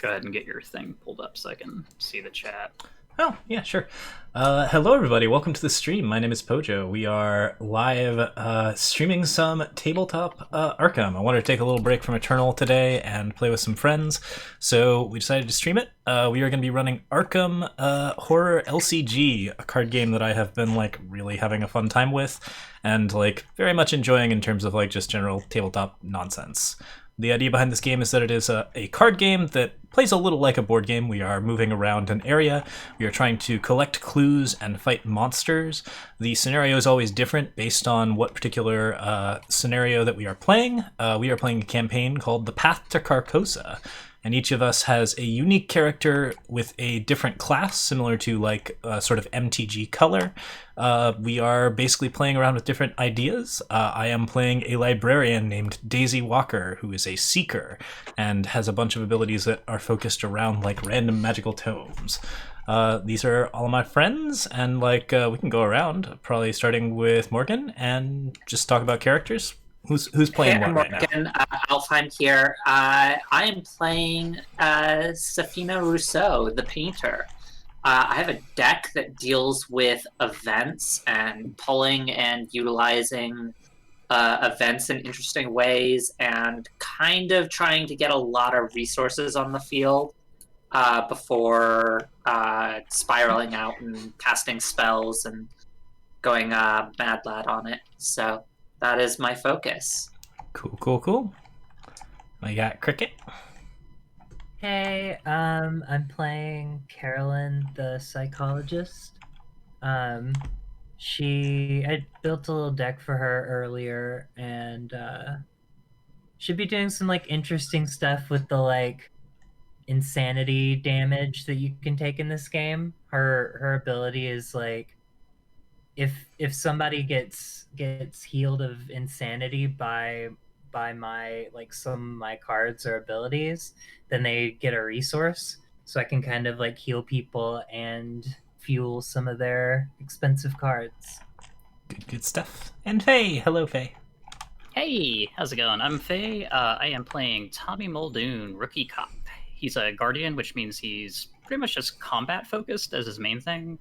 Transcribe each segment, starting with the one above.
go ahead and get your thing pulled up so I can see the chat. Oh, yeah, sure. Hello, everybody. Welcome to the stream. My name is Pojo. We are live streaming some tabletop Arkham. I wanted to take a little break from Eternal today and play with some friends, so we decided to stream it. We are going to be running Arkham Horror LCG, a card game that I have been, really having a fun time with and, very much enjoying in terms of, just general tabletop nonsense. The idea behind this game is that it is a card game that plays a little like a board game. We are moving around an area. We are trying to collect clues and fight monsters. The scenario is always different based on what particular scenario that we are playing. We are playing a campaign called The Path to Carcossa. And each of us has a unique character with a different class, similar to sort of MTG color. We are basically playing around with different ideas. I am playing a librarian named Daisy Walker, who is a seeker and has a bunch of abilities that are focused around random magical tomes. These are all of my friends, and we can go around, probably starting with Morgan, and just talk about characters. Who's playing what right now? Morgan, Alfheim here. I am playing Safina Rousseau, the painter. I have a deck that deals with events and pulling and utilizing events in interesting ways and kind of trying to get a lot of resources on the field before spiraling out and casting spells and going mad lad on it. So that is my focus. Cool. I got Cricket. Hey, I'm playing Carolyn, the psychologist. I built a little deck for her earlier, and should be doing some interesting stuff with the insanity damage that you can take in this game. Her ability is if somebody gets healed of insanity by my some of my cards or abilities, then they get a resource, so I can kind of heal people and fuel some of their expensive cards. Good stuff. And Faye, hello Faye. Hey, how's it going? I'm Faye. I am playing Tommy Muldoon, rookie cop. He's a guardian, which means he's pretty much just combat focused as his main thing.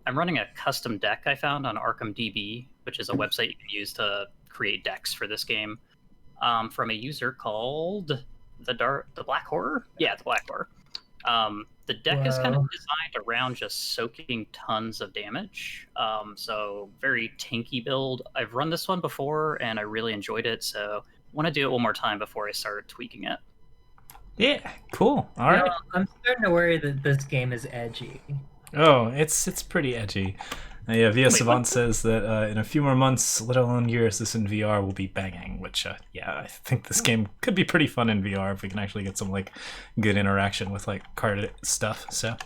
I'm running a custom deck I found on Arkham DB, which is a website you can use to create decks for this game, from a user called the Black Horror. Yeah, the Black Horror. The deck is kind of designed around just soaking tons of damage. So very tanky build. I've run this one before and I really enjoyed it, so I want to do it one more time before I start tweaking it. Yeah, cool. All right. I'm starting to worry that this game is edgy. Oh, it's pretty edgy. Yeah, Via Savant says that in a few more months, let alone years, this in VR will be banging, which, I think this game could be pretty fun in VR if we can actually get some, good interaction with, card stuff, so,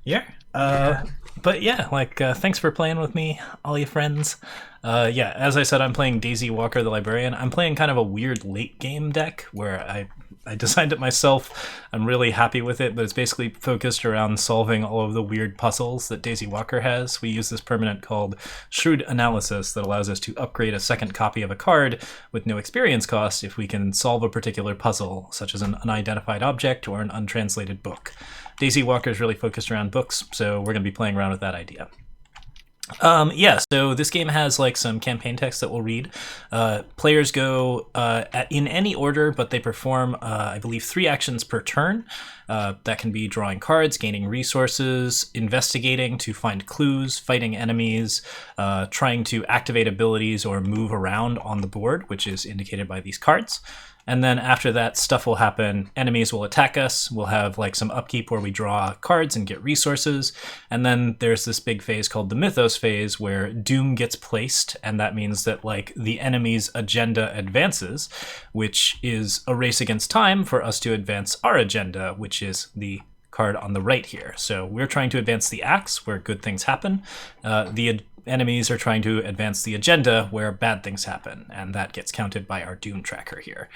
yeah. But, yeah, thanks for playing with me, all you friends. As I said, I'm playing Daisy Walker, the librarian. I'm playing kind of a weird late-game deck where I designed it myself. I'm really happy with it, but it's basically focused around solving all of the weird puzzles that Daisy Walker has. We use this permanent called Shrewd Analysis that allows us to upgrade a second copy of a card with no experience cost if we can solve a particular puzzle, such as an unidentified object or an untranslated book. Daisy Walker is really focused around books, so we're going to be playing around with that idea. So this game has some campaign text that we'll read. Players go in any order, but they perform, I believe, 3 actions per turn. That can be drawing cards, gaining resources, investigating to find clues, fighting enemies, trying to activate abilities or move around on the board, which is indicated by these cards. And then after that, stuff will happen. Enemies will attack us. We'll have some upkeep where we draw cards and get resources. And then there's this big phase called the Mythos phase where Doom gets placed. And that means that the enemy's agenda advances, which is a race against time for us to advance our agenda, which is the card on the right here. So we're trying to advance the axe where good things happen. The enemies are trying to advance the agenda where bad things happen, and that gets counted by our Doom tracker here.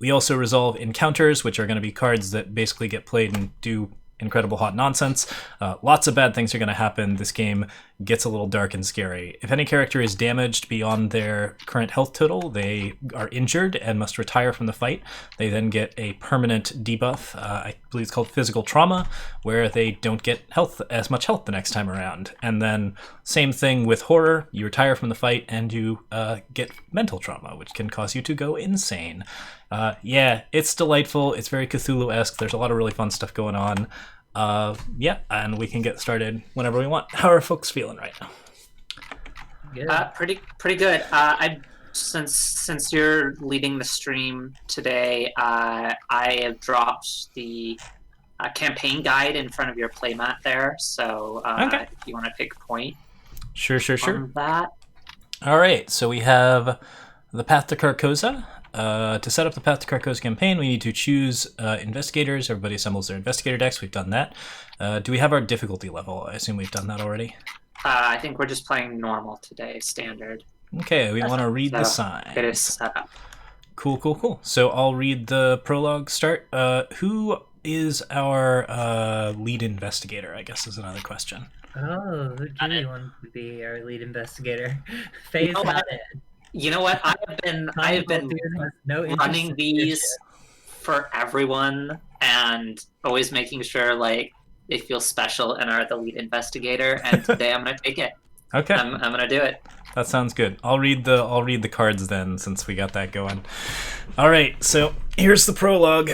We also resolve encounters, which are going to be cards that basically get played and do incredible hot nonsense. Lots of bad things are going to happen. This game gets a little dark and scary. If any character is damaged beyond their current health total, they are injured and must retire from the fight. They then get a permanent debuff, I believe it's called physical trauma, where they don't get as much health the next time around. And then same thing with horror, you retire from the fight and you get mental trauma, which can cause you to go insane. Yeah, it's delightful. It's very Cthulhu-esque. There's a lot of really fun stuff going on. Yeah, and we can get started whenever we want. How are folks feeling right now? Good. Pretty good. Since you're leading the stream today, I have dropped the campaign guide in front of your playmat there. So okay. If you want to take a point, Sure. on that. All right, so we have the Path to Carcossa. To set up the Path to Carcossa campaign, we need to choose investigators. Everybody assembles their investigator decks. We've done that. Do we have our difficulty level? I assume we've done that already. I think we're just playing normal today, standard. Okay, we want to read the sign. It is set up. Cool. So I'll read the prologue start. Who is our lead investigator, I guess is another question. Oh, who do you want to be our lead investigator? Faye's not it. You know what? I have been running these for everyone and always making sure like they feel special and are the lead investigator. And today I'm gonna take it. Okay, I'm gonna do it. that sounds good. I'll read the cards then, since we got that going. All right, so here's the prologue.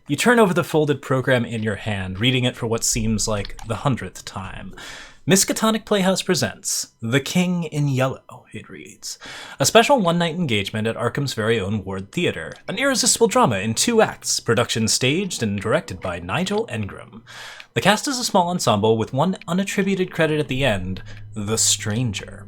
You turn over the folded program in your hand, reading it for what seems like the 100th time. Miskatonic Playhouse presents The King in Yellow, it reads. A special one-night engagement at Arkham's very own Ward Theatre. An irresistible drama in 2 acts, production staged and directed by Nigel Engram. The cast is a small ensemble with one unattributed credit at the end, The Stranger.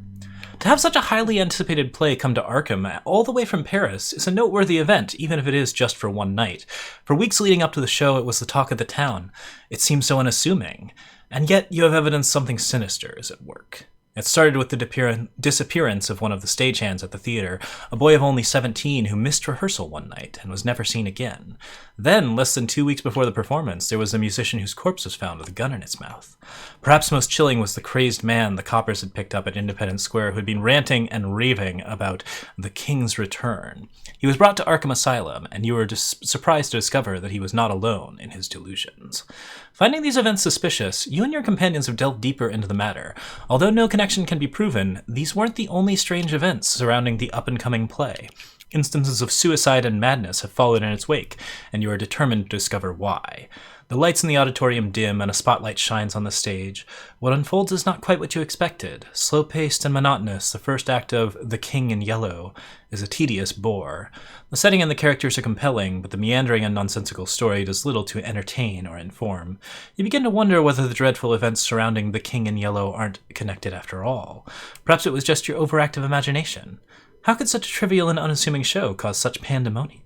To have such a highly anticipated play come to Arkham all the way from Paris is a noteworthy event, even if it is just for one night. For weeks leading up to the show, it was the talk of the town. It seems so unassuming. And yet you have evidence something sinister is at work. It started with the disappearance of one of the stagehands at the theater, a boy of only 17 who missed rehearsal one night and was never seen again. Then, less than 2 weeks before the performance, there was a musician whose corpse was found with a gun in its mouth. Perhaps most chilling was the crazed man the coppers had picked up at Independence Square who had been ranting and raving about the King's return. He was brought to Arkham Asylum, and you were surprised to discover that he was not alone in his delusions. Finding these events suspicious, you and your companions have delved deeper into the matter. Although no connection can be proven, these weren't the only strange events surrounding the up-and-coming play. Instances of suicide and madness have followed in its wake, and you are determined to discover why. The lights in the auditorium dim and a spotlight shines on the stage. What unfolds is not quite what you expected. Slow-paced and monotonous, the first act of The King in Yellow is a tedious bore. The setting and the characters are compelling, but the meandering and nonsensical story does little to entertain or inform. You begin to wonder whether the dreadful events surrounding The King in Yellow aren't connected after all. Perhaps it was just your overactive imagination. How could such a trivial and unassuming show cause such pandemonium?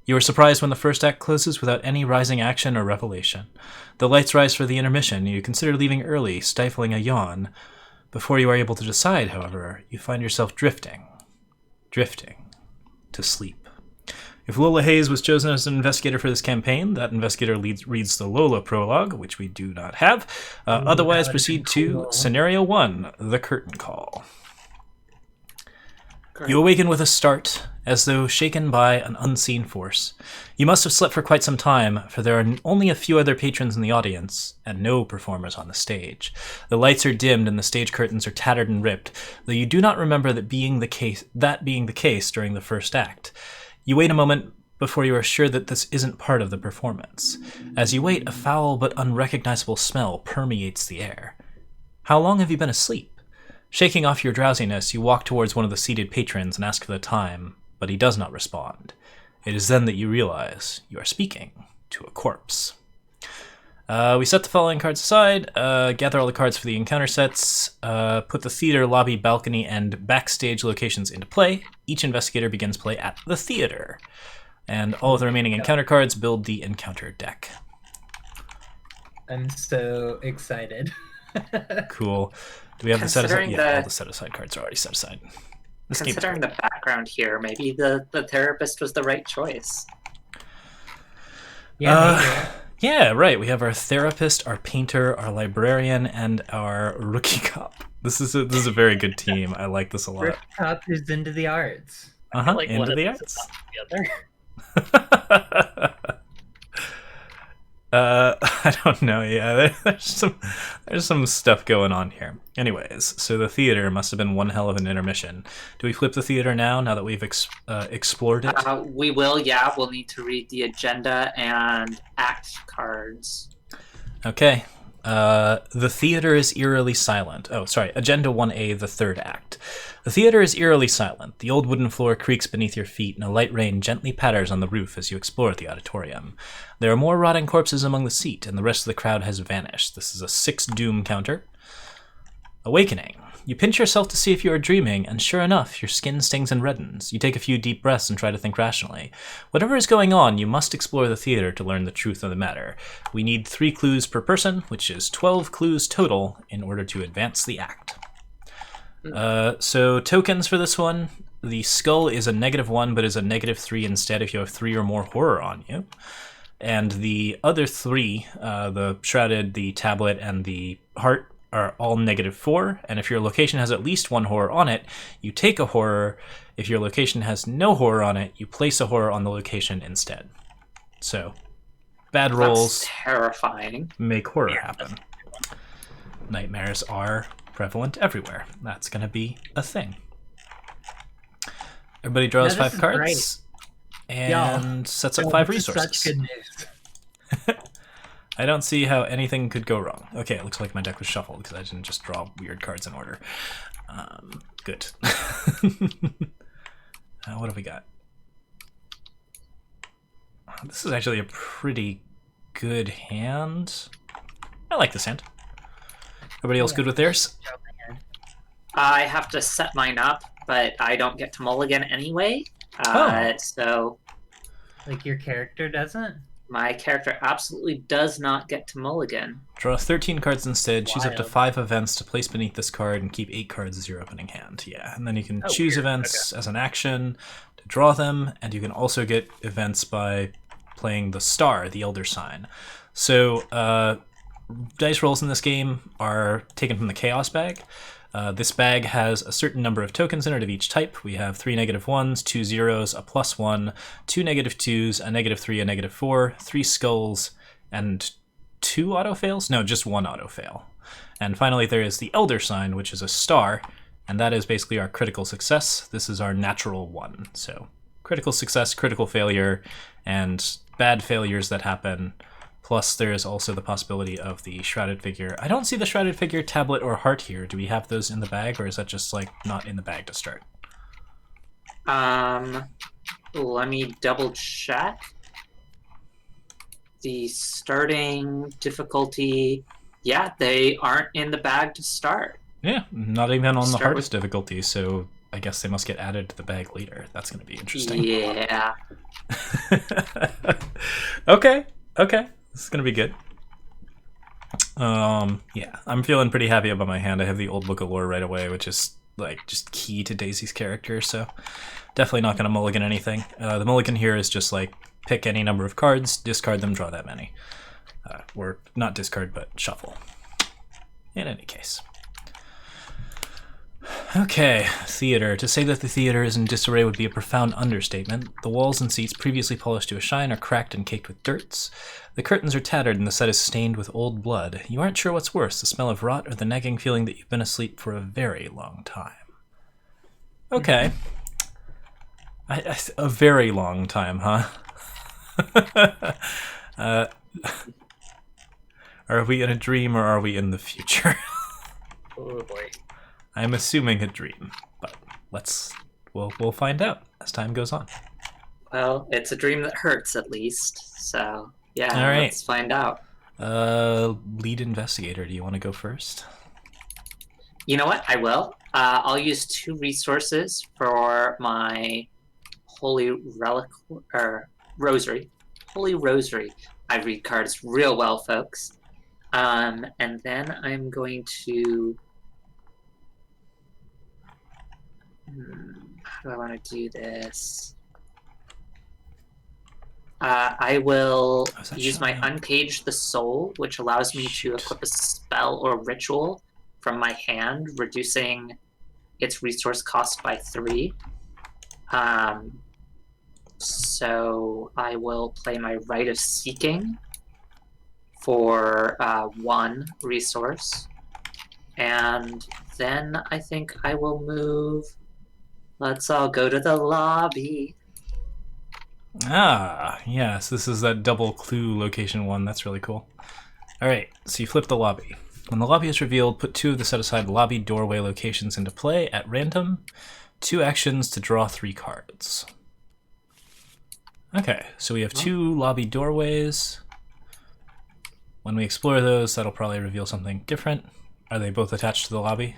You are surprised when the first act closes without any rising action or revelation. The lights rise for the intermission, and you consider leaving early, stifling a yawn. Before you are able to decide, however, you find yourself drifting to sleep. If Lola Hayes was chosen as an investigator for this campaign, that investigator reads the Lola prologue, which we do not have. Otherwise, proceed to Scenario 1, The Curtain Call. You awaken with a start, as though shaken by an unseen force. You must have slept for quite some time, for there are only a few other patrons in the audience, and no performers on the stage. The lights are dimmed and the stage curtains are tattered and ripped, though you do not remember that being the case during the first act. You wait a moment before you are sure that this isn't part of the performance. As you wait, a foul but unrecognizable smell permeates the air. How long have you been asleep? Shaking off your drowsiness, you walk towards one of the seated patrons and ask for the time, but he does not respond. It is then that you realize you are speaking to a corpse. We set the following cards aside, gather all the cards for the encounter sets, put the theater, lobby, balcony, and backstage locations into play. Each investigator begins play at the theater. And all of the remaining encounter cards build the encounter deck. I'm so excited. Cool. Do we have the set aside? Considering Yeah, all the set aside cards are already set aside. Considering the background here, maybe the therapist was the right choice. Yeah, Yeah, right. We have our therapist, our painter, our librarian, and our rookie cop. This is a very good team. I like this a lot. Rick Cop is into the arts. I feel like Into one of the these is arts. not together. I don't know. Yeah, there's some stuff going on here. Anyways, so the theater must have been one hell of an intermission. Do we flip the theater now that we've explored it? We will, yeah. We'll need to read the agenda and act cards. Okay. The theater is eerily silent. Oh, sorry. Agenda 1A, the third act. The theater is eerily silent. The old wooden floor creaks beneath your feet, and a light rain gently patters on the roof as you explore the auditorium. There are more rotting corpses among the seat, and the rest of the crowd has vanished. This is a 6 doom counter. Awakening. You pinch yourself to see if you are dreaming, and sure enough, your skin stings and reddens. You take a few deep breaths and try to think rationally. Whatever is going on, you must explore the theater to learn the truth of the matter. We need 3 clues per person, which is 12 clues total, in order to advance the act. So tokens for this one. The skull is a -1, but is a -3 instead if you have 3 or more horror on you. And the other 3, the shrouded, the tablet, and the heart, are all -4, and if your location has at least 1 horror on it, you take a horror. If your location has no horror on it, you place a horror on the location instead. So, bad rolls That's terrifying. make horror happen. Nightmares are prevalent everywhere. That's going to be a thing. Everybody draws No, this 5 is cards and sets up 5 This is resources. such good news. I don't see how anything could go wrong. Okay, it looks like my deck was shuffled because I didn't just draw weird cards in order. Good. What have we got? This is actually a pretty good hand. I like this hand. Everybody else good with theirs? I have to set mine up, but I don't get to mulligan anyway. So Like your character doesn't? my character absolutely does not get to mulligan. Draw 13 cards instead, choose up to Wild. 5 events to place beneath this card, and keep 8 cards as your opening hand. Yeah, and then you can choose weird. events as an action to draw them, and you can also get events by playing the star, the elder sign. So, dice rolls in this game are taken from the Chaos bag. This bag has a certain number of tokens in it of each type. We have 3 -1s, 2 zeros, a +1, 2 -2s, a -3, a -4, 3 skulls, and 2 auto-fails? No, just 1 auto-fail. And finally, there is the Elder Sign, which is a star, and that is basically our critical success. This is our natural 1. So, critical success, critical failure, and bad failures that happen. Plus, there is also the possibility of the shrouded figure. I don't see the shrouded figure, tablet, or heart here. Do we have those in the bag, or is that just, like, not in the bag to start? Let me double check. The starting difficulty, yeah, they aren't in the bag to start. Yeah, not even on the Start hardest difficulty, so I guess they must get added to the bag later. That's going to be interesting. Yeah. Okay. This is going to be good. Yeah, I'm feeling pretty happy about my hand. I have the Old Book of Lore right away, which is, like, just key to Daisy's character, so definitely not going to mulligan anything. The mulligan here is just, like, pick any number of cards, discard them, draw that many. Or not discard, but shuffle. In any case. Okay, theater. To say that the theater is in disarray would be a profound understatement. The walls and seats, previously polished to a shine, are cracked and caked with dirts. The curtains are tattered and the set is stained with old blood. You aren't sure what's worse, the smell of rot or the nagging feeling that you've been asleep for a very long time. Okay. A very long time, huh? Are we in a dream or are we in the future? Oh boy. I'm assuming a dream, but we'll find out as time goes on. Well, it's a dream that hurts at least. So, yeah, All right. let's find out. Lead investigator, do you want to go first? You know what? I will. I'll use 2 resources for my Holy Relic or Rosary. Holy Rosary. I read cards real well, folks. And then I'm going to. How do I want to do this? I will Oh, is that use my showing up? Uncage the Soul, which allows me to Shoot. equip a spell or ritual from my hand, reducing its resource cost by 3. So I will play my Rite of Seeking for 1 resource. And then I think I will move. Let's all go to the lobby. Ah, yes, this is that double clue location one. That's really cool. All right, so you flip the lobby. When the lobby is revealed, put 2 of the set-aside lobby doorway locations into play at random. 2 actions to draw 3 cards. Okay, so we have 2 lobby doorways. When we explore those, that'll probably reveal something different. Are they both attached to the lobby?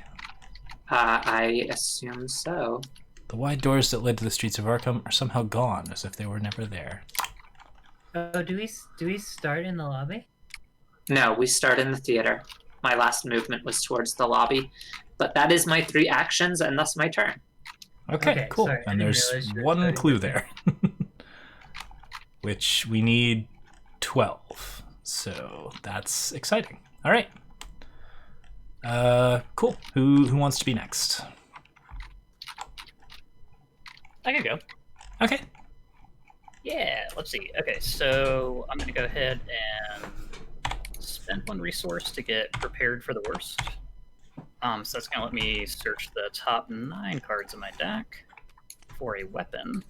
I assume so. The wide doors that led to the streets of Arkham are somehow gone, as if they were never there. Oh, do we start in the lobby? No, we start in the theater. My last movement was towards the lobby, but that is my 3 actions, and thus my turn. Okay, cool. Sorry, I and didn't there's realize you were one starting clue with me. there, which we need 12. So that's exciting. All right. Cool. Who wants to be next? I can go. Okay. Yeah, let's see. Okay, so I'm going to go ahead and spend 1 resource to get prepared for the worst. So that's going to let me search the top 9 cards in my deck for a weapon.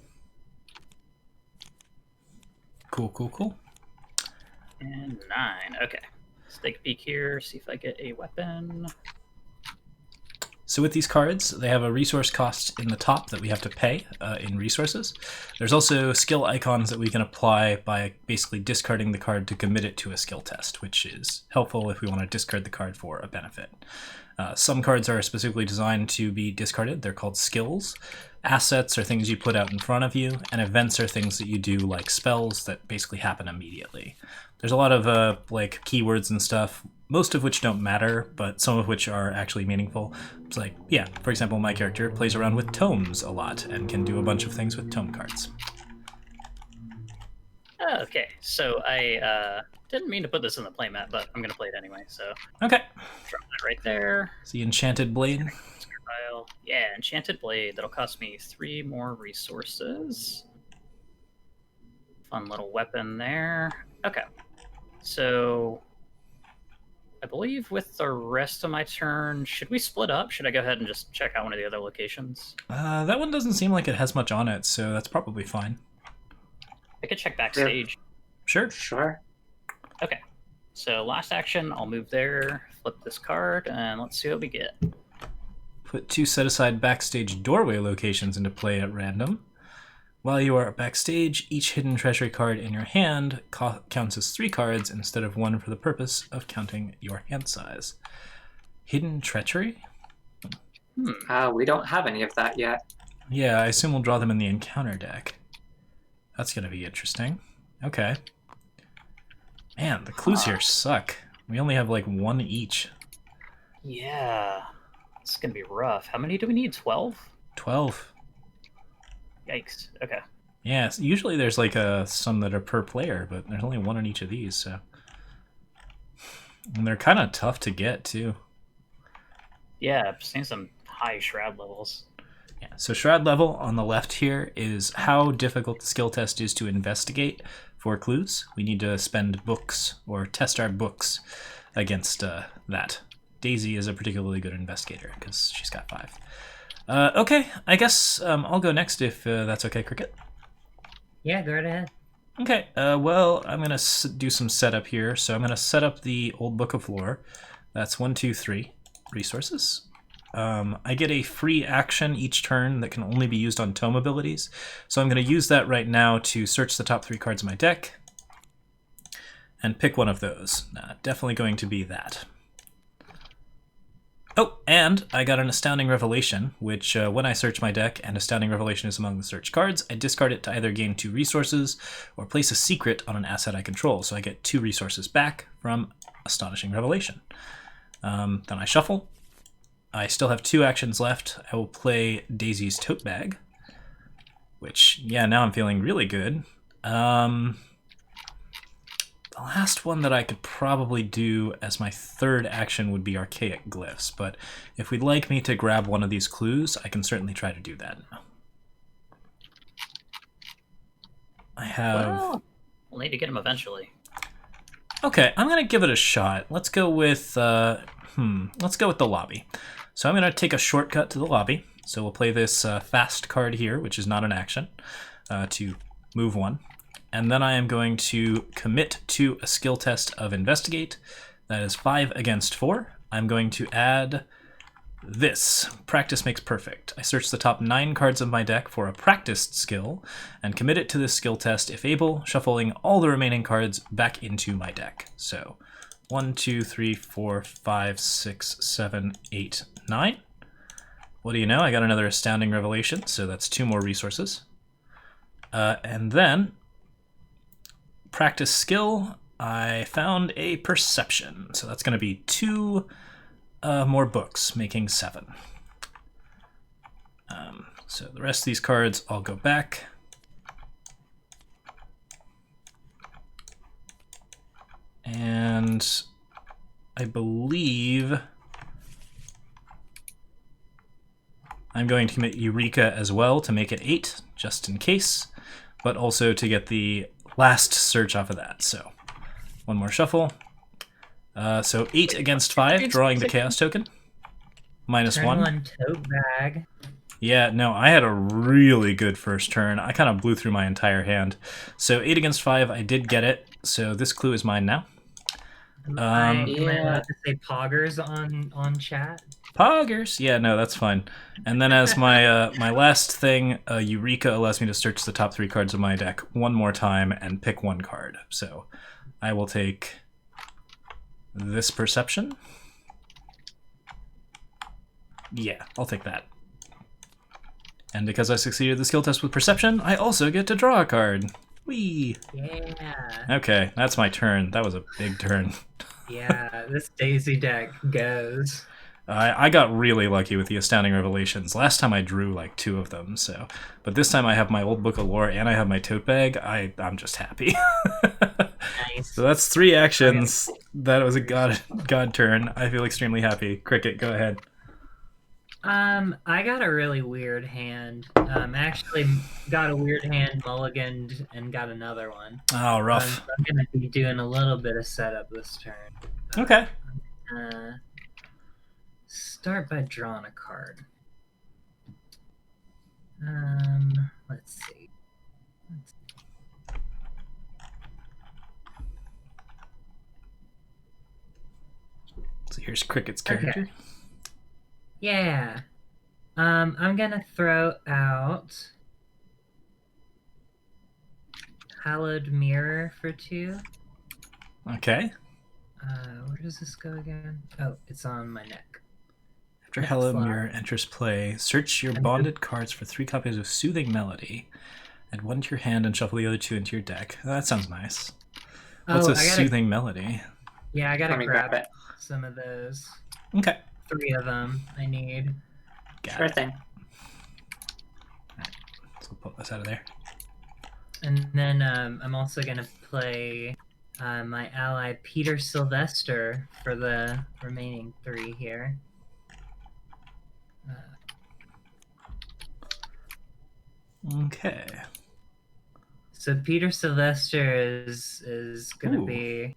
Cool. And 9. Okay. Let's take a peek here, see if I get a weapon. So with these cards, they have a resource cost in the top that we have to pay in resources. There's also skill icons that we can apply by basically discarding the card to commit it to a skill test, which is helpful if we want to discard the card for a benefit. Some cards are specifically designed to be discarded. They're called skills. Assets are things you put out in front of you, and events are things that you do, like spells that basically happen immediately. There's a lot of like keywords and stuff, most of which don't matter, but some of which are actually meaningful. It's like, yeah, for example, my character plays around with tomes a lot and can do a bunch of things with tome cards. Okay, so I didn't mean to put this in the playmat, but I'm going to play it anyway, so Okay. drop that right there. It's the Enchanted Blade. Pile. Yeah, Enchanted Blade. That'll cost me 3 more resources. Fun little weapon there. Okay, so I believe with the rest of my turn, should we split up? Should I go ahead and just check out one of the other locations? That one doesn't seem like it has much on it, so that's probably fine. I could check backstage. Sure. Sure. Okay, so last action, I'll move there, flip this card, and let's see what we get. Put 2 set-aside backstage doorway locations into play at random. While you are backstage, each hidden treasury card in your hand counts as 3 cards instead of 1 for the purpose of counting your hand size. Hidden treachery? We don't have any of that yet. Yeah, I assume we'll draw them in the encounter deck. That's going to be interesting. Okay. Man, the clues here suck. We only have like 1 each. Yeah, it's gonna be rough. How many do we need? 12? 12. Yikes. Okay. Yeah, usually there's like some that are per player, but there's only 1 on each of these, so. And they're kind of tough to get, too. Yeah, I've seen some high shroud levels. Yeah, so Shroud level on the left here is how difficult the skill test is to investigate for clues. We need to spend books or test our books against that. Daisy is a particularly good investigator because she's got 5. Okay, I guess I'll go next if that's okay, Cricket. Yeah, go right ahead. Okay, well, I'm going to do some setup here. So I'm going to set up the Old Book of Lore. That's 1, 2, 3 resources. I get a free action each turn that can only be used on tome abilities. So I'm going to use that right now to search the top 3 cards of my deck and pick one of those. Definitely going to be that. Oh, and I got an Astounding Revelation, which when I search my deck and Astounding Revelation is among the search cards, I discard it to either gain 2 resources or place a secret on an asset I control. So I get 2 resources back from Astonishing Revelation. Then I shuffle. I still have 2 actions left. I will play Daisy's Tote Bag, which, yeah, now I'm feeling really good. The last one that I could probably do as my third action would be Archaic Glyphs, but if we'd like me to grab one of these clues, I can certainly try to do that. I have... Well, we'll need to get him eventually. Okay, I'm gonna give it a shot. Let's go with let's go with the lobby. So I'm gonna take a shortcut to the lobby. So we'll play this fast card here, which is not an action, to move one. And then I am going to commit to a skill test of Investigate. That is 5 against 4. I'm going to add this. Practice makes perfect. I search the top 9 cards of my deck for a practiced skill and commit it to this skill test if able, shuffling all the remaining cards back into my deck. So 1, 2, 3, 4, 5, 6, 7, 8, 9. What do you know? I got another Astounding Revelation, so that's 2 more resources. And then practice skill, I found a Perception. So that's going to be 2 more books, making 7. So the rest of these cards I'll go back. And I believe I'm going to commit Eureka as well to make it 8, just in case, but also to get the last search off of that. So one more shuffle. So 8 against 5, drawing the Chaos Token. -1. Turn 1 tote bag. Yeah, no, I had a really good first turn. I kind of blew through my entire hand. So 8 against 5, I did get it. So this clue is mine now. Am I allowed to say poggers on chat? Poggers! Yeah, no, that's fine. And then as my my last thing, Eureka allows me to search the top 3 cards of my deck one more time and pick 1 card. So I will take this Perception. Yeah, I'll take that. And because I succeeded the skill test with Perception, I also get to draw a card. Whee! Yeah. Okay, that's my turn. That was a big turn. Yeah, this Daisy deck goes. I got really lucky with the Astounding Revelations. Last time I drew like 2 of them, so. But this time I have my old book of lore and I have my tote bag. I'm just happy. Nice. So that's 3 actions. That was a god turn. I feel extremely happy. Cricket, go ahead. I got a really weird hand. Actually got a weird hand, mulliganed, and got another one. Oh, rough. So I'm gonna be doing a little bit of setup this turn. Okay. Start by drawing a card. Let's see. So here's Cricket's character. Okay. Yeah. I'm gonna throw out Hallowed Mirror for 2. Okay. Where does this go again? Oh, it's on my neck. After Hallowed Mirror enters play, search your bonded cards for 3 copies of Soothing Melody. Add 1 to your hand and shuffle the other 2 into your deck. Oh, that sounds nice. What's a Soothing Melody? Yeah, I gotta grab it. some of those. Okay. 3 of them I need. Sure thing. Alright, so we'll pull this out of there. And then I'm also gonna play my ally Peter Sylvester for the remaining 3 here. Okay. So Peter Sylvester is gonna be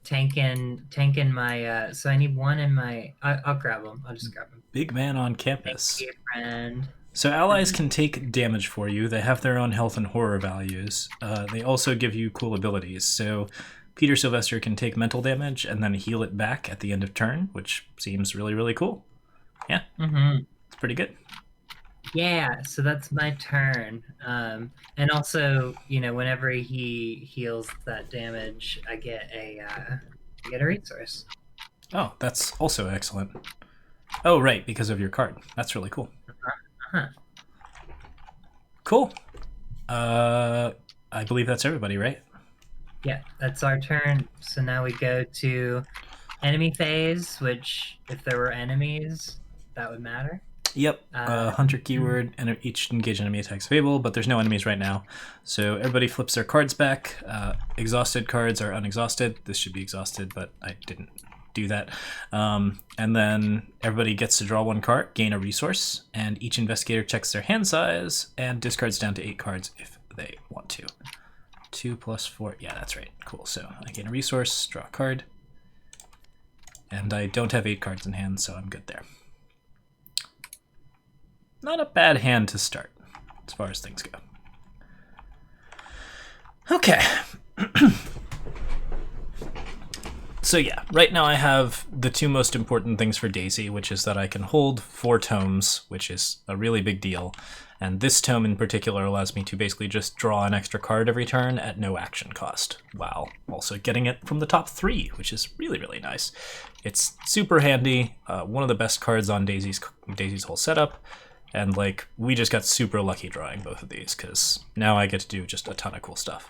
tanking my. So I need 1 in my. I'll grab him. I'll just grab him. Big man on campus. Thank you, friend. So allies can take damage for you. They have their own health and horror values. They also give you cool abilities. So Peter Sylvester can take mental damage and then heal it back at the end of turn, which seems really, really cool. Yeah. It's pretty good. Yeah, so that's my turn. And also, whenever he heals that damage, I get a resource. Oh, that's also excellent. Oh, right, because of your card. That's really cool. Cool. I believe that's everybody, right? Yeah, that's our turn. So now we go to enemy phase, which, if there were enemies, that would matter. Yep, hunter keyword, and each engaged enemy attacks available, but there's no enemies right now. So everybody flips their cards back. Exhausted cards are unexhausted. This should be exhausted, but I didn't do that. And then everybody gets to draw one card, gain a resource, and each investigator checks their hand size and discards down to 8 cards if they want to. 2 plus 4, yeah, that's right. Cool, so I gain a resource, draw a card, and I don't have 8 cards in hand, so I'm good there. Not a bad hand to start, as far as things go. Okay. So yeah, right now I have the 2 most important things for Daisy, which is that I can hold 4 tomes, which is a really big deal. And this tome in particular allows me to basically just draw an extra card every turn at no action cost, while also getting it from the top 3, which is really, really nice. It's super handy, one of the best cards on Daisy's whole setup. And, like, we just got super lucky drawing both of these, because now I get to do just a ton of cool stuff.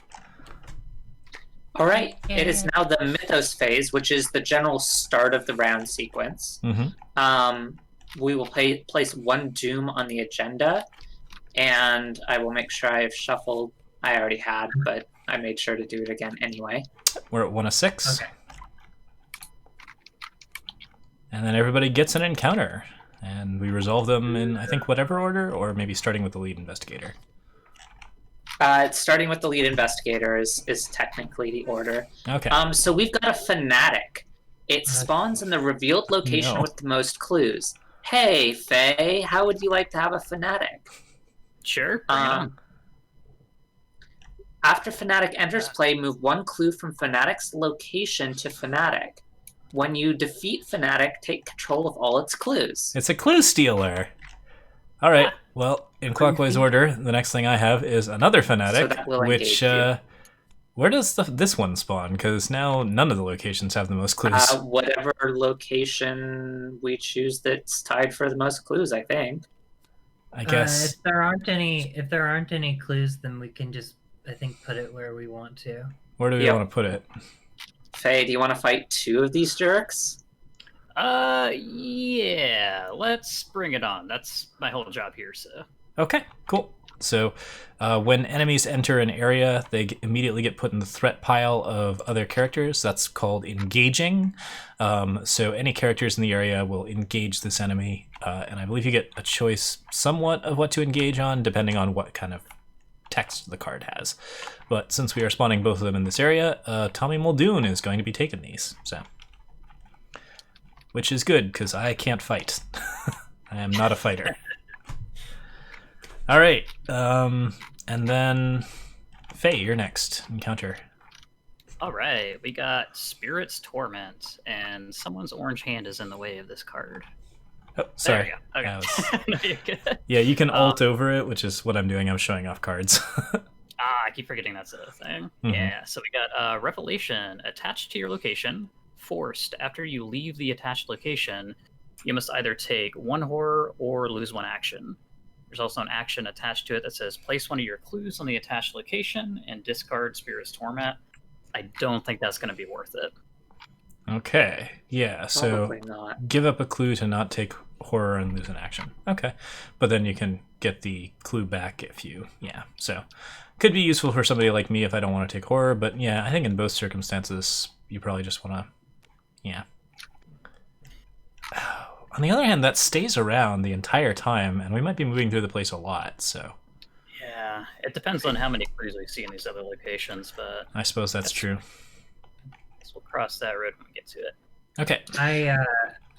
All right, it is now the Mythos phase, which is the general start of the round sequence. We will place 1 Doom on the agenda, and I will make sure I have shuffled. I already had, but I made sure to do it again anyway. We're at 1 of 6. Okay. And then everybody gets an encounter. And we resolve them in, I think, whatever order, or maybe starting with the lead investigator. Starting with the lead investigator is technically the order. Okay. So we've got a fanatic. It spawns in the revealed location with the most clues. Hey, Faye, how would you like to have a fanatic? Sure. Bring it on. After fanatic enters play, move 1 clue from fanatic's location to fanatic. When you defeat Fanatic, take control of all its clues. It's a clue stealer. All right. Well, in clockwise order, the next thing I have is another Fanatic, which where does this one spawn? Because now none of the locations have the most clues. Whatever location we choose that's tied for the most clues, I think. I guess if there aren't any clues, then we can just, I think, put it where we want to. Where do we want to put it? Faye, do you want to fight 2 of these jerks? Yeah. Let's bring it on. That's my whole job here, so. Okay, cool. So when enemies enter an area, they immediately get put in the threat pile of other characters. That's called engaging. So any characters in the area will engage this enemy, and I believe you get a choice somewhat of what to engage on, depending on what kind of text the card has. But since we are spawning both of them in this area, Tommy Muldoon is going to be taking these, so. Which is good, because I can't fight. I am not a fighter. All right, and then Faye, you're next. Encounter. All right, we got Spirit's Torment, and someone's orange hand is in the way of this card. Oh, sorry. There you go. Okay. No, you're good. Yeah, you can alt over it, which is what I'm doing. I'm showing off cards. I keep forgetting that's a thing. Yeah, so we got Revelation. Attached to your location. Forced. After you leave the attached location, you must either take 1 horror or lose 1 action. There's also an action attached to it that says place 1 of your clues on the attached location and discard Spirit's Torment. I don't think that's going to be worth it. Okay, yeah, so give up a clue to not take horror and lose an action. Okay, but then you can get the clue back if you, so could be useful for somebody like me if I don't want to take horror, but yeah, I think in both circumstances, you probably just want to, On the other hand, that stays around the entire time, and we might be moving through the place a lot, so. Yeah, it depends on how many clues we see in these other locations, but... I suppose that's true. So we'll cross that road when we get to it. Okay. I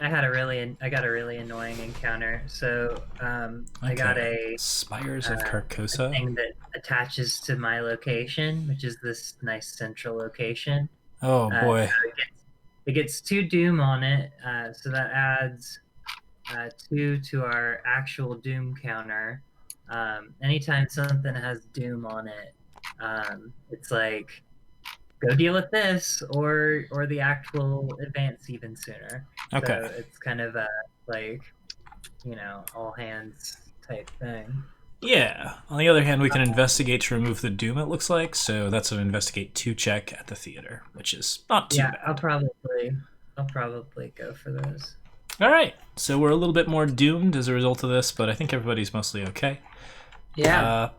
got a really annoying encounter. So I got a Spires of Carcossa thing that attaches to my location, which is this nice central location. Oh boy. So it gets 2 Doom on it, so that adds 2 to our actual Doom counter. Anytime something has Doom on it, it's like, go deal with this, or the actual advance even sooner. Okay. So it's kind of a, like, all hands type thing. Yeah. On the other hand, we can investigate to remove the Doom, it looks like. So that's an investigate 2 check at the theater, which is not too bad. I'll probably go for those. All right, so we're a little bit more doomed as a result of this, but I think everybody's mostly okay. Yeah.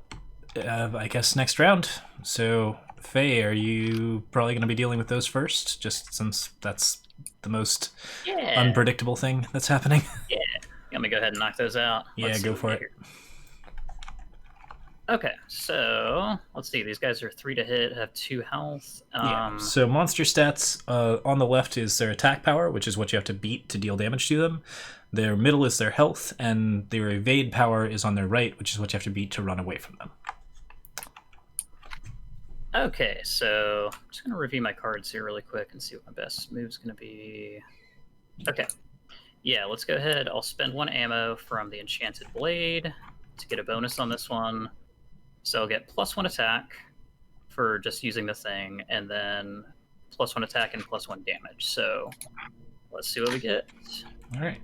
I guess next round. So, Faye, are you probably going to be dealing with those first, just since that's the most Yeah. unpredictable thing that's happening? Yeah. Let me go ahead and knock those out. Yeah, Let's see go what we for get it. here. Okay, so let's see. These guys are 3 to hit, have 2 health. Yeah. So monster stats on the left is their attack power, which is what you have to beat to deal damage to them. Their middle is their health, and their evade power is on their right, which is what you have to beat to run away from them. Okay, so I'm just going to review my cards here really quick and see what my best move's going to be. Okay. Yeah, let's go ahead. I'll spend 1 ammo from the Enchanted Blade to get a bonus on this one. So I'll get +1 attack for just using the thing, and then +1 attack and +1 damage. So let's see what we get. All right.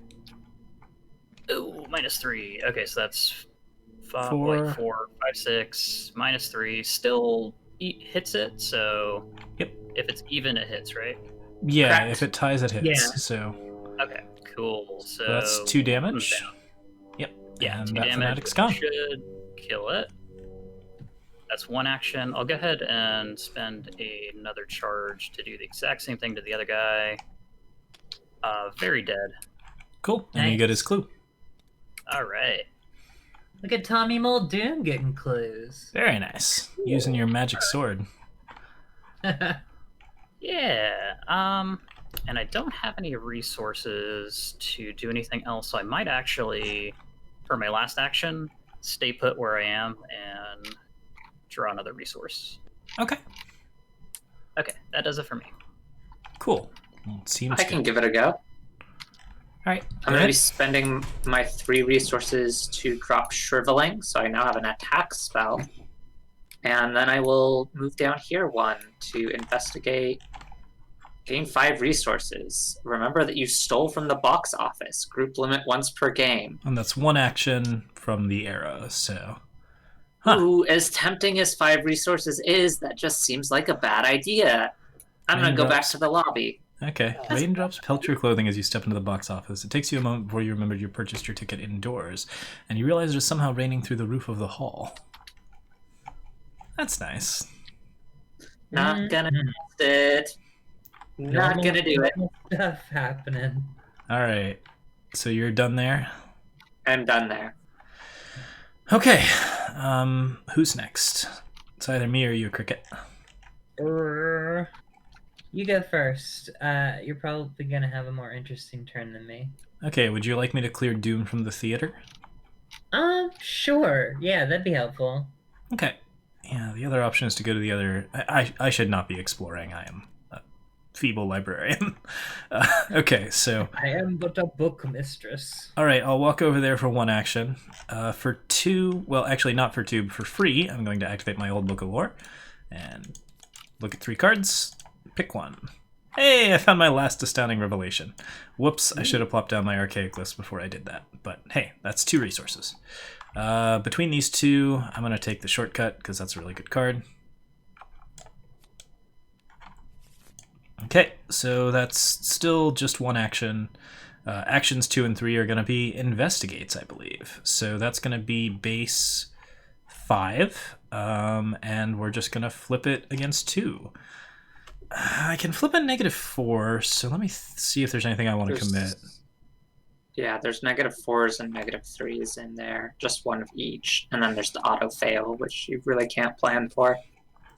Ooh, -3. Okay, so that's 5, 4. 4, 5, 6, -3. Still hits it, so Yep. if it's even, it hits, right? Yeah, Correct. if it ties, it hits. Yeah. So Okay, cool. So that's 2 damage. down. Yep. Yeah, and 2 that damage fanatic's gone. should kill it. That's 1 action. I'll go ahead and spend another charge to do the exact same thing to the other guy. Very dead. Cool. And you get his Nice. clue. All right. Look at Tommy Muldoon getting clues. Very nice. Using your magic sword. Yeah. And I don't have any resources to do anything else, so I might actually, for my last action, stay put where I am and draw another resource. Okay. Okay, that does it for me. Cool. Well, it seems I can good. give it a go. All right. I'm going to be spending my 3 resources to drop Shriveling, so I now have an attack spell. And then I will move down here 1 to investigate. Gain 5 resources. Remember that you stole from the box office. Group limit once per game. And that's 1 action from the arrow, so... Huh. Ooh, as tempting as 5 resources is, that just seems like a bad idea. I'm going to go back Raindrops. to the lobby. Okay. Raindrops pelt your clothing as you step into the box office. It takes you a moment before you remember you purchased your ticket indoors, and you realize it is somehow raining through the roof of the hall. That's nice. Not gonna test it. Not Normal- gonna do it. normal Stuff happening. All right. So you're done there? I'm done there. Okay. Who's next? It's either me or you, Cricket. You go first. You're probably gonna have a more interesting turn than me. Okay, would you like me to clear Doom from the theater? Sure. Yeah, that'd be helpful. Okay. Yeah, the other option is to go to the other... I should not be exploring. I am a feeble librarian. Okay, so... I am but a book mistress. All right, I'll walk over there for 1 action. For 2... Well, actually not for 2, but for free, I'm going to activate my old book of lore. And look at 3 cards. Pick 1. Hey, I found my last astounding revelation. Whoops, I should have plopped down my archaic list before I did that. But hey, that's 2 resources. Between these 2, I'm going to take the shortcut because that's a really good card. Okay, so that's still just 1 action. Actions 2 and 3 are going to be investigates, I believe. So that's going to be base 5, and we're just going to flip it against 2. I can flip a -4, so let me see if there's anything I want to commit. Yeah, there's -4s and -3s in there. Just 1 of each. And then there's the auto fail, which you really can't plan for.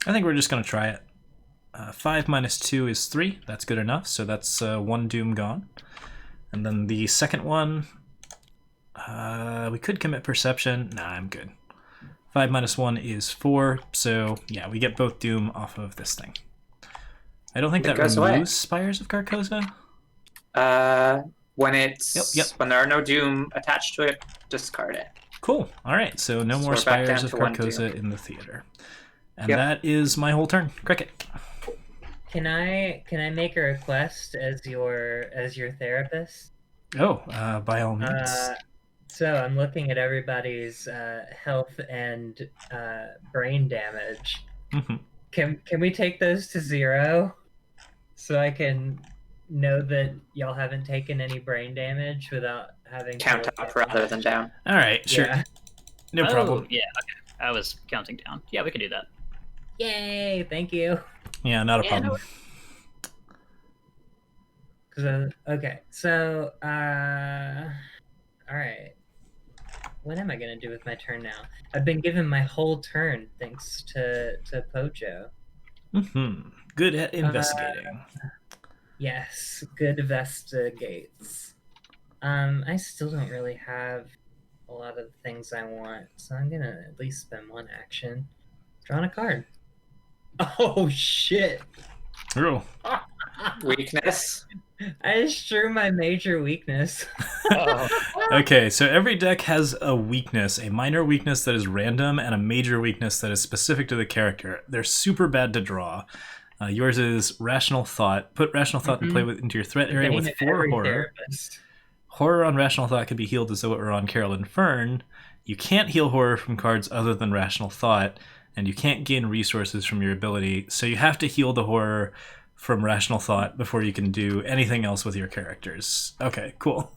I think we're just going to try it. 5 minus 2 is 3. That's good enough. So that's 1 Doom gone. And then the second one, we could commit Perception. Nah, I'm good. 5 minus 1 is 4. So yeah, we get both Doom off of this thing. I don't think It that goes removes away. Spires of Carcossa. When it's Yep. when there are no Doom attached to it, discard it. Cool. All right. So no So more we're back down Spires of to 1 Carcossa in the theater. And Yep. that is my whole turn. Cricket. Can I make a request as your therapist? Oh, by all means. So I'm looking at everybody's health and brain damage. Mhm. Can we take those to 0 so I can know that y'all haven't taken any brain damage without having to Count look up at rather than down. All right, sure. Yeah. No problem. Yeah, okay. I was counting down. Yeah, we can do that. Yay! Thank you. Yeah, not a Yeah, no problem. Okay, so all right. What am I gonna do with my turn now? I've been given my whole turn thanks to Pojo. Good at investigating. Yes, good investigates. I still don't really have a lot of the things I want, so I'm gonna at least spend one action. Drawing a card. Oh shit! Real. Weakness. I just drew my major weakness. Oh. Okay, so every deck has a weakness, a minor weakness that is random, and a major weakness that is specific to the character. They're super bad to draw. Yours is Rational Thought. Put Rational Thought into your threat area with 4 horror. Therapist. Horror on Rational Thought can be healed as though it were on Carolyn Fern. You can't heal horror from cards other than Rational Thought, and you can't gain resources from your ability, so you have to heal the horror from Rational Thought before you can do anything else with your characters. Okay, cool.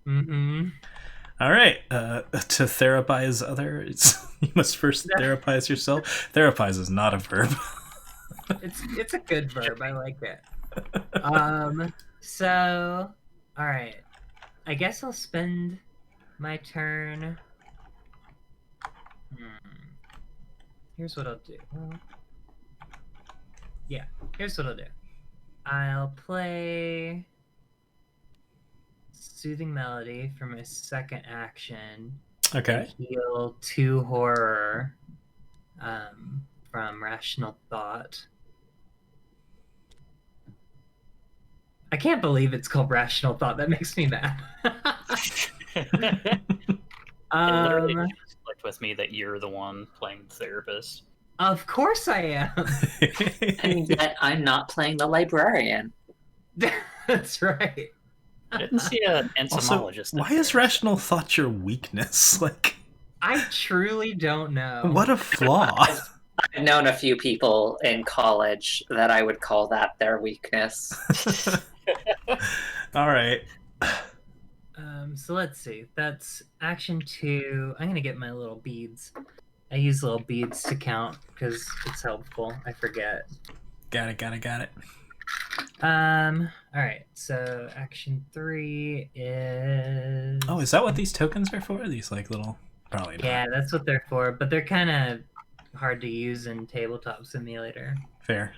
All right, to therapize others, you must first therapize yourself. Therapize is not a verb. It's a good verb. I like it. So, all right. I guess I'll spend my turn. Here's what I'll do. Well, yeah, here's what I'll do. I'll play Soothing Melody for my second action. Okay. Heal 2 horror from Rational Thought. I can't believe it's called Rational Thought. That makes me mad. It literally just clicked with me that you're the one playing the therapist. Of course I am. And yet I'm not playing the librarian. That's right. I didn't see an entomologist. Also, why is Rational Thought your weakness? Like, I truly don't know. what a flaw. I've known a few people in college that I would call that their weakness. All right. So let's see. That's action 2. I'm gonna get my little beads. I use little beads to count because it's helpful. I forget. Got it. All right. So action 3 is. Oh, is that what these tokens are for? These like little. Probably not. Yeah, that's what they're for. But they're kind of hard to use in Tabletop Simulator. Fair.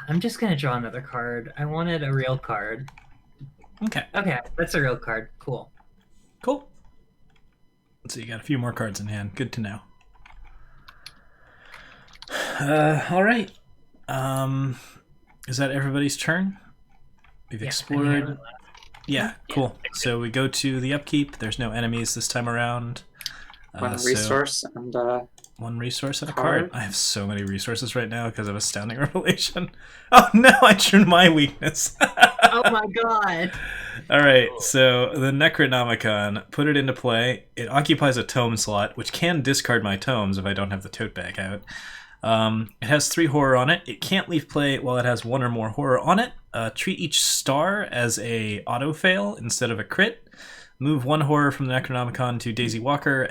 I'm just gonna draw another card. I wanted a real card. Okay. Okay, that's a real card. Cool. Cool. So you got a few more cards in hand. Good to know. All right. Is that everybody's turn? We've explored. Yeah, cool. So we go to the upkeep. There's no enemies this time around. One resource and one resource and a card. I have so many resources right now because of Astounding Revelation. Oh no, I drew my weakness. Oh my god. All right, so the Necronomicon, put it into play. It occupies a tome slot, which can discard my tomes if I don't have the tote bag out. It has 3 horror on it. It can't leave play while it has 1 or more horror on it. Treat each star as a auto fail instead of a crit. Move 1 horror from the Necronomicon to Daisy Walker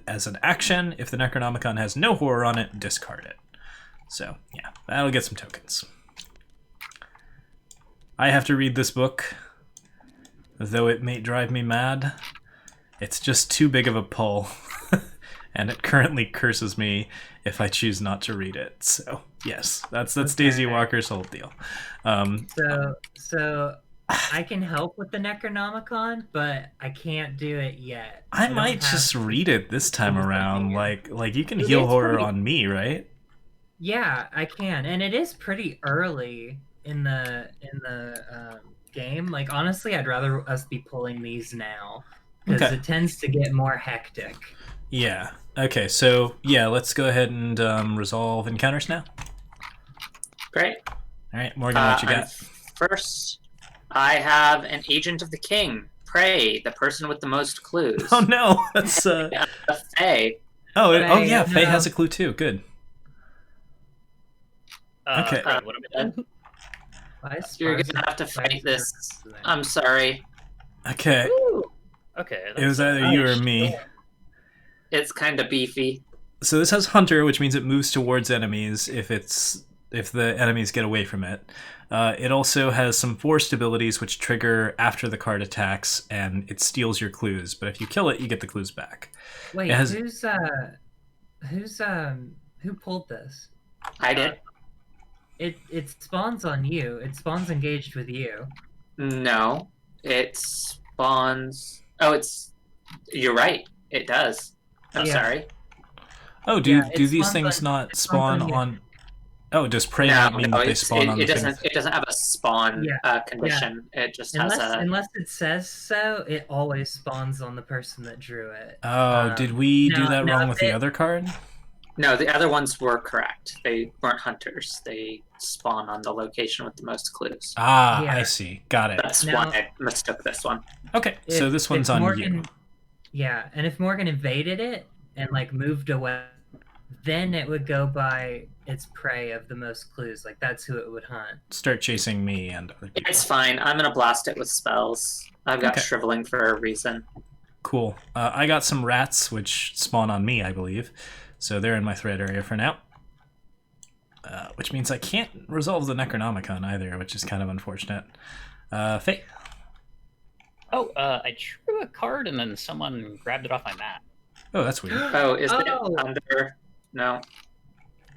as an action. If the Necronomicon has no horror on it, discard it. So, yeah, that'll get some tokens. I have to read this book, though it may drive me mad. It's just too big of a pull, and it currently curses me if I choose not to read it. So, yes, that's okay. Daisy Walker's whole deal. So I can help with the Necronomicon, but I can't do it yet. I might just read it this time around. Like you can heal horror on me, right? Yeah, I can, and it is pretty early in the game. Like honestly, I'd rather us be pulling these now because it tends to get more hectic. Yeah. Okay. So yeah, let's go ahead and resolve encounters now. Great. All right, Morgan, what you got? First, I have an Agent of the King. Prey, the person with the most clues. Oh no, that's Faye. Oh yeah, Faye has a clue too. Good. Okay. Crud, what am I doing? Why is You're Sparse gonna have to fight Sparse this. there? I'm sorry. Okay. Ooh. Okay. It was either Oh, you or shit. me. It's kind of beefy. So this has Hunter, which means it moves towards enemies if the enemies get away from it. It also has some forced abilities which trigger after the card attacks, and it steals your clues. But if you kill it, you get the clues back. Wait, It has- who pulled this? I did. It spawns on you. It spawns engaged with you. No, it spawns. Oh, it's. You're right. It does. I'm Yeah. sorry. Oh, do Yeah, it these spawns things on- not it spawns spawn on you. on? Oh, does prey No, not mean no, that they it's, spawn it, on it the doesn't. things? It doesn't have a spawn Yeah, condition. It just Unless has a. unless it says so, it always spawns on the person that drew it. Oh, did we do no, that no, wrong with the it- other card? No, the other ones were correct. They weren't hunters. They spawn on the location with the most clues. Ah, Yeah. I see. Got it. That's Now- why I mistook this one. Okay, so If- this one's if on Morgan, you. Yeah, and if Morgan invaded it and like moved away, then it would go by its prey of the most clues. Like that's who it would hunt. Start chasing me and other people. It's fine. I'm gonna blast it with spells. I've got Okay. shriveling for a reason. Cool. I got some rats which spawn on me, I believe. So they're in my threat area for now. Which means I can't resolve the Necronomicon either, which is kind of unfortunate. Faye? Oh, I drew a card and then someone grabbed it off my mat. Oh, that's weird. Oh, is it Oh. under? No.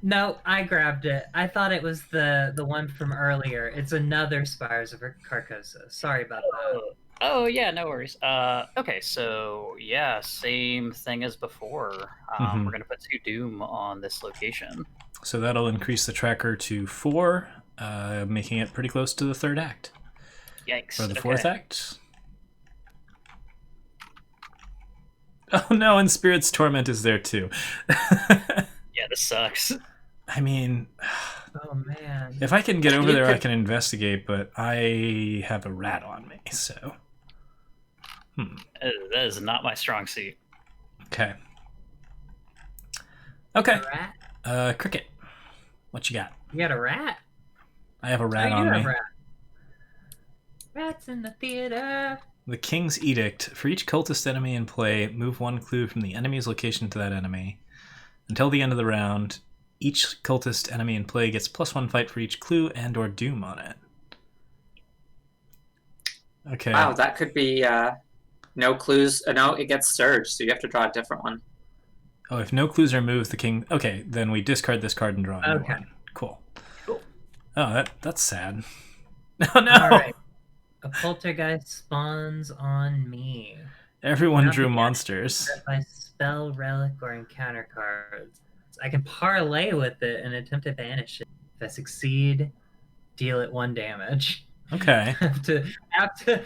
No, I grabbed it. I thought it was the one from earlier. It's another Spires of Carcossa. Sorry about that. Oh yeah, no worries. Okay, so yeah, same thing as before. Mhm. We're gonna put 2 Doom on this location. So that'll increase the tracker to 4, making it pretty close to the third act. Yikes. Or the fourth okay. act? Oh no, and Spirit's Torment is there too. Yeah, this sucks. I mean, Oh man. if I can get over You there, I could- can investigate, but I have a rat on me, so. That is not my strong suit. Okay. Okay. A rat? Cricket. What you got? You got a rat? I have a rat Oh, on you me. have rat. Rats in the theater. The King's Edict. For each cultist enemy in play, move 1 clue from the enemy's location to that enemy. Until the end of the round, each cultist enemy in play gets +1 fight for each clue and or doom on it. Okay. Wow, that could be no clues. No, it gets surged, so you have to draw a different one. Oh, if no clues are moved, the king... Okay, then we discard this card and draw a new Okay. one. Cool. Cool. Oh, that's sad. Oh no! All right. A poltergeist spawns on me. Everyone Not drew the monsters. If I spell, relic, or encounter cards, I can parlay with it and attempt to banish it. If I succeed, deal it 1 damage. Okay. I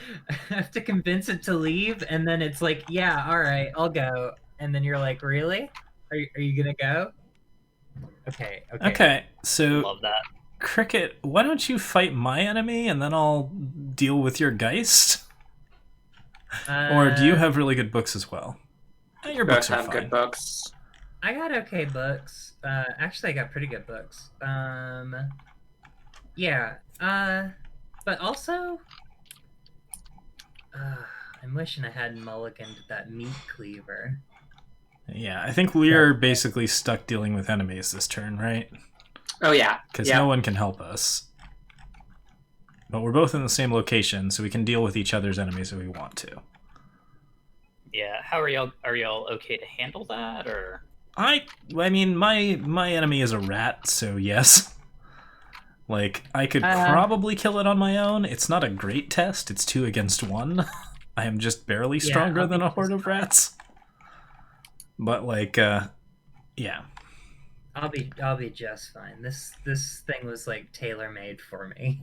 have to convince it to leave, and then it's like, yeah, all right, I'll go. And then you're like, really? Are you gonna go? Okay. Okay, so Love that. Cricket, why don't you fight my enemy and then I'll deal with your Geist? Or do you have really good books as well? Your Both books are have fine. good books. I got okay books. Actually, I got pretty good books. Yeah. But also, I'm wishing I hadn't mulliganed that meat cleaver. Yeah, I think we're basically stuck dealing with enemies this turn, right? Oh yeah. Because yeah. no one can help us. But we're both in the same location, so we can deal with each other's enemies if we want to. Yeah, how are y'all? Are y'all okay to handle that, or? I mean, my enemy is a rat, so yes. Like, I could probably kill it on my own. It's not a great test. It's 2 against 1. I am just barely Yeah, stronger I'll than be a horde just of fine. rats. But like, yeah. I'll be just fine. This thing was like tailor made for me.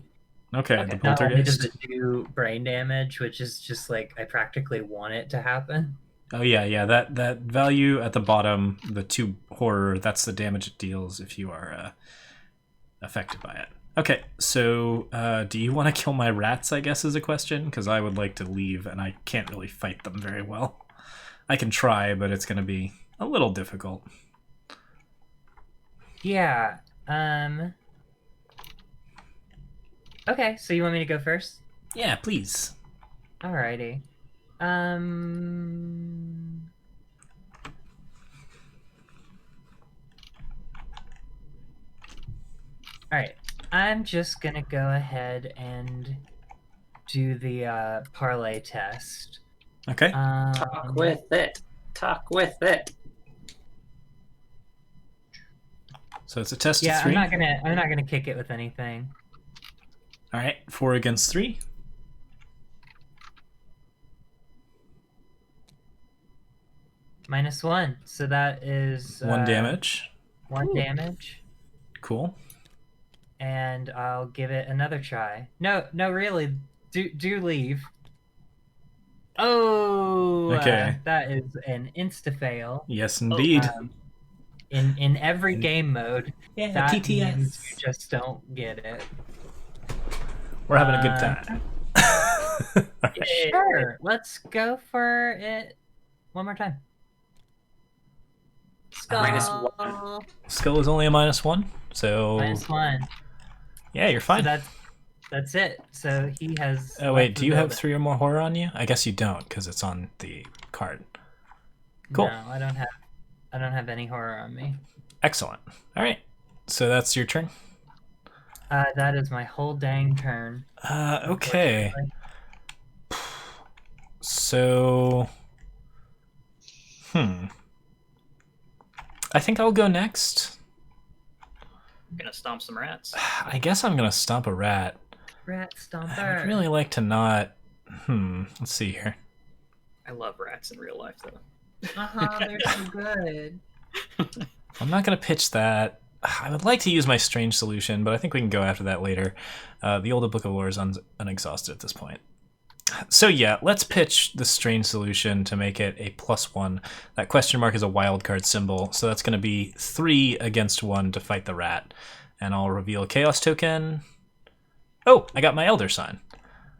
Okay, Okay. the Not only does poltergeist. it do brain damage, which is just like I practically want it to happen. Oh yeah. That value at the bottom, the 2 horror. That's the damage it deals if you are affected by it. Okay, so do you want to kill my rats? I guess is a question because I would like to leave and I can't really fight them very well. I can try, but it's going to be a little difficult. Yeah. Okay, so you want me to go first? Yeah, please. Alrighty. Alright. I'm just gonna go ahead and do the parlay test. Okay. Talk with it. Talk with it. So it's a test Yeah, of 3. I'm not gonna kick it with anything. All right, 4 against 3. -1. So that is 1 damage. 1 damage. Cool. And I'll give it another try. No, really. Do leave. Oh, Okay. that is an insta fail. Yes, indeed. In every game mode, Yeah, that TTS. means you just don't get it. We're having a good time. All right. Sure, let's go for it one more time. Skull. -1. Skill is only a -1, so -1. yeah, you're fine. So that's it. So he has. Oh wait, left do the you have building. 3 or more horror on you? I guess you don't because it's on the card. Cool. No, I don't have any horror on me. Excellent. All right, so that's your turn. That is my whole dang turn. Okay. So, I think I'll go next. I'm gonna stomp some rats. I guess I'm gonna stomp a rat. Rat I stomper. would really like to not. Let's see here. I love rats in real life, though. They're so good. I'm not gonna pitch that. I would like to use my strange solution, but I think we can go after that later. The older book of lore is unexhausted at this point. So yeah, let's pitch the strange solution to make it a +1. That question mark is a wild card symbol, so that's going to be 3 against 1 to fight the rat. And I'll reveal a chaos token. Oh, I got my elder sign.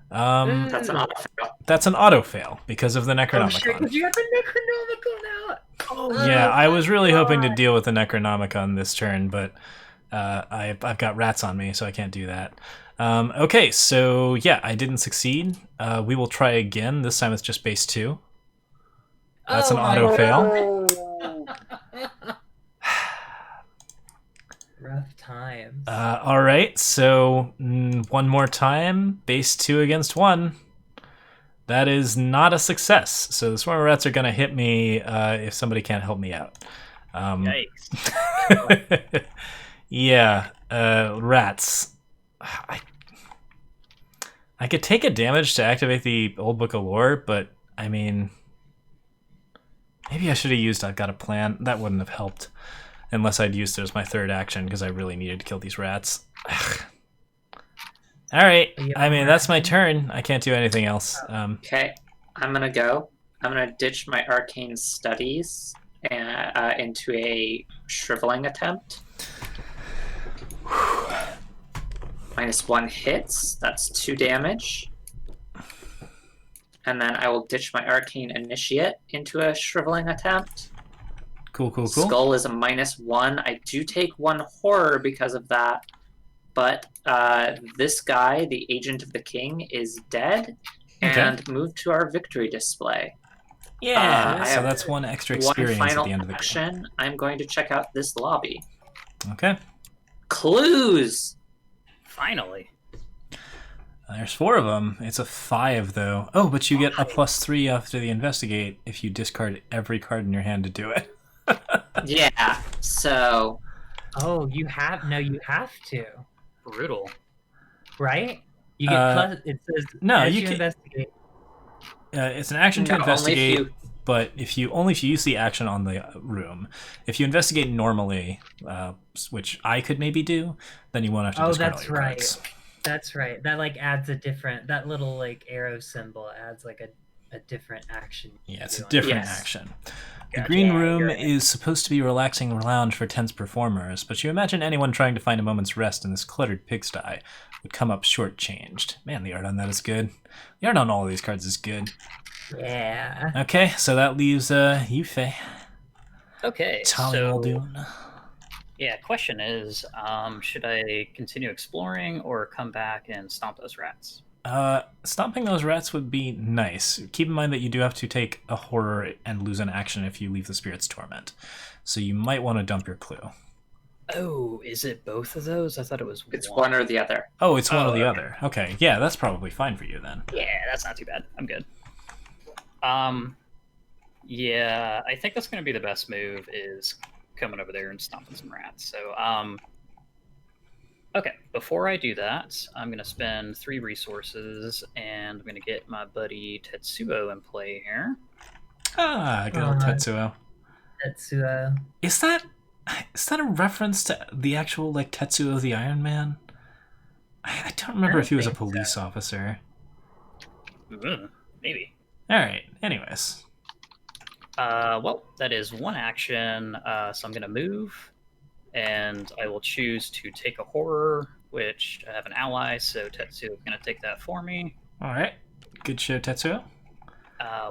That's an auto fail. That's an auto fail because of the Oh shit! Necronomicon. Because you have the Necronomicon out. Oh, Yeah, I was really hoping to God. deal with the Necronomicon this turn, but I've got rats on me, so I can't do that. Okay, so yeah, I didn't succeed. We will try again. This time it's just base 2. That's an Oh my auto fail. Rough times. All right, so one more time. Base 2 against 1. That is not a success. So the swarm of rats are going to hit me if somebody can't help me out. Yikes. Yeah, rats. I could take a damage to activate the old book of lore, but I mean, maybe I should have used I've got a plan. That wouldn't have helped unless I'd used it as my 3rd action because I really needed to kill these rats. All right, I mean, that's my turn. I can't do anything else. Okay, I'm gonna go. I'm gonna ditch my arcane studies into a shriveling attempt. -1 hits. That's 2 damage. And then I will ditch my arcane initiate into a shriveling attempt. Cool. Skull is a -1. I do take 1 horror because of that. But this guy, the agent of the king, is dead and moved to our victory display. Yeah, I so have that's 1 extra One experience at final the end of the game. action. I'm going to check out this lobby. Okay. Clues! Finally. There's 4 of them. It's a 5, though. Oh, but you get a +3 after the investigate if you discard every card in your hand to do it. Yeah, so... Oh, you have to, Brutal. right? You get plus. It says no, as you you can- investigate. It's an action to No, only if investigate, you- but if you use the action on the room. If you investigate normally, which I could maybe do, then you won't have to Oh, discard all that's your right. cards. That's right. That like adds a different. That little like arrow symbol adds like a different action. Yeah, it's a to it. different Yes. action. The Gotcha. green Yeah, room you're right. is supposed to be a relaxing lounge for tense performers, but you imagine anyone trying to find a moment's rest in this cluttered pigsty would come up shortchanged. Man, the art on that is good. The art on all of these cards is good. Yeah. Okay, so that leaves you, Faye. Okay, Tali so Muldoon. Yeah, question is, should I continue exploring or come back and stomp those rats? Stomping those rats would be nice. Keep in mind that you do have to take a horror and lose an action if you leave the Spirit's Torment. So you might want to dump your clue. Oh, is it both of those? I thought it was It's one or the other. Oh, it's one or the okay. other. Okay, yeah, that's probably fine for you then. Yeah, that's not too bad. I'm good. Yeah, I think that's going to be the best move is coming over there and stomping some rats. So, okay, before I do that, I'm going to spend 3 resources, and I'm going to get my buddy Tetsuo in play here. Ah, good old Tetsuo. Tetsuo. Is that a reference to the actual like Tetsuo the Iron Man? I don't remember if he was a police officer. Maybe. All right. Anyways. Well, that is 1 action, so I'm going to move, and I will choose to take a horror, which I have an ally, so Tetsuo is going to take that for me. All right. Good show, Tetsuo.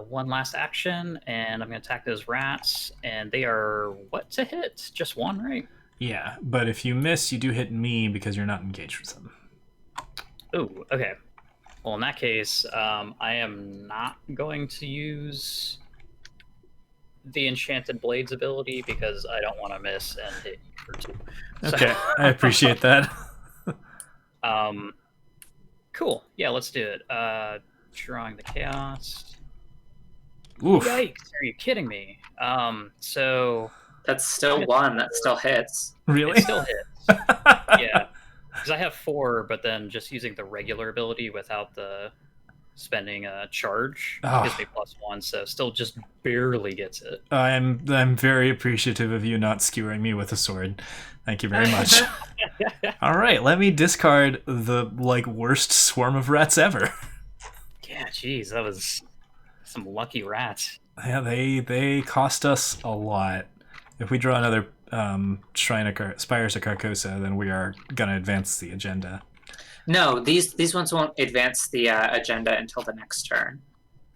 1 last action, and I'm going to attack those rats, and they are what to hit? Just 1, right? Yeah, but if you miss, you do hit me because you're not engaged with them. Oh, okay. Well, in that case, I am not going to use the Enchanted Blades ability because I don't want to miss and hit you for 2. Okay, I appreciate that. Cool. Yeah, let's do it. Drawing the chaos. Oof. Yikes! Are you kidding me? So That's still 1. That still hits. Really? it still hits. Yeah, because I have 4, but then just using the regular ability without the spending a charge gives me +1, so still just barely gets it. I'm very appreciative of you not skewering me with a sword. Thank you very much. All right, let me discard the worst swarm of rats ever. Yeah, geez, that was some lucky rats. Yeah, they cost us a lot. If we draw another Spires of Carcossa, then we are gonna advance the agenda. No, these ones won't advance the agenda until the next turn,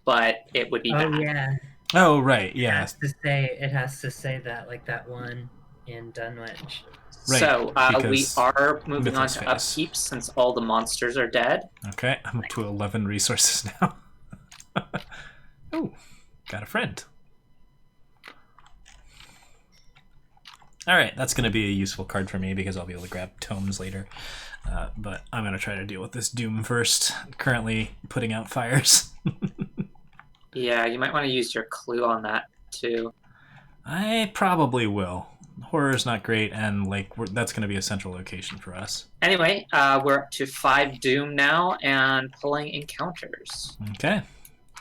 but it would be bad. Yeah. Oh right, yeah. It has to say that, like that one in Dunwich. Right, So we because are moving on Mythos to phase. upkeep since all the monsters are dead. Okay, I'm up to 11 resources now. Oh, got a friend. All right, that's going to be a useful card for me because I'll be able to grab tomes later. But I'm going to try to deal with this Doom first. Currently putting out fires. Yeah, you might want to use your clue on that too. I probably will. Horror's not great, and that's going to be a central location for us. Anyway, we're up to 5 Doom now and pulling encounters. Okay,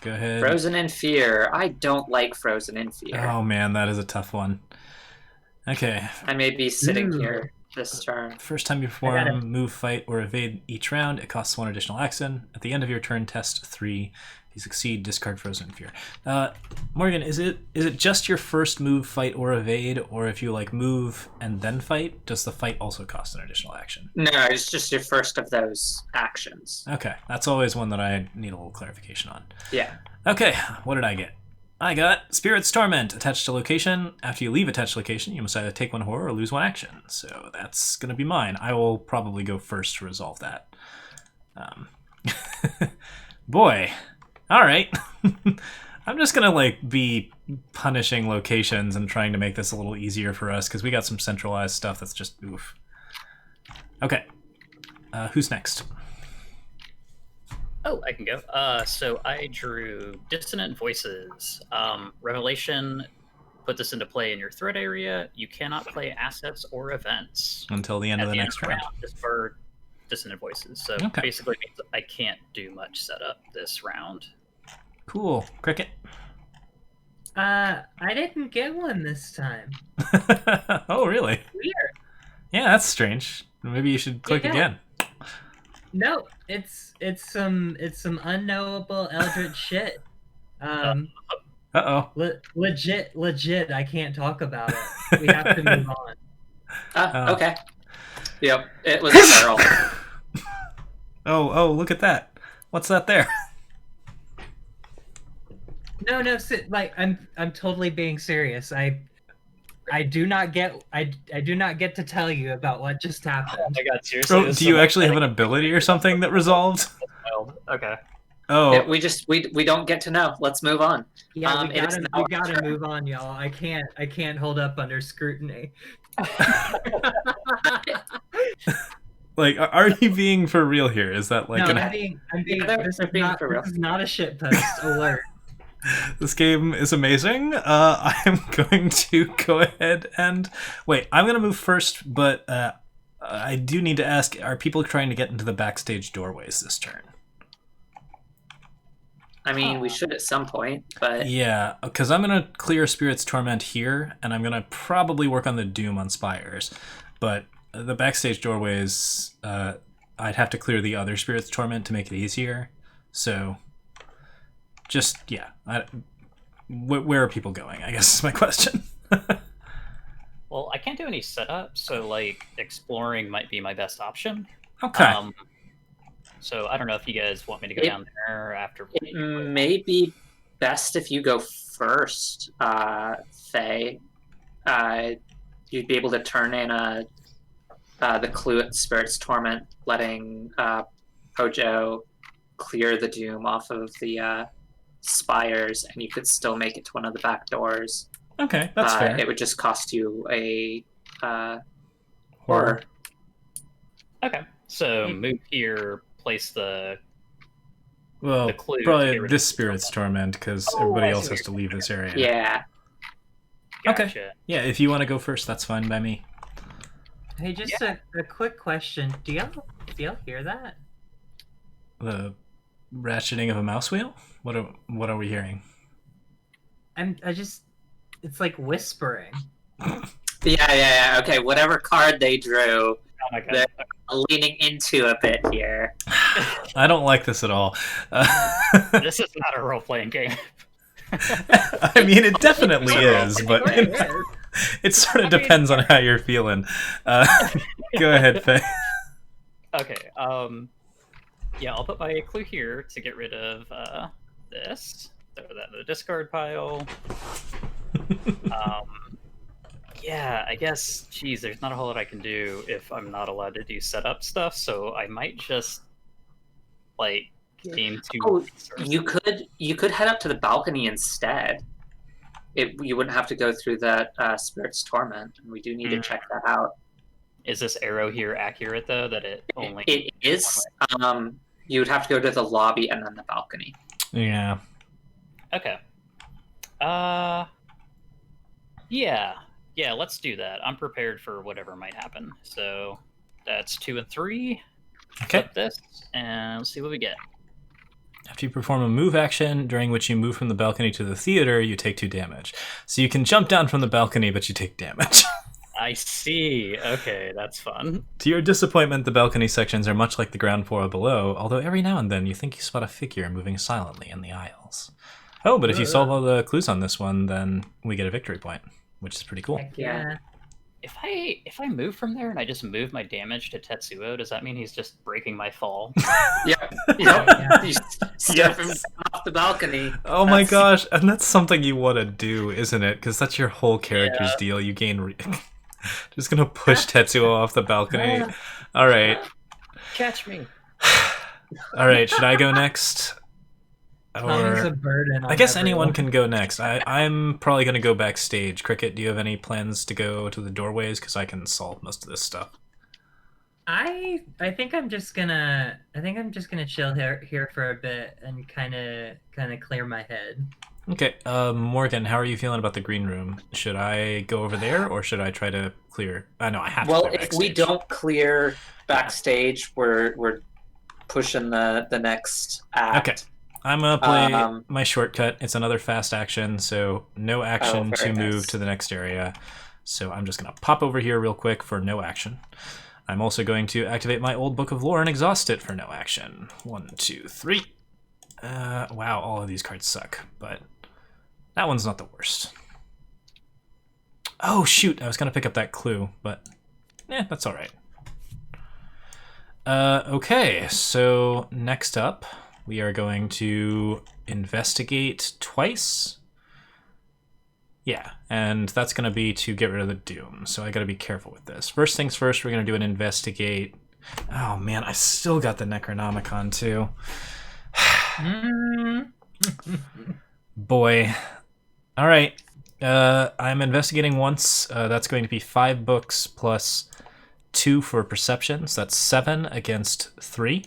go ahead. Frozen in Fear. I don't like Frozen in Fear. Oh man, that is a tough one. Okay. I may be sitting here this turn. First time you perform, move, fight, or evade each round, it costs 1 additional action. At the end of your turn, test 3. If you succeed, discard Frozen in Fear. Morgan, is it just your first move, fight, or evade, or if you move and then fight, does the fight also cost an additional action? No, it's just your first of those actions. Okay, that's always one that I need a little clarification on. Yeah. Okay, what did I get? I got Spirit's Torment attached to location. After you leave attached location, you must either take 1 horror or lose 1 action. So that's going to be mine. I will probably go first to resolve that. Boy. All right. I'm just going to be punishing locations and trying to make this a little easier for us because we got some centralized stuff that's just oof. Okay. Who's next? Oh, I can go. So I drew Dissonant Voices. Revelation, put this into play in your threat area. You cannot play assets or events. Until the end of the next round. Just for Dissonant Voices. So basically means I can't do much setup this round. Cool. Cricket? I didn't get one this time. Oh, really? Weird. Yeah, that's strange. Maybe you should click again. No, it's some unknowable eldritch shit. Uh-oh. Legit. I can't talk about it. We have to move on. Okay. Yep, it was a barrel. Oh, look at that. What's that there? No, I'm totally being serious. I do not get I do not get to tell you about what just Oh happened. my god, seriously? Oh, This do is you so actually have an upsetting. ability or something that resolved? Wild. Okay. Oh, Yeah, we don't get to know. Let's move on. Yeah, It is we now gotta move on, y'all. I can't hold up under scrutiny. like, are you being for real here? Is that like No, an... I'm being they're being for real. this is not a shitpost alert. This game is amazing. I'm going to go ahead and... Wait, I'm going to move first, but I do need to ask, are people trying to get into the backstage doorways this turn? I mean, we should at some point, but Yeah, because I'm going to clear Spirit's Torment here, and I'm going to probably work on the Doom on Spires. But the backstage doorways, I'd have to clear the other Spirit's Torment to make it easier. So, just, yeah. Where are people going, I guess is my question. Well, I can't do any setup, so like exploring might be my best option. Okay. So I don't know if you guys want me to go It- down there after. it may be best if you go first, Faye. You'd be able to turn in the clue at Spirit's Torment, letting Pojo clear the Doom off of the spires, and you could still make it to one of the back doors. Okay, that's fair. It would just cost you a Horror. horror. Okay, so move here, place the Well, the clue to probably get rid this of Spirit's Torment, because Oh, everybody I else see has what to you're leave this area. Yeah. Okay. Gotcha. Yeah, if you want to go first, that's fine by me. Hey, just a quick question. Do y'all hear that? The ratcheting of a mouse wheel? What are we hearing? It's like whispering. Yeah. Okay, whatever card they drew, Oh my god. they're leaning into a bit here. I don't like this at all. This is not a role playing game. I mean, it definitely is, but It is. it sort of depends on how you're feeling. Go ahead, Faye. Okay. Yeah, I'll put my clue here to get rid of this. Throw that in the discard pile. Yeah, I guess. Geez, there's not a whole lot I can do if I'm not allowed to do setup stuff. So I might just like gain two. Oh, resources. you could head up to the balcony instead. You wouldn't have to go through that Spirit's Torment. We do need to check that out. Is this arrow here accurate though? That it only It is. You would have to go to the lobby and then the balcony. Yeah. Okay. Yeah, let's do that. I'm prepared for whatever might happen. So that's 2 and 3. Okay. Flip this and let's see what we get. After you perform a move action during which you move from the balcony to the theater, you take 2 damage. So you can jump down from the balcony, but you take damage. I see. Okay, that's fun. To your disappointment, the balcony sections are much like the ground floor below, although every now and then you think you spot a figure moving silently in the aisles. Oh, but if you solve all the clues on this one, then we get a victory point, which is pretty cool. Heck yeah. If I move from there and I just move my damage to Tetsuo, does that mean he's just breaking my fall? Yep. Yeah. You step him off the balcony. Oh my gosh, and that's something you want to do, isn't it? Because that's your whole character's deal. You gain... Just gonna push Tetsuo off the balcony. Alright. Catch me. Alright, should I go next? Tommy's a burden. I guess anyone can go next. I'm probably going to go backstage. Cricket, do you have any plans to go to the doorways? Because I can solve most of this stuff. I think I'm just gonna chill here for a bit and kind of clear my head. Okay, Morgan, how are you feeling about the green room? Should I go over there, or should I try to clear? No, I have to. Well, clear if we backstage. don't clear backstage, we're pushing the next act. Okay. I'm gonna play my shortcut. It's another fast action, so no action to very move nice. to the next area. So I'm just gonna pop over here real quick for no action. I'm also going to activate my old book of lore and exhaust it for no action. 1, 2, 3. Wow, all of these cards suck, but that one's not the worst. Oh shoot, I was gonna pick up that clue, but that's all right. Okay, so next up, we are going to investigate twice. Yeah, and that's going to be to get rid of the Doom, so I got to be careful with this. First things first, we're going to do an investigate. Oh man, I still got the Necronomicon too. Boy. All right. I'm investigating once. That's going to be 5 books plus 2 for perception, so that's 7 against 3.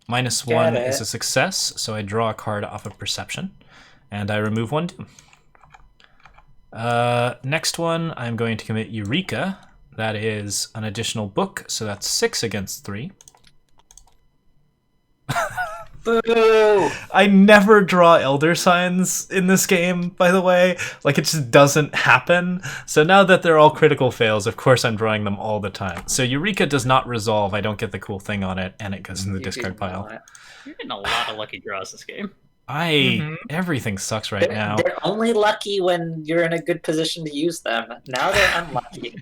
Minus 1 is a success, so I draw a card off of perception, and I remove 1 Doom. Next one, I'm going to commit Eureka. That is an additional book, so that's 6 against 3. Boo! I never draw Elder Signs in this game, by the way. Like, it just doesn't happen. So now that they're all critical fails, of course I'm drawing them all the time. So Eureka does not resolve, I don't get the cool thing on it, and it goes in the discard pile. You're getting a lot of lucky draws this game. Everything sucks right now. They're only lucky when you're in a good position to use them. Now they're unlucky.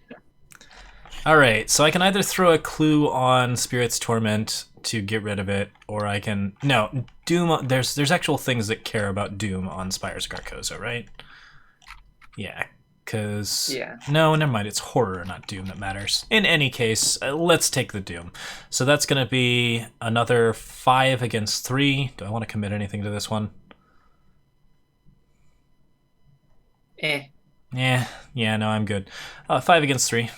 Alright, so I can either throw a clue on Spirit's Torment to get rid of it, or I can... No, Doom... There's actual things that care about Doom on Spires of Carcossa, right? Yeah, because... Yeah. No, never mind, it's Horror, not Doom that matters. In any case, let's take the Doom. So that's going to be another 5 against 3. Do I want to commit anything to this one? Yeah, no, I'm good. 5 against 3.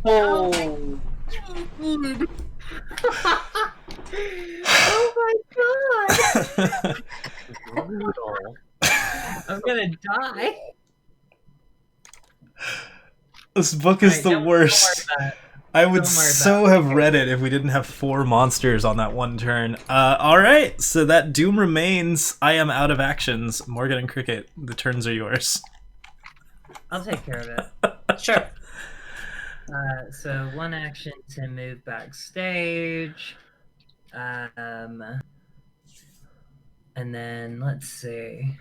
Oh! Oh my god! I'm gonna die. This book is the worst. I would so have read it if we didn't have 4 monsters on that one turn. Alright, so that Doom remains. I am out of actions. Morgan and Cricket, the turns are yours. I'll take care of it. Sure. So 1 action to move backstage. And then let's see.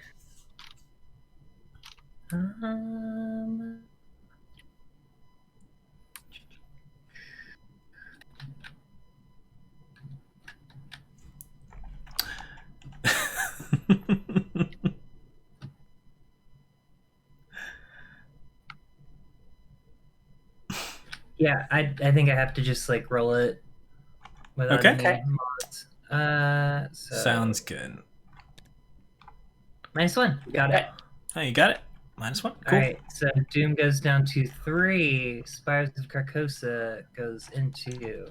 Yeah, I think I have to just like roll it without any mods. So Sounds good. -1. Got it. Oh, you got it. -1. Cool. Alright, so Doom goes down to 3. Spires of Carcossa goes into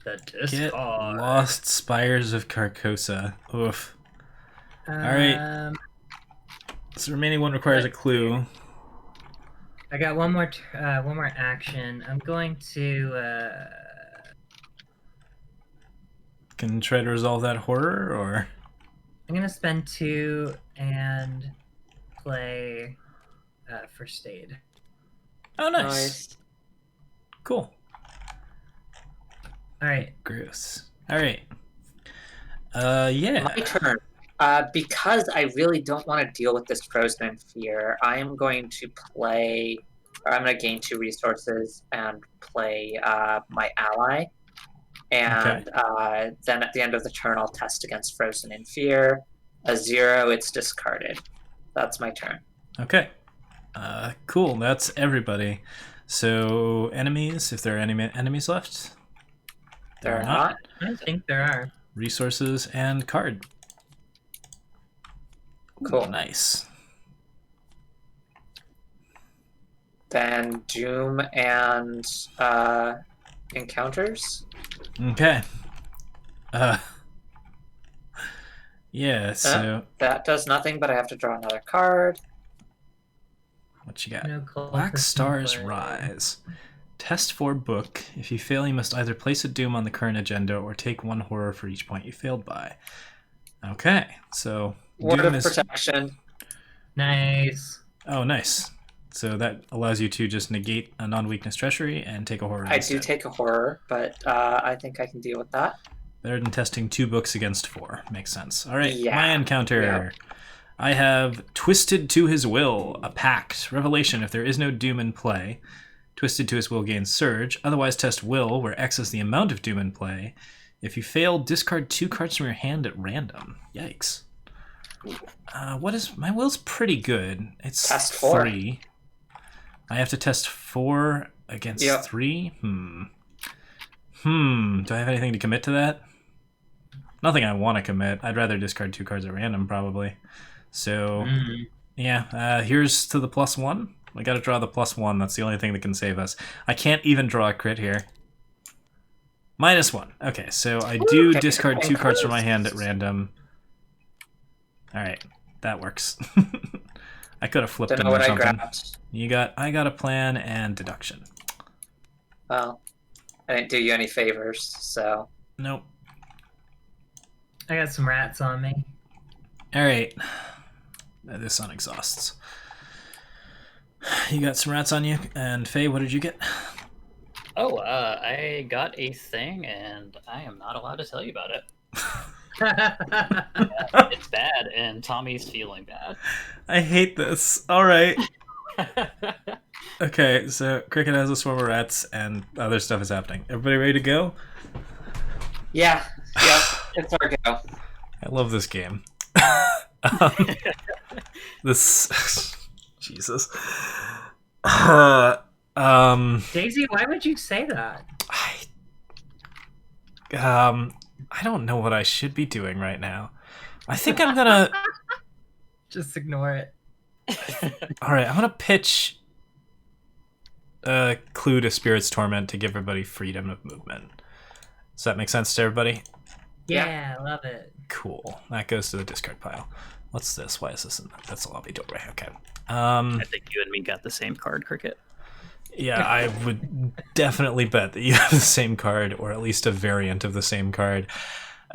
the discard. Get lost, Spires of Carcossa. Oof. Alright. So remaining one requires a clue. I got one more action. I'm going to Can try to resolve that horror, or I'm gonna spend 2 and play First Aid. oh, nice. Cool. All right. Gross. All right. Yeah. My turn. Because I really don't want to deal with this Frozen in Fear, I am going to play... Or I'm going to gain 2 resources and play my ally. And then at the end of the turn, I'll test against Frozen in Fear. A 0, it's discarded. That's my turn. Okay. Cool. That's everybody. So enemies, if there are any enemies left. There are not. I don't think there are. Resources and card. Cool. Ooh, nice. Then Doom and encounters. Okay. Yeah, so that does nothing, but I have to draw another card. what you got? No call Black for Stars play. Rise. Test for book. If you fail, you must either place a Doom on the current agenda or take 1 horror for each point you failed by. Okay, so Word Doom of protection. Nice. Oh, nice. So that allows you to just negate a non-weakness treachery and take a horror. I instead. do take a horror, but I think I can deal with that. Better than testing 2 books against 4. Makes sense. All right, Yeah. my encounter. Yeah. I have Twisted to His Will, a pact. Revelation, if there is no Doom in play, Twisted to His Will gains Surge. Otherwise, test Will, where X is the amount of Doom in play. If you fail, discard 2 cards from your hand at random. Yikes. What is my will's pretty good. It's Test 4. 3. I have to test 4 against 3. Do I have anything to commit to that? Nothing I want to commit. I'd rather discard 2 cards at random, probably. So, yeah. Here's to the +1. I got to draw the +1. That's the only thing that can save us. I can't even draw a crit here. -1. Okay, so I do discard 2 cards from my hand at random. Alright, that works. I could have flipped Don't them know or what I something. grabbed. I got a plan and deduction. Well, I didn't do you any favors, so... Nope. I got some rats on me. Alright. This sun exhausts. You got some rats on you, and Faye, what did you get? Oh, I got a thing, and I am not allowed to tell you about it. It's bad, and Tommy's feeling bad. I hate this. Alright. Okay, so Cricket has a swarm of rats, and other stuff is happening. Everybody ready to go? Yeah, it's our go. I love this game. This... Jesus. Daisy, why would you say that? I don't know what I should be doing right now. I think I'm gonna... Just ignore it. Alright, I'm gonna pitch a clue to Spirit's Torment to give everybody freedom of movement. Does that make sense to everybody? Yeah, I love it. Cool. That goes to the discard pile. What's this? Why is this in that's a lobby doorway. Okay. I think you and me got the same card, Cricket. Yeah, I would definitely bet that you have the same card, or at least a variant of the same card.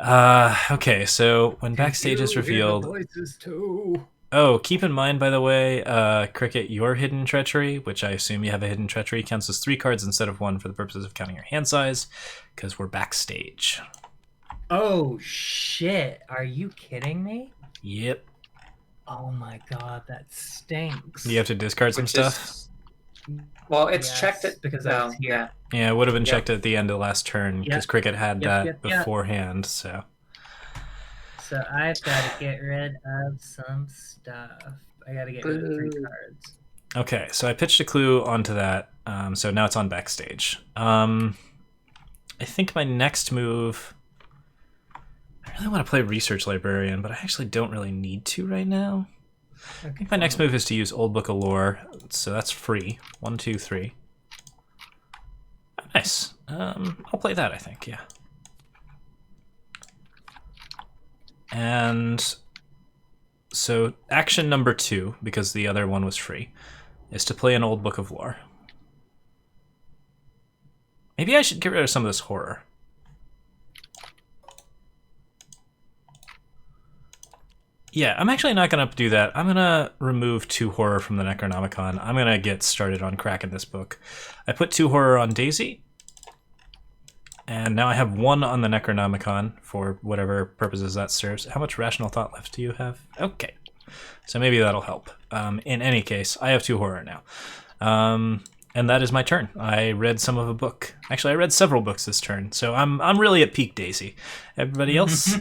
Okay, so when backstage is revealed... Voices too. Oh, keep in mind, by the way, Cricket, your hidden treachery, which I assume you have a hidden treachery, counts as 3 cards instead of 1 for the purposes of counting your hand size, because we're backstage. Oh, shit. Are you kidding me? Yep. Oh my god, that stinks. You have to discard some stuff? Well, it's Yes, checked it because I was here. Yeah, it would have been checked at the end of last turn, because Cricket had that Yep. beforehand, so... So I've got to get rid of some stuff. I got to get rid of 3 cards. Okay, so I pitched a clue onto that, so now it's on backstage. I think my next move... I really want to play Research Librarian, but I actually don't really need to right now. I think my next move is to use Old Book of Lore, so that's free. 1, 2, 3. Nice. I'll play that, I think, yeah. And so action number 2, because the other one was free, is to play an Old Book of Lore. Maybe I should get rid of some of this horror. Yeah, I'm actually not going to do that. I'm going to remove 2 horror from the Necronomicon. I'm going to get started on cracking this book. I put 2 horror on Daisy, and now I have 1 on the Necronomicon for whatever purposes that serves. How much rational thought left do you have? Okay, so maybe that'll help. In any case, I have 2 horror now. And that is my turn. I read some of a book. Actually, I read several books this turn, so I'm really at peak Daisy. Everybody else?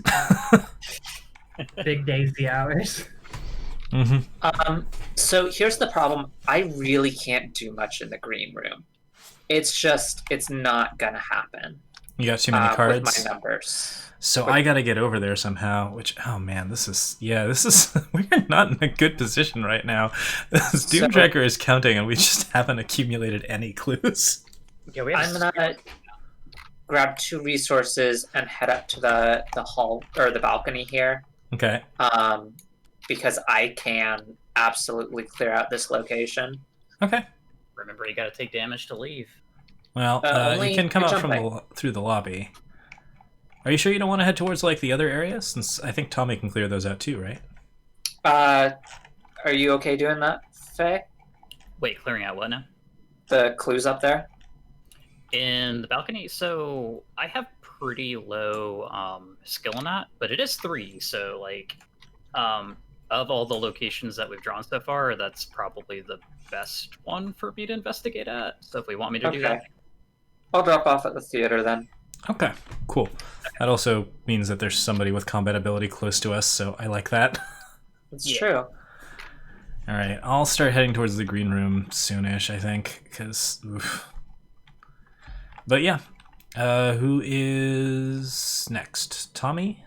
Big Daisy hours. So here's the problem. I really can't do much in the green room. It's not gonna happen. You got too many cards? With my numbers. So I gotta get over there somehow, which, oh man, this is, we're not in a good position right now. This Doom Tracker is counting and we just haven't accumulated any clues. Yeah, I'm gonna grab 2 resources and head up to the hall, or the balcony here. Okay. Because I can absolutely clear out this location. Okay. Remember, you gotta take damage to leave. Well, you can come out from through the lobby. Are you sure you don't want to head towards like the other area? Since I think Tommy can clear those out too, right? Are you okay doing that, Faye? Wait, clearing out what now? The clues up there? In the balcony? So I have pretty low skill in that, but it is 3, so like of all the locations that we've drawn so far, that's probably the best one for me to investigate at. So if we want me to do that. I'll drop off at the theater then. Okay, cool. That also means that there's somebody with combat ability close to us, so I like that. It's Yeah. true. All right, I'll start heading towards the green room soonish, I think, because. But yeah, who is next? Tommy?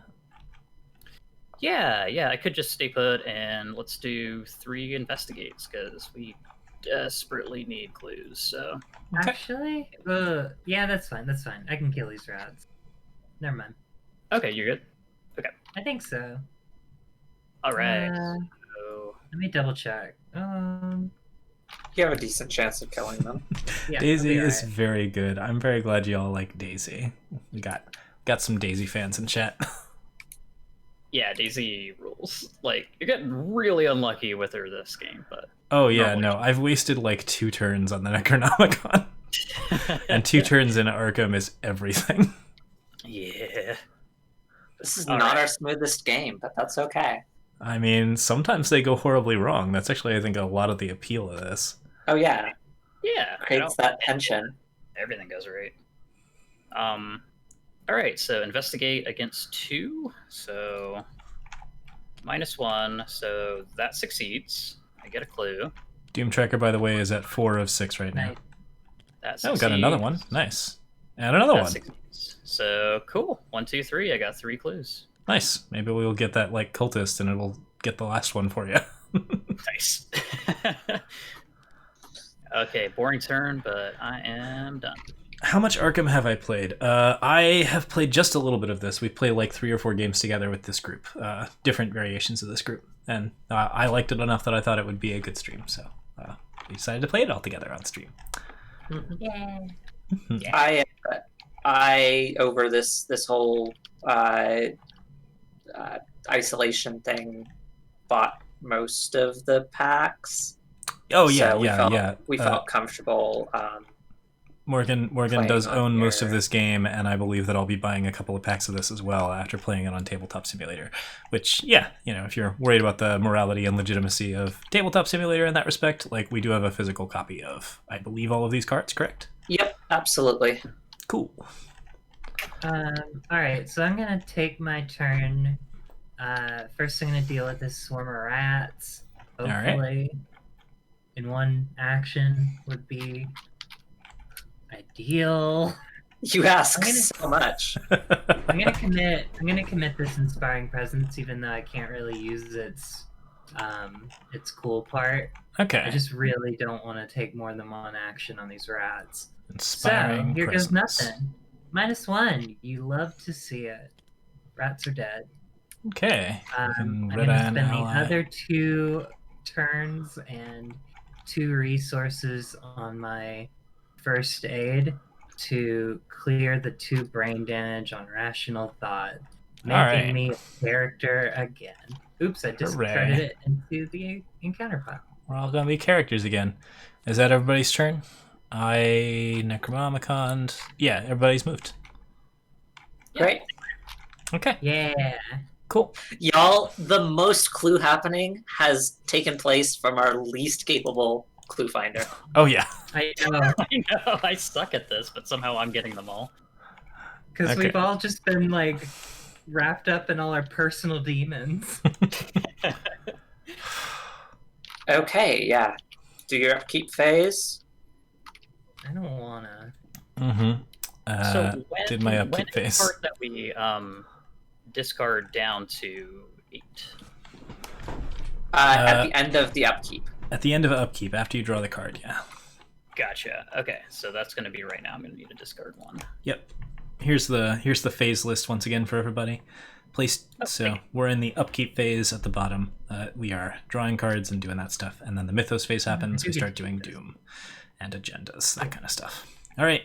Yeah, I could just stay put and let's do 3 investigates because we desperately need clues. So Okay. Actually, yeah, that's fine. That's fine. I can kill these rats. Never mind. okay, you're good. I think so. All right. Uh, So Let me double check. You have a decent chance of killing them. Yeah, Daisy I'll be is alright. very good. I'm very glad you all like Daisy. We got some Daisy fans in chat. yeah, Daisy rules. Like you're getting really unlucky with her this game, but Oh yeah, Normally. no, I've wasted like 2 turns on the Necronomicon. And 2 turns in Arkham is everything. yeah. This is All not right. our smoothest game, but that's okay. I mean, sometimes they go horribly wrong. That's actually, I think, a lot of the appeal of this. Oh yeah, Yeah, I creates don't- that tension. everything goes right. All right, so investigate against 2, so -1, so that succeeds. I get a clue. Doom Tracker, by the way, is at 4 of 6 right now. Nice. That Oh, succeeds. got another one. Nice. And another That one. succeeds. So cool. 1, 2, 3. I got 3 clues. Nice. Maybe we'll get that like cultist and it'll get the last one for you. Nice. okay, boring turn, but I am done. How much Arkham have I played? I have played just a little bit of this. We play like 3 or 4 games together with this group, different variations of this group, and I liked it enough that I thought it would be a good stream. So we decided to play it all together on stream. Yeah. I over this whole isolation thing bought most of the packs. Oh yeah, So we yeah. felt comfortable. Morgan playing does on own most of here. this game, and I believe that I'll be buying a couple of packs of this as well after playing it on Tabletop Simulator. Which, yeah, you know, if you're worried about the morality and legitimacy of Tabletop Simulator in that respect, like, we do have a physical copy of, I believe, all of these cards, correct? Yep, absolutely. Cool. Alright, so I'm gonna take my turn. First I'm gonna deal with this swarm of rats. Alright. Hopefully, in one action would be ideal. You ask I'm gonna- so much. I'm gonna commit this inspiring presence, even though I can't really use its cool part. Okay. I just really don't want to take more than one action on these rats. Inspiring So here presence. goes nothing. -1. You love to see it. Rats are dead. Okay. You can I'm red gonna an spend the ally. other 2 turns and 2 resources on my first aid to clear the 2 brain damage on rational thought, making Alright. me a character again. Oops, I discarded Hooray. it into the encounter pile. We're all gonna be characters again. Is that everybody's turn? Necronomicon. Yeah, everybody's moved. Great. Okay, Yeah. cool. Y'all, the most clue happening has taken place from our least capable clue finder. Oh yeah. I know, I know, I suck at this, but somehow I'm getting them all. because Okay. we've all just been like wrapped up in all our personal demons. Okay, yeah. Do your upkeep phase. I don't wanna. Mm-hmm. So when, did my when upkeep is the phase. part that we discard down to 8? At the end of the upkeep. At the end of upkeep, after you draw the card, yeah. Gotcha. Okay, so that's going to be right now. I'm going to need to discard 1. Yep. Here's the phase list once again for everybody. So we're in the upkeep phase at the bottom. We are drawing cards and doing that stuff, and then the Mythos phase happens. We start doing Doom and agendas, that kind of stuff. All right.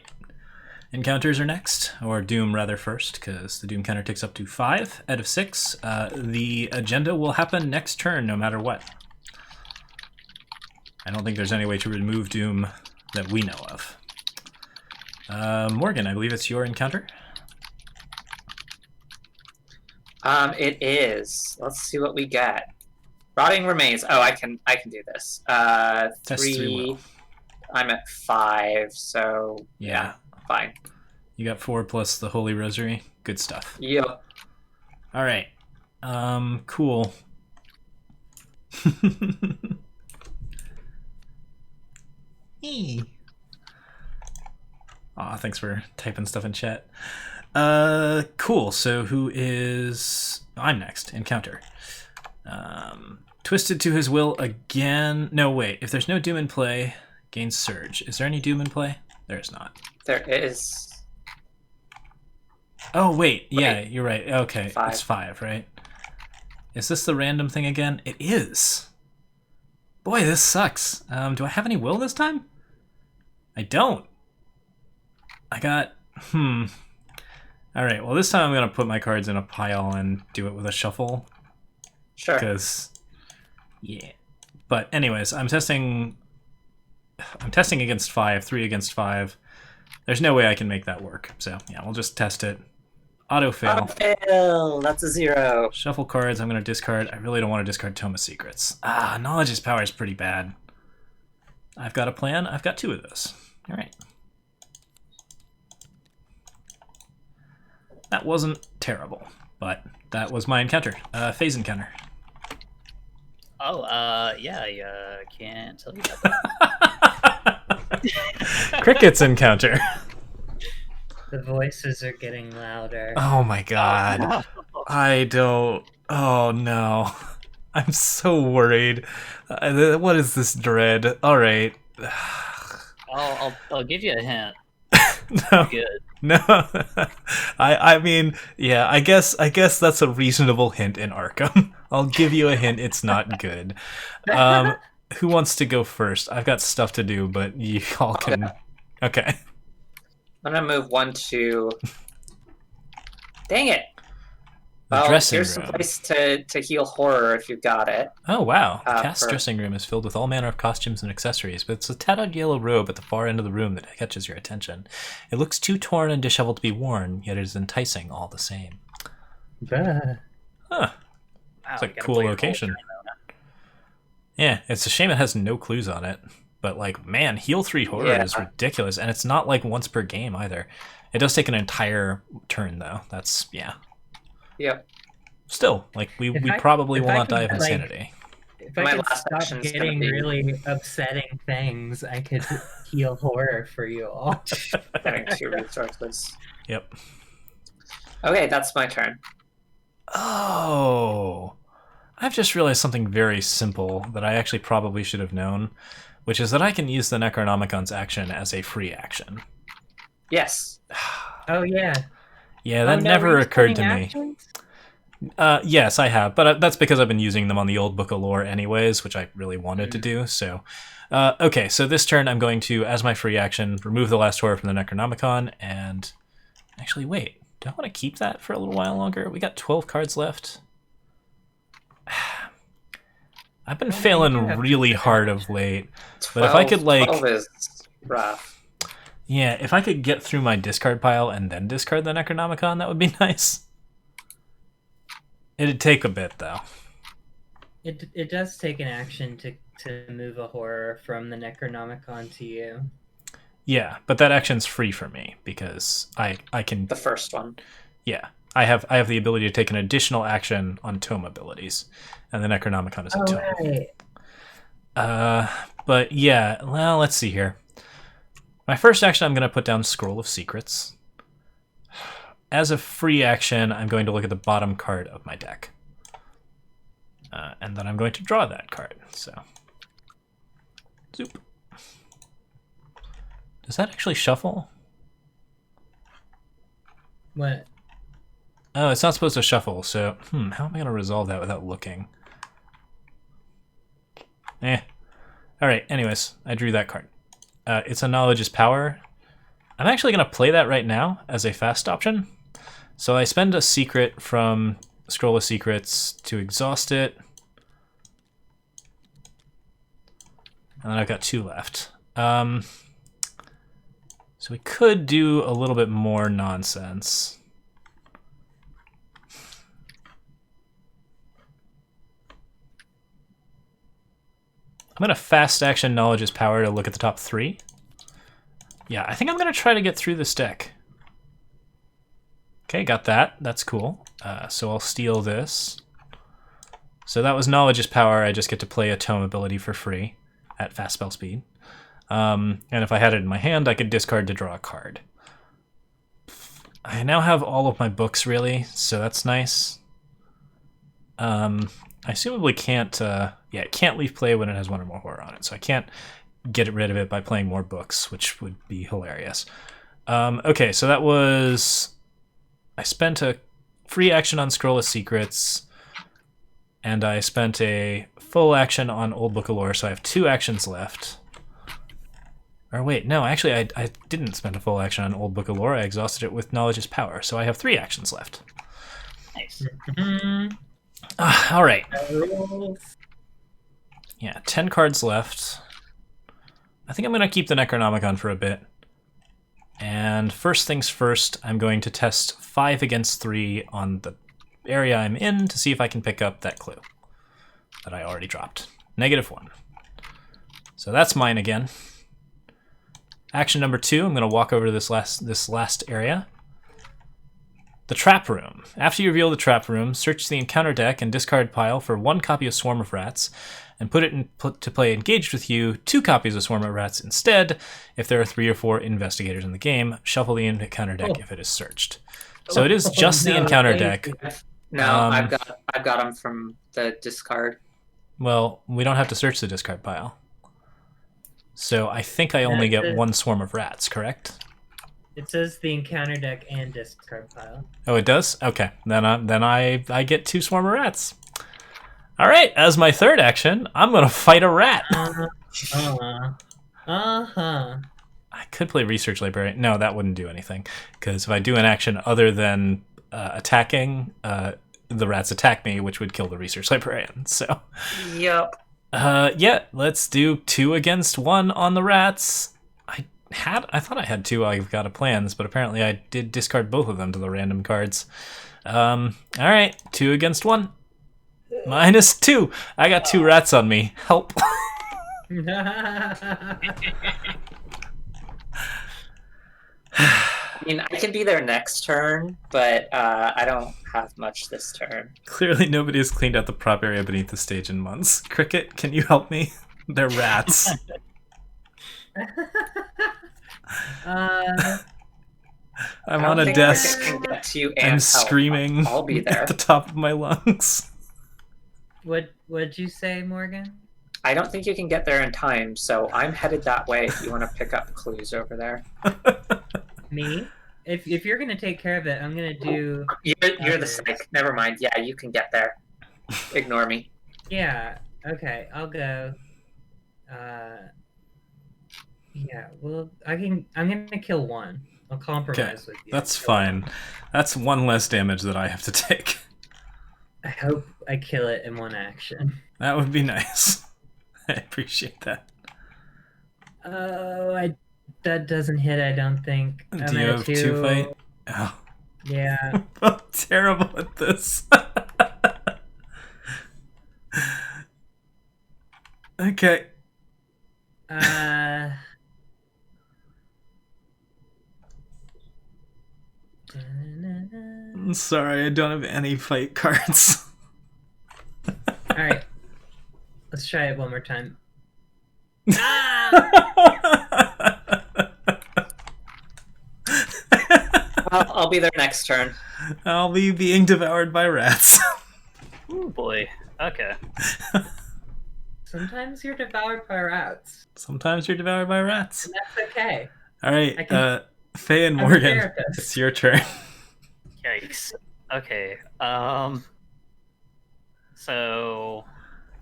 Encounters are next, or Doom rather first, because the Doom counter ticks up to 5 out of 6. The agenda will happen next turn, no matter what. I don't think there's any way to remove Doom that we know of. Morgan, I believe it's your encounter. It is. Let's see what we get. Rotting remains. Oh, I can do this. Test 3 3. will. I'm at 5, so Yeah. fine. You got 4 plus the Holy Rosary. Good stuff. Yep. All right. Cool. Aw, thanks for typing stuff in chat. Cool. So who is... I'm next. Encounter. Twisted to his will again. No, wait. If there's no Doom in play, gains Surge. Is there any Doom in play? There is not. There is. Oh, wait. Yeah, you're right. Okay. 5. It's 5, right? Is this the random thing again? It is. Boy, this sucks. Do I have any will this time? I don't. I got... Alright, well this time I'm going to put my cards in a pile and do it with a shuffle. Sure. Because... yeah. But anyways, I'm testing against 5, 3 against 5. There's no way I can make that work. So, yeah, we'll just test it. Auto fail. Auto fail! That's a 0. Shuffle cards, I'm going to discard. I really don't want to discard Tome of Secrets. Knowledge's Power is pretty bad. I've got a plan. I've got 2 of those. Alright. That wasn't terrible, but that was my encounter. Phase encounter. Oh, yeah, I can't tell you about that. Cricket's encounter. The voices are getting louder. Oh my god. I don't... Oh no. I'm so worried. What is this dread? Alright. I'll give you a hint. No. Good. No. I mean, yeah, I guess that's a reasonable hint in Arkham. I'll give you a hint, it's not good. Who wants to go first? I've got stuff to do, but you all can... Okay. I'm gonna move 1, 2. Dang it! The dressing here's room. some place to heal horror if you've got it. Oh, wow. The cast for- dressing room is filled with all manner of costumes and accessories, but it's a tattered yellow robe at the far end of the room that catches your attention. It looks too torn and disheveled to be worn, yet it is enticing all the same. Huh. Wow, It's you a gotta cool play your location. whole turn, though. Yeah, it's a shame it has no clues on it. But, like, man, Heal 3 Horror Yeah. is ridiculous, and it's not, like, once per game either. It does take an entire turn, though. That's, yeah. Yep. Still, like, we I- probably if will I not die of could, like- insanity. If I My could last stop action's gonna getting be- really upsetting things, I could heal horror for you all. Having 2 resources. Yep. Okay, that's my turn. Oh, I've just realized something very simple that I actually probably should have known, which is that I can use the Necronomicon's action as a free action. Yes. Oh yeah. Yeah, that Oh, no, never were you occurred to spending me. actions? Yes, I have, but that's because I've been using them on the old Book of Lore anyways, which I really wanted to do, so... okay, so this turn I'm going to, as my free action, remove the last horror from the Necronomicon, and... Actually, wait. Do I want to keep that for a little while longer? We got 12 cards left. I've been failing really hard of late. But if I could, like- 12 is rough. Yeah, if I could get through my discard pile and then discard the Necronomicon, that would be nice. It'd take a bit, though. It does take an action to move a horror from the Necronomicon to you. Yeah, but that action's free for me, because I can... The first one. Yeah, I have the ability to take an additional action on tome abilities, and the Necronomicon is a tome. Right. But yeah, well, let's see here. My first action, I'm going to put down Scroll of Secrets. As a free action, I'm going to look at the bottom card of my deck. And then I'm going to draw that card, so... Zoop. Does that actually shuffle? What? Oh, it's not supposed to shuffle, so... how am I going to resolve that without looking? Alright, anyways, I drew that card. It's a Knowledge is Power. I'm actually going to play that right now as a fast option. So I spend a secret from Scroll of Secrets to exhaust it. And then I've got 2 left. So we could do a little bit more nonsense. I'm going to fast action Knowledge is Power to look at the top 3. Yeah, I think I'm going to try to get through this deck. Okay, got that. That's cool. So I'll steal this. So that was Knowledge is Power. I just get to play a tome ability for free at fast spell speed. And if I had it in my hand, I could discard to draw a card. I now have all of my books, really, so that's nice. I assumably can't, it can't leave play when it has one or more horror on it, so I can't get rid of it by playing more books, which would be hilarious. Okay, so that was... I spent a free action on Scroll of Secrets, and I spent a full action on Old Book of Lore, so I have 2 actions left. Or wait, no, actually I didn't spend a full action on Old Book of Lore. I exhausted it with Knowledge is Power, so I have 3 actions left. Nice. All right. Yeah, 10 cards left. I think I'm going to keep the Necronomicon for a bit. And first things first, I'm going to test 5 against 3 on the area I'm in to see if I can pick up that clue that I already dropped. -1. So that's mine again. Action number 2, I'm going to walk over to this last area. The Trap Room. After you reveal the Trap Room, search the encounter deck and discard pile for 1 copy of Swarm of Rats, and put it to play engaged with you 2 copies of Swarm of Rats instead. If there are 3 or 4 investigators in the game, shuffle the encounter deck if it is searched. So it is just the encounter deck. No, I've got them from the discard. Well, we don't have to search the discard pile. So I think I only get 1 Swarm of Rats, correct? It says the encounter deck and discard pile. Oh, it does? Okay, then I get 2 Swarm of Rats. All right, as my third action, I'm gonna fight a rat. I could play Research Librarian. No, that wouldn't do anything, because if I do an action other than attacking, the rats attack me, which would kill the Research Librarian. So, Yep. Yeah, let's do 2 against 1 on the rats. I thought I had 2 I've got plans, but apparently I did discard both of them to the random cards. All right, 2 against 1. -2. I got 2 rats on me. Help. I mean, I can be there next turn, but I don't have much this turn. Clearly nobody has cleaned out the prop area beneath the stage in months. Cricket, can you help me? They're rats. I'm on a desk. I'm screaming I'll be there. at the top of my lungs. What'd you say, Morgan? I don't think you can get there in time, so I'm headed that way if you want to pick up clues over there. Me? If you're gonna take care of it, I'm gonna do. You're the psych. Never mind. Yeah, you can get there. Ignore me. Yeah. Okay. I'll go. Yeah. Well, I'm gonna kill 1. I'll compromise with you. That's fine. That's 1 less damage that I have to take. I hope I kill it in 1 action. That would be nice. I appreciate that. Oh, that doesn't hit, I don't think. Do you have 2 fight? Oh. Yeah. I'm terrible at this. Okay. I'm sorry, I don't have any fight cards. Alright. Let's try it one more time. I'll be there next turn. I'll be being devoured by rats. Oh boy. Okay. Sometimes you're devoured by rats. Sometimes you're devoured by rats. And that's okay. All right, Faye and Morgan, it's your turn. Yikes. Okay. So,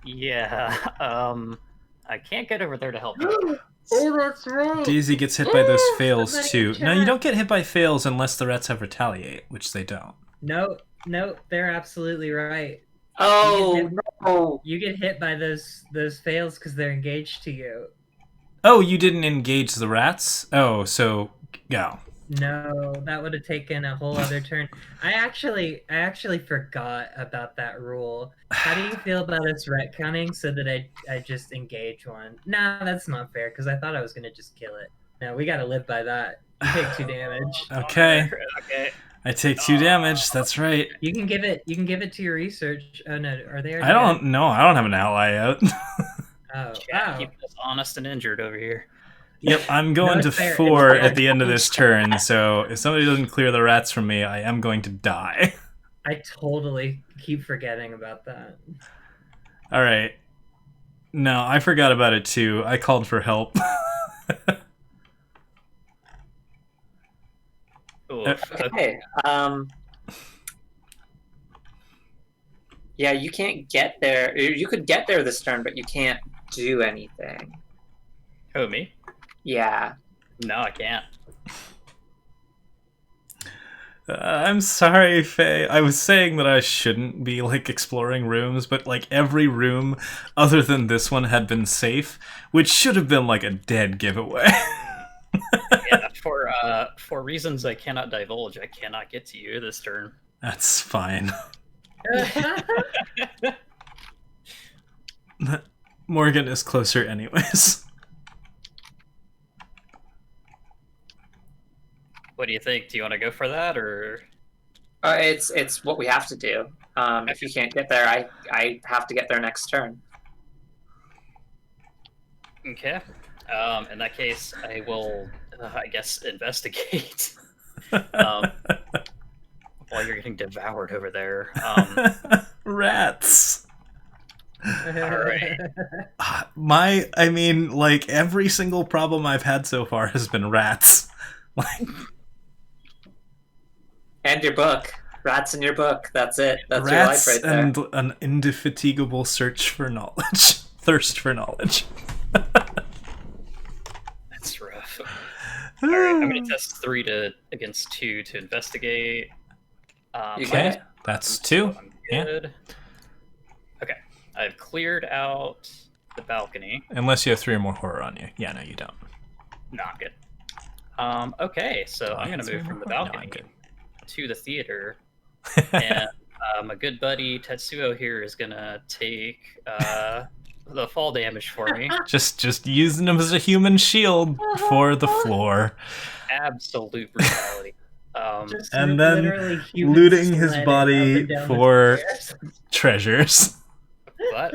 yeah. I can't get over there to help you. Oh, that's right. Daisy gets hit by those fails somebody too. in No, you chat. don't get hit by fails unless the rats have retaliate, which they don't. No, they're absolutely right. Oh, no. You get hit by those fails because they're engaged to you. Oh, you didn't engage the rats? Oh, so go. No, that would have taken a whole other turn. I actually forgot about that rule. How do you feel about us retconning so that I just engage one? Nah, that's not fair because I thought I was gonna just kill it. No, we gotta live by that. You take 2 damage. Okay. Okay. I take 2 damage. That's right. You can give it. You can give it to your research. Oh no, are they? I don't know. I don't have an ally out. Oh, Chat, keeping us honest and injured over here. Yep, I'm going to 4 at the end of this turn, so if somebody doesn't clear the rats from me, I am going to die. I totally keep forgetting about that. Alright. No, I forgot about it too. I called for help. Okay. Yeah, you can't get there. You could get there this turn, but you can't do anything. Oh, me? Yeah. No, I can't. I'm sorry, Faye. I was saying that I shouldn't be, like, exploring rooms, but, like, every room other than this one had been safe, which should have been, like, a dead giveaway. Yeah, for reasons I cannot divulge, I cannot get to you this turn. That's fine. Morgan is closer anyways. What do you think? Do you want to go for that, or? It's what we have to do. If you can't get there, I have to get there next turn. Okay. In that case, I will, I guess, investigate. While you're getting devoured over there. Rats. Alright. I mean, like, every single problem I've had so far has been rats. Like, and your book. Rats in your book. That's it. That's rats your life right there. and an indefatigable search for knowledge. Thirst for knowledge. That's rough. Alright, I'm going to test 3 against 2 to investigate. Okay, that's 2. So I'm good. Okay, I've cleared out the balcony. Unless you have 3 or more horror on you. Yeah, no, you don't. No, I'm good. Okay, so I'm going to move from the balcony to the theater. And my good buddy Tetsuo here is going to take the fall damage for me. Just using him as a human shield for the floor. Absolute brutality. And then looting his body for treasures. But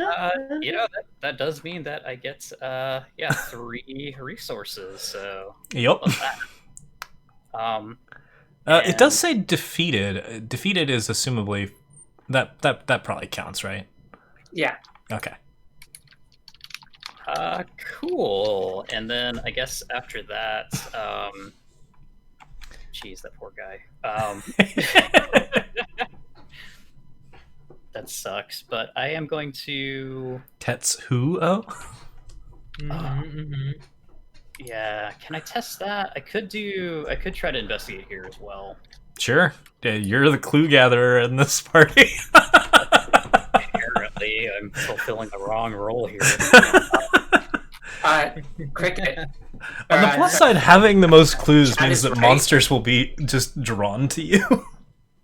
you know, that does mean that I get 3 resources. So yep. It does say defeated. Defeated is assumably that probably counts, right? Yeah. Okay. Cool. And then I guess after that, jeez, that poor guy. That sucks. But I am going to Tetsuo. Mm-hmm. Yeah, can I test that? I could try to investigate here as well. Sure. Yeah, you're the clue gatherer in this party. Apparently, I'm fulfilling the wrong role here. Cricket. On the plus side, having the most clues means that monsters will be just drawn to you.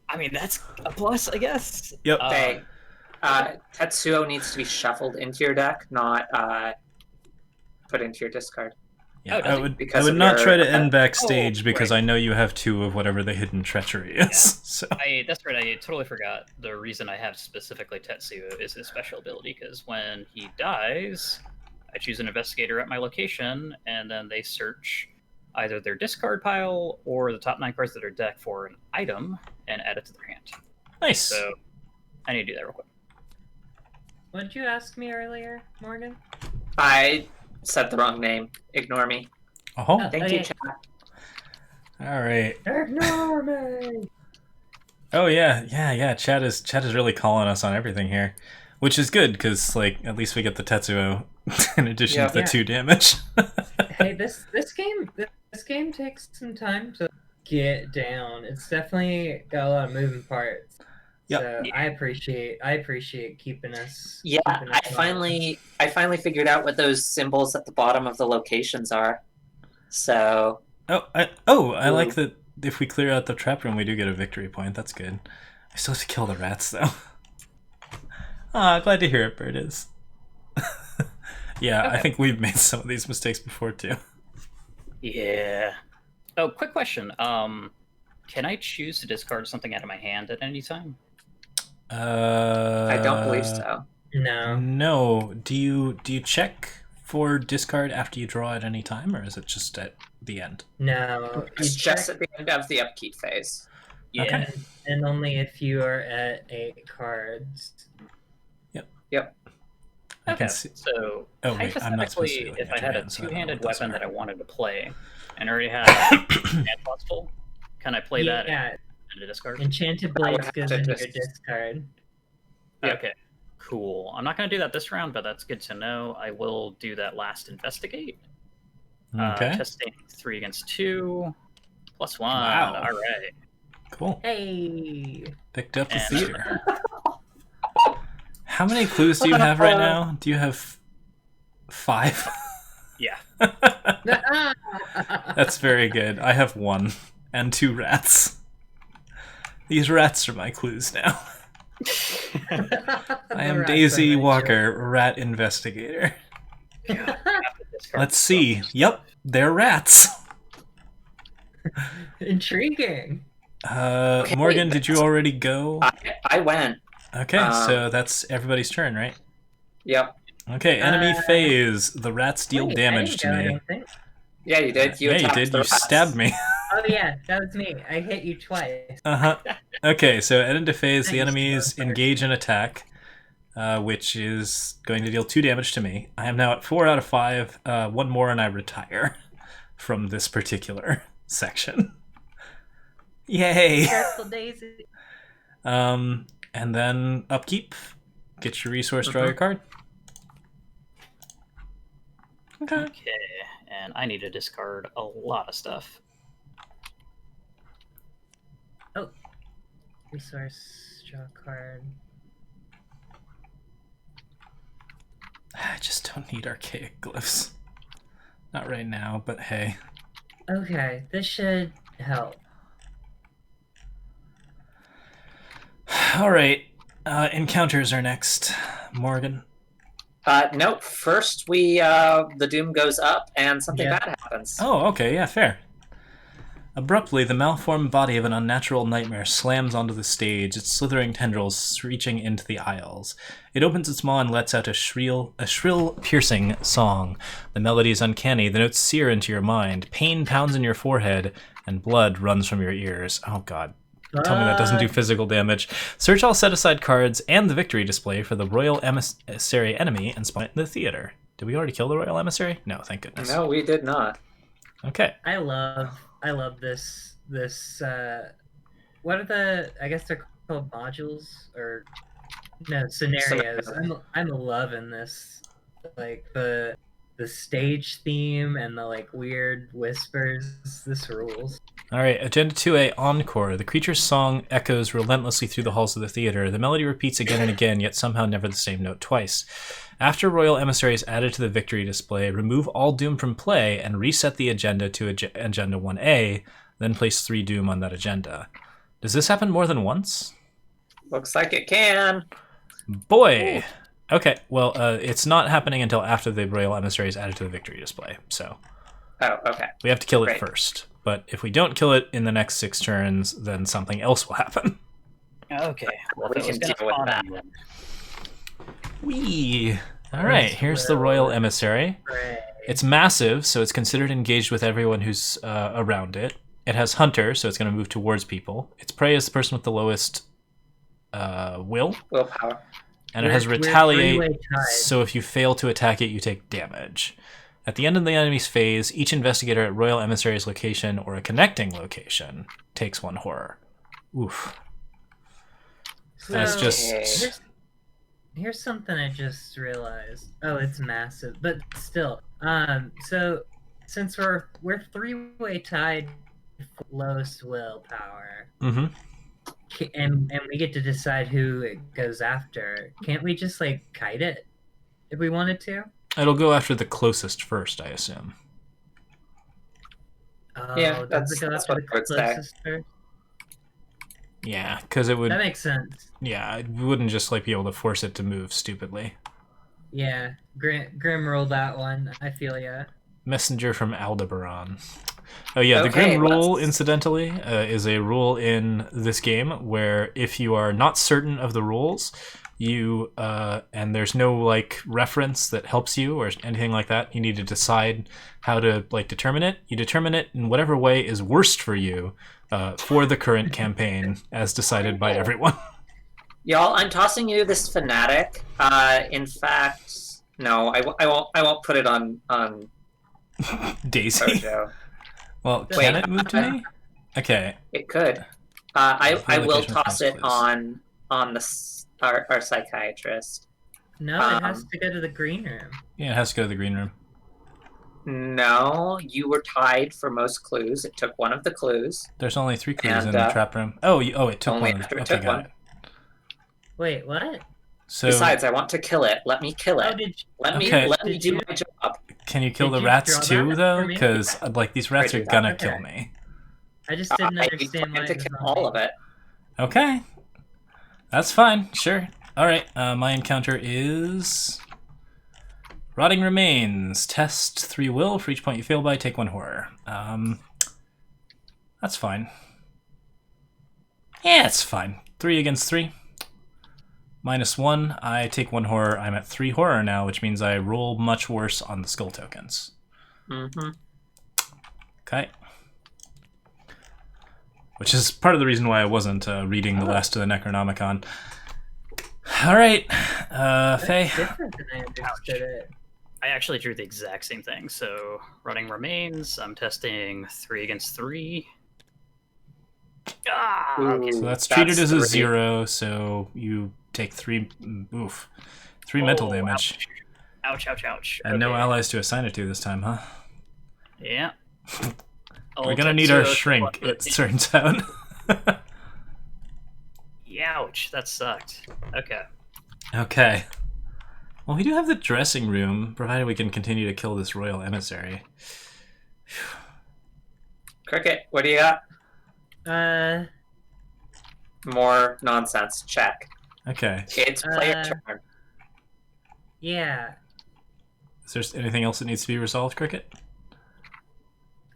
I mean, that's a plus, I guess. Yep. Okay. Tetsuo needs to be shuffled into your deck, not put into your discard. Yeah, I would not try to end backstage because I know you have 2 of whatever the hidden treachery is. Yeah. So. That's right. I totally forgot. The reason I have specifically Tetsuo is his special ability, because when he dies, I choose an investigator at my location, and then they search either their discard pile or the top 9 cards that are decked for an item and add it to their hand. Nice. So I need to do that real quick. What did you ask me earlier, Morgan? I said the wrong name. Ignore me. Oh. Thank you, chat. All right. Ignore me. Oh yeah. Chad is really calling us on everything here, which is good because like at least we get the Tetsuo in addition to the 2 damage. Hey, this game takes some time to get down. It's definitely got a lot of moving parts. Yep. So I appreciate keeping us. Yeah, keeping us I finally figured out what those symbols at the bottom of the locations are. So. I like that. If we clear out the trap room, we do get a victory point. That's good. I still have to kill the rats though. Glad to hear it, Bird is. Yeah, okay. I think we've made some of these mistakes before too. Yeah. Oh, quick question. Can I choose to discard something out of my hand at any time? I don't believe so. No. No. Do you check for discard after you draw at any time, or is it just at the end? No. It's You just check, at the end of the upkeep phase. Yeah. Okay. and only if you are at 8 cards. Yep. I Okay. can see. So Oh, wait, I'm not supposed to be hypothetically, looking if at I your had a hand, so I don't know two-handed what those weapon are. that I wanted to play, and already had hand slots full, can I play that Yeah. and a discard? Enchanted I would Blades have goes to into just- your discard. Yeah. Okay. Cool. I'm not going to do that this round, but that's good to know. I will do that last investigate. Okay. Testing 3 against 2. +1. Wow. All right. Cool. Hey. Picked up the And- theater. How many clues do you have right now? Do you have 5? Yeah. That's very good. I have 1 and 2 rats. These rats are my clues now. I am Daisy Walker, rat investigator. Let's see. Yep, they're rats. Intriguing. Morgan, did you already go? I went. Okay, so that's everybody's turn, right? Yep. Okay, enemy phase. The rats deal Wait, damage to I me. don't think. Yeah, you did. You Yeah, you attacked did. the You rats. stabbed me. Oh yeah, that was me. I hit you twice. Uh-huh. Okay, so at end of phase, the Nice. enemies engage an attack, which is going to deal 2 damage to me. I am now at 4 out of 5. 1 more and I retire from this particular section. Yay! Careful, Daisy. And then upkeep. Get your resource, draw your card. Okay. Okay. And I need to discard a lot of stuff. Resource, draw a card. I just don't need archaic glyphs. Not right now, but hey. Okay, this should help. Alright. Encounters are next. Morgan. Nope. First, the doom goes up and something Yeah. bad happens. Oh, okay, yeah, fair. Abruptly, the malformed body of an unnatural nightmare slams onto the stage, its slithering tendrils reaching into the aisles. It opens its maw and lets out a shrill, piercing song. The melody is uncanny, the notes sear into your mind. Pain pounds in your forehead, and blood runs from your ears. Oh god. Tell me that doesn't do physical damage. Search all set-aside cards and the victory display for the Royal Emissary enemy and spawn it in the theater. Did we already kill the Royal Emissary? No, thank goodness. No, we did not. Okay. I love this what are the, I guess they're called modules or no, scenarios. I'm loving this, like the stage theme and the like weird whispers. This rules. Alright, Agenda 2A Encore. The creature's song echoes relentlessly through the halls of the theater. The melody repeats again and again, yet somehow never the same note twice. After Royal Emissary is added to the victory display, remove all Doom from play and reset the agenda to Agenda 1A, then place 3 Doom on that agenda. Does this happen more than once? Looks like it can. Boy! Okay, well, it's not happening until after the Royal Emissary is added to the victory display, so Oh, okay. we have to kill it Great. first. But if we don't kill it in the next 6 turns, then something else will happen. Okay. Well, We if it was can gonna deal with spawn that. anyone- Whee! Alright, here's the Royal Emissary. Right. It's massive, so it's considered engaged with everyone who's around it. It has Hunter, so it's going to move towards people. Its prey is the person with the lowest will. Willpower. And it has We're Retaliate, three-way tied. so if you fail to attack it, you take damage. At the end of the enemy's phase, each investigator at Royal Emissary's location or a connecting location takes 1 horror. Oof. That's So, just... here's something I just realized. Oh, it's massive, but still. So since we're 3-way tied for lowest willpower, Mm-hmm. and we get to decide who it goes after, can't we just like kite it if we wanted to? It'll go after the closest first, I assume. Oh, Yeah, does it go that's after what the I would say. closest first? Yeah, because it would... That makes sense. Yeah, we wouldn't just like be able to force it to move stupidly. Yeah, Grim rolled that one. I feel ya. Messenger from Aldebaran. Oh yeah, the Okay, grim rule, let's- incidentally, is a rule in this game where if you are not certain of the rules, you and there's no like reference that helps you or anything like that, you need to decide how to like determine it. You determine it in whatever way is worst for you for the current campaign, as decided by everyone. Y'all, I'm tossing you this fanatic. In fact, no, I won't. I won't put it on Daisy. Projo. Well, Wait, can it move to me? Okay. It could. I will Location toss it response, on our psychiatrist. No, it has to go to the green room. Yeah, it has to go to the green room. No, you were tied for most clues. It took one of the clues. There's only 3 clues And, in the trap room. Oh, it took only one. after it Okay, took got one. it. Wait, what? So Besides, I want to kill it. Let me kill Oh, it. Okay. Let me Did do you- my job. can you kill Did the you rats draw too, that though? for me? Because like these rats I are do that. gonna Okay. kill me. I just didn't I understand why plan to it was kill on all me. of it. Okay, that's fine. Sure. All right. My encounter is rotting remains. Test 3 will. For each point you fail by, take 1 horror. That's fine. Yeah, it's fine. 3 against 3. -1. I take 1 horror. I'm at 3 horror now, which means I roll much worse on the skull tokens. Mm-hmm. Okay. Which is part of the reason why I wasn't reading the last of the Necronomicon. All right, Faye. That's different than I understood it. I actually drew the exact same thing. So running remains. I'm testing 3 against 3. Ah, okay. So that's treated as a 3. 0. So you take 3. Oof, 3 mental Oh, damage, Ouch, ouch, ouch. and no Okay. allies to assign it to this time, huh? Yeah. We're gonna need our shrink. It turns out. Ouch, that sucked. Okay. Okay. Well, we do have the dressing room, provided we can continue to kill this royal emissary. Cricket, what do you got? Uh, More nonsense. Check. Okay. It's player turn. yeah. Is there anything else that needs to be resolved, Cricket?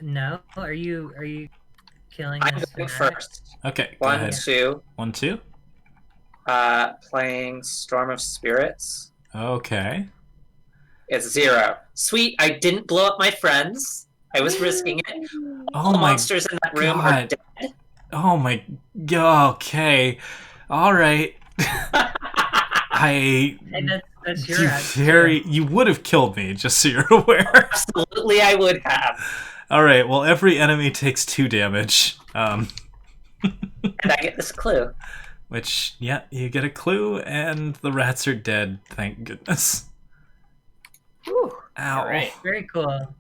No, are you killing I'm this going fanatic? first. Okay, go 1, ahead. 2. 1, 2. Playing Storm of Spirits. Okay. It's 0. Sweet, I didn't blow up my friends. I was risking it. All Oh the my monsters in that room are God. dead. Oh my. Okay. All right. Hey, that's your action. You would have killed me, just so you're aware. Absolutely, I would have. All right. Well, every enemy takes 2 damage. And I get this clue. Which, yeah, you get a clue, and the rats are dead. Thank goodness. Whew. Ow. All right. Very cool.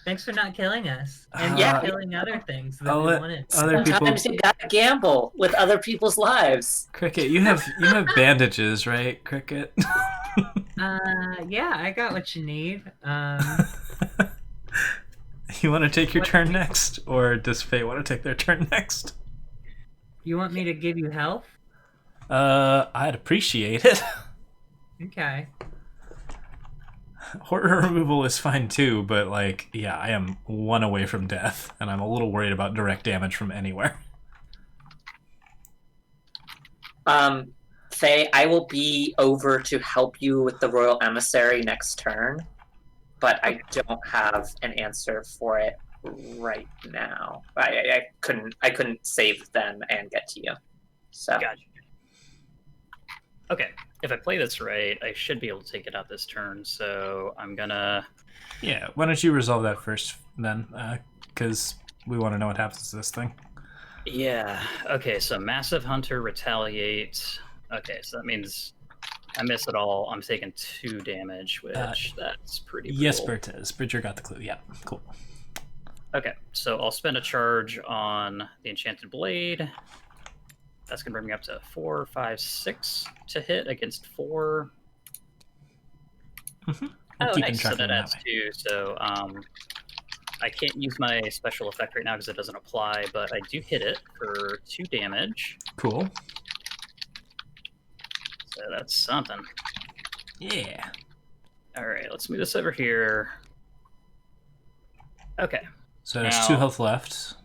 Thanks for not killing us and Yeah. killing other things that I'll we let wanted. other people. Sometimes you gotta gamble with other people's lives. Cricket, you have bandages, right, Cricket? Yeah, I got what you need. You want to take your What- turn next, or does Faye want to take their turn next? You want me to give you health? I'd appreciate it. Okay. Horror removal is fine too, but like, yeah, I am 1 away from death, and I'm a little worried about direct damage from anywhere. Faye, I will be over to help you with the Royal Emissary next turn, but I don't have an answer for it right now. I couldn't save them and get to you. So Gotcha. Okay, if I play this right, I should be able to take it out this turn. So I'm gonna. Yeah, why don't you resolve that first, then? Because we want to know what happens to this thing. Yeah. Okay. So massive hunter retaliate. Okay, so that means I miss it all. I'm taking 2 damage, which that's pretty. Yes, brutal. Bertez. Bridger got the clue. Yeah, cool. Okay, so I'll spend a charge on the enchanted blade. That's gonna bring me up to 4, 5, 6 to hit against 4. Mm-hmm. Oh, nice. So that adds 2. So I can't use my special effect right now because it doesn't apply, but I do hit it for 2 damage. Cool. So that's something. Yeah. All right, let's move this over here. Okay, So there's Now- 2 health left.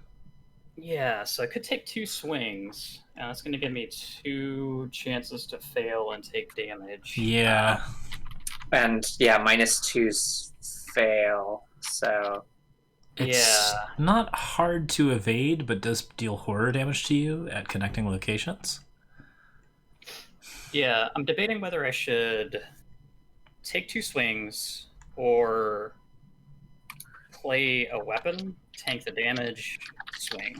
Yeah, so I could take 2 swings. And that's going to give me 2 chances to fail and take damage. Yeah. And yeah, -2's fail. So It's Yeah. not hard to evade, but does deal horror damage to you at connecting locations. Yeah, I'm debating whether I should take 2 swings or play a weapon, tank the damage, swing.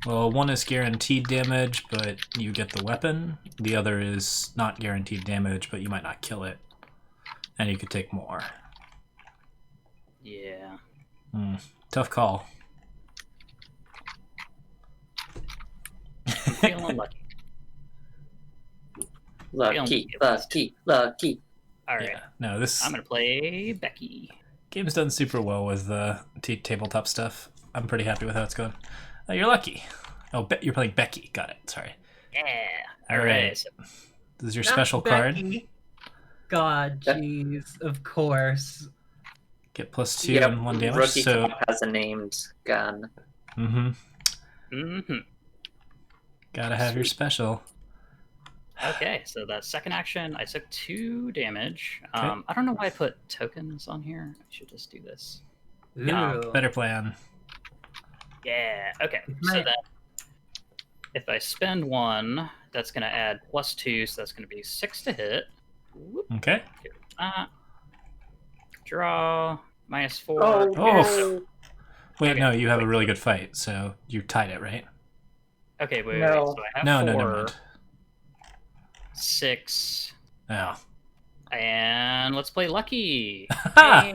Well, one is guaranteed damage, but you get the weapon. The other is not guaranteed damage, but you might not kill it. And you could take more. Yeah. Tough call. I'm feeling lucky. lucky. All right. Yeah. No, this I'm going to play Becky. game's done super well with the tabletop stuff. I'm pretty happy with how it's going. Oh, you're lucky. Oh, you're playing Becky. Got it. Sorry. Yeah. All All right. right. So, This is your Not special card. Becky. God, jeez, of course. Get +2 Yep, and 1 damage. Rookie So, Cop has a named gun. gotta have your Sweet. special. okay, so that second action, I took 2 damage. Okay. I don't know why I put tokens on here. I should just do this. Ooh. Better plan. Yeah. Okay. So Right. that if I spend 1, that's going to add +2, so that's going to be 6 to hit. Whoop. Okay. Draw -4. Oh. Wait, Okay. no, you have a really good fight, so you tied it, right? Okay, wait. No. So I have No, 4, no, never mind. 6, Oh. and let's play lucky.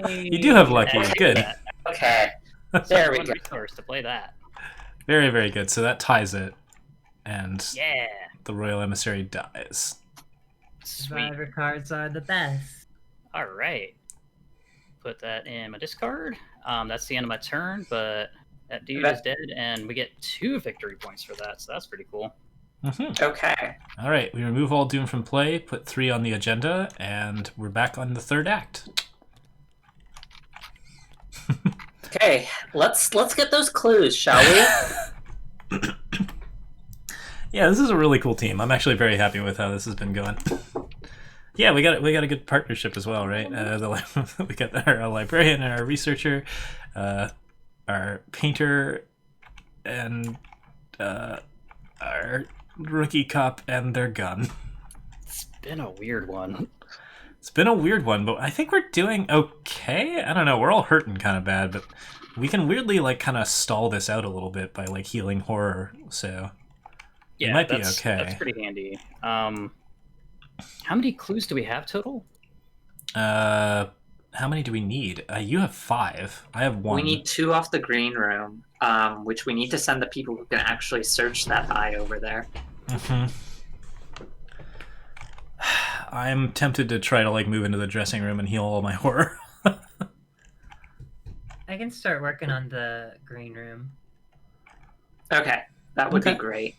You do have lucky. I take Good. that. Okay, So there we one go. resource to play that. Very, very good. So that ties it, and Yeah. the Royal Emissary dies. Sweet. Survivor cards are the best. All right. Put that in my discard. That's the end of my turn, but that dude is dead, and we get 2 victory points for that, so that's pretty cool. Okay. All right, we remove all Doom from play, put 3 on the agenda, and we're back on the 3rd act. Okay, let's get those clues, shall we? Yeah, this is a really cool team. I'm actually very happy with how this has been going. Yeah, we got a good partnership as well, right? We got our librarian and our researcher, our painter, and our rookie cop and their gun. It's been a weird one. It's been a weird one, but I think we're doing okay. I don't know. We're all hurting kind of bad, but we can weirdly kind of stall this out a little bit by healing horror. So Yeah, might be that's, okay. That's pretty handy. How many clues do we have total? how many do we need? You have 5. I have 1. We need 2 off the green room, which we need to send the people who can actually search that eye over there. I'm tempted to try to move into the dressing room and heal all my horror. I can start working on the green room. Okay, that would Okay. be great.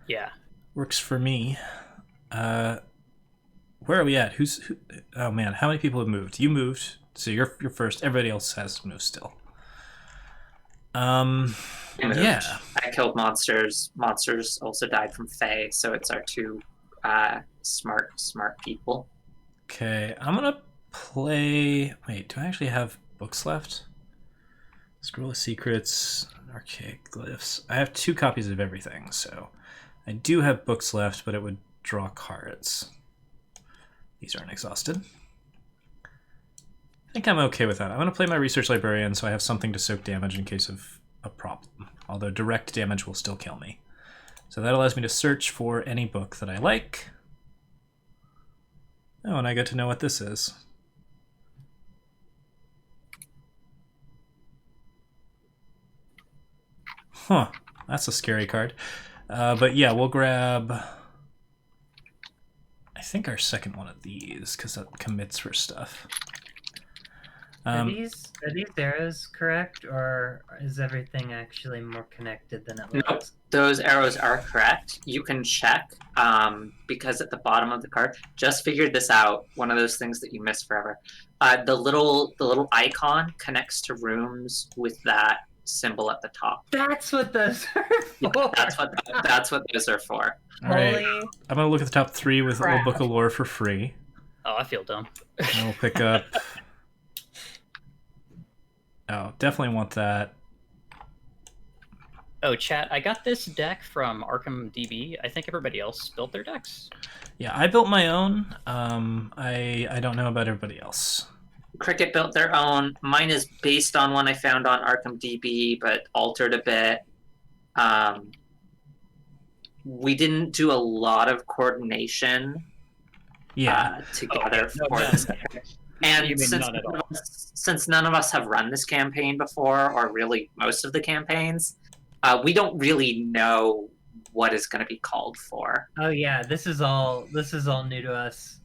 Yeah. Works for me. Where are we at? Who? Oh man, how many people have moved? You moved, so you're first. Everybody else has moved still. I moved. Yeah. I killed monsters. Monsters also died from Fae, so it's our 2 smart people. Okay, I'm gonna play. Wait, do I actually have books left? Scroll of Secrets, Archaic Glyphs. I have 2 copies of everything, so I do have books left, but it would draw cards. These aren't exhausted. I think I'm okay with that. I'm gonna play my Research Librarian, so I have something to soak damage in case of a problem. Although direct damage will still kill me. So that allows me to search for any book that I like. Oh, and I get to know what this is. Huh, that's a scary card. But yeah, we'll grab, I think, our second one of these, because that commits for stuff. Are these arrows correct, or is everything actually more connected than it Nope, looks? those arrows are correct. You can check because at the bottom of the card, just figured this out. One of those things that you miss forever. The little icon connects to rooms with that symbol at the top. That's what those are Yeah, for. that's what those are for. All right. Holy I'm gonna look at the top 3 with crap. Old Book of Lore for free. Oh, I feel dumb. And we'll pick up. Oh, definitely want that. Oh, chat, I got this deck from Arkham DB. I think everybody else built their decks. Yeah, I built my own. I don't know about everybody else. Cricket built their own. Mine is based on one I found on Arkham DB, but altered a bit. We didn't do a lot of coordination Yeah. together no, for no. this. And You mean since none at all. since none of us have run this campaign before, or really most of the campaigns, we don't really know what is going to be called for. Oh yeah, this is all new to us.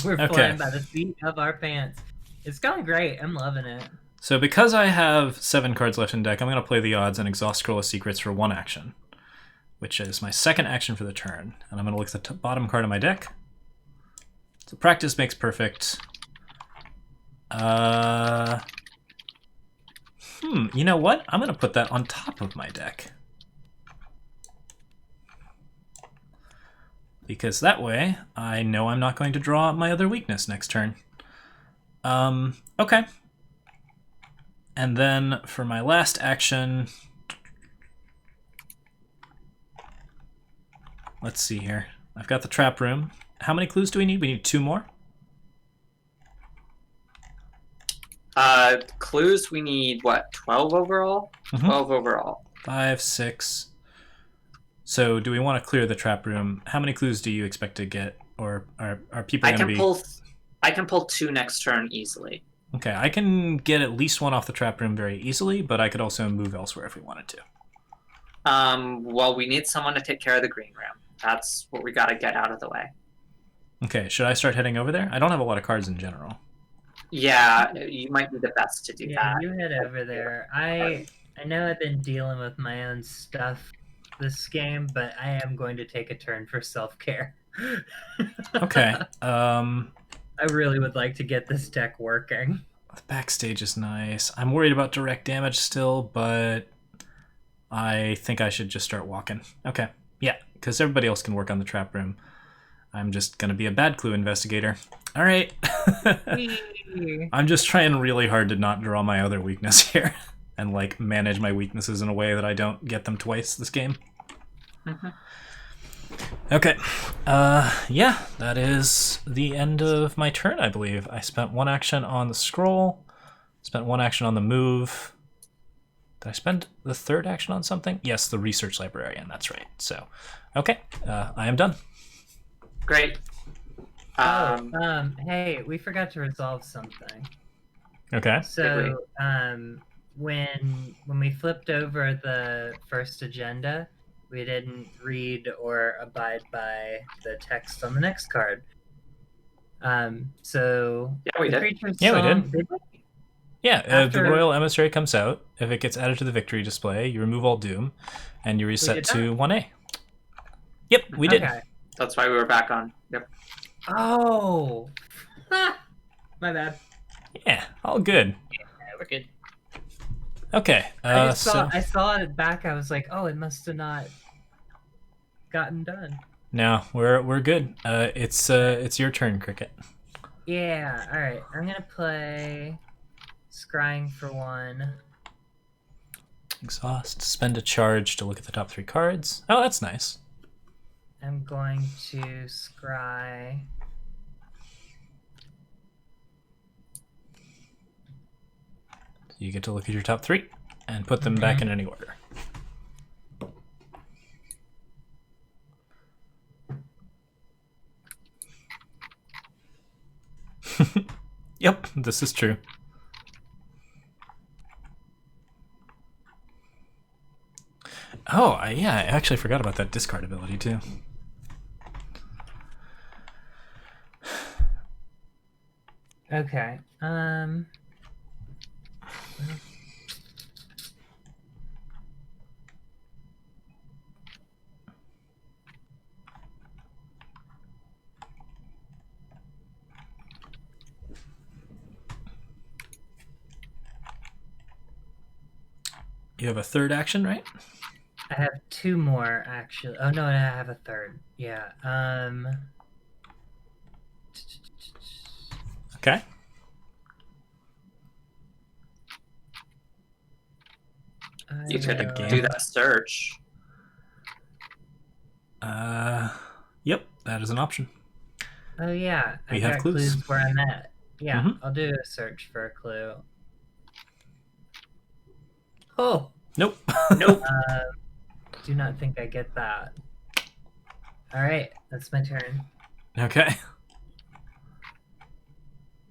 We're Okay. flying by the seat of our pants. It's going great. I'm loving it. So because I have 7 cards left in deck, I'm going to play the odds and exhaust Scroll of Secrets for 1 action, which is my second action for the turn. And I'm going to look at the bottom card of my deck. So practice makes perfect. You know what? I'm going to put that on top of my deck. Because that way, I know I'm not going to draw my other weakness next turn. Okay. And then for my last action... Let's see here. I've got the trap room. How many clues do we need? We need 2 more? Clues, we need, what, 12 overall? Mhm. 12 overall. 5, 6. So do we want to clear the trap room? How many clues do you expect to get? Or are people I going to can be... I can pull 2 next turn easily. Okay, I can get at least 1 off the trap room very easily, but I could also move elsewhere if we wanted to. Well, we need someone to take care of the green room. That's what we got to get out of the way. Okay, should I start heading over there? I don't have a lot of cards in general. Yeah, you might be the best to do Yeah, that. you head over there. I know I've been dealing with my own stuff this game, but I am going to take a turn for self-care. Okay, I really would like to get this deck working. the backstage is nice. I'm worried about direct damage still, but I think I should just start walking. Okay, yeah, because everybody else can work on the trap room. I'm just going to be a bad clue investigator. All right. I'm just trying really hard to not draw my other weakness here and like manage my weaknesses in a way that I don't get them twice this game. Okay. Yeah, that is the end of my turn, I believe. I spent 1 action on the scroll, spent 1 action on the move. Did I spend the 3rd action on something? Yes, the research librarian, that's right. So, okay, I am done. Great. Hey, we forgot to resolve something. Okay. So, when we flipped over the first agenda, we didn't read or abide by the text on the next card. So Yeah, we the did. creature's Yeah, we song- did. Yeah, the After- Royal Emissary comes out. If it gets added to the victory display, you remove all doom, and you reset did to 1A. Yep, we did. Okay. That's why we were back on. Yep. Oh, my bad. Yeah, all good. Yeah, we're good. Okay, I so saw it back. I was like, oh, it must have not gotten done. no, we're good. It's your turn, Cricket. Yeah. All right. I'm gonna play Scrying for 1. Exhaust. Spend a charge to look at the top 3 cards. Oh, that's nice. I'm going to scry. You get to look at your top 3 and put them back in any order. Yep, this is true. Oh, yeah, I actually forgot about that discard ability too. Okay. You have a third action, right? I have 2 more actually. Oh no, I have a third. Yeah. Okay. You could Again. do that search. Yep, that is an option. Oh yeah, We I have got clues. clues where I'm at. Yeah, Mhm. I'll do a search for a clue. Oh, Nope. Nope. do not think I get that. All right, that's my turn. Okay.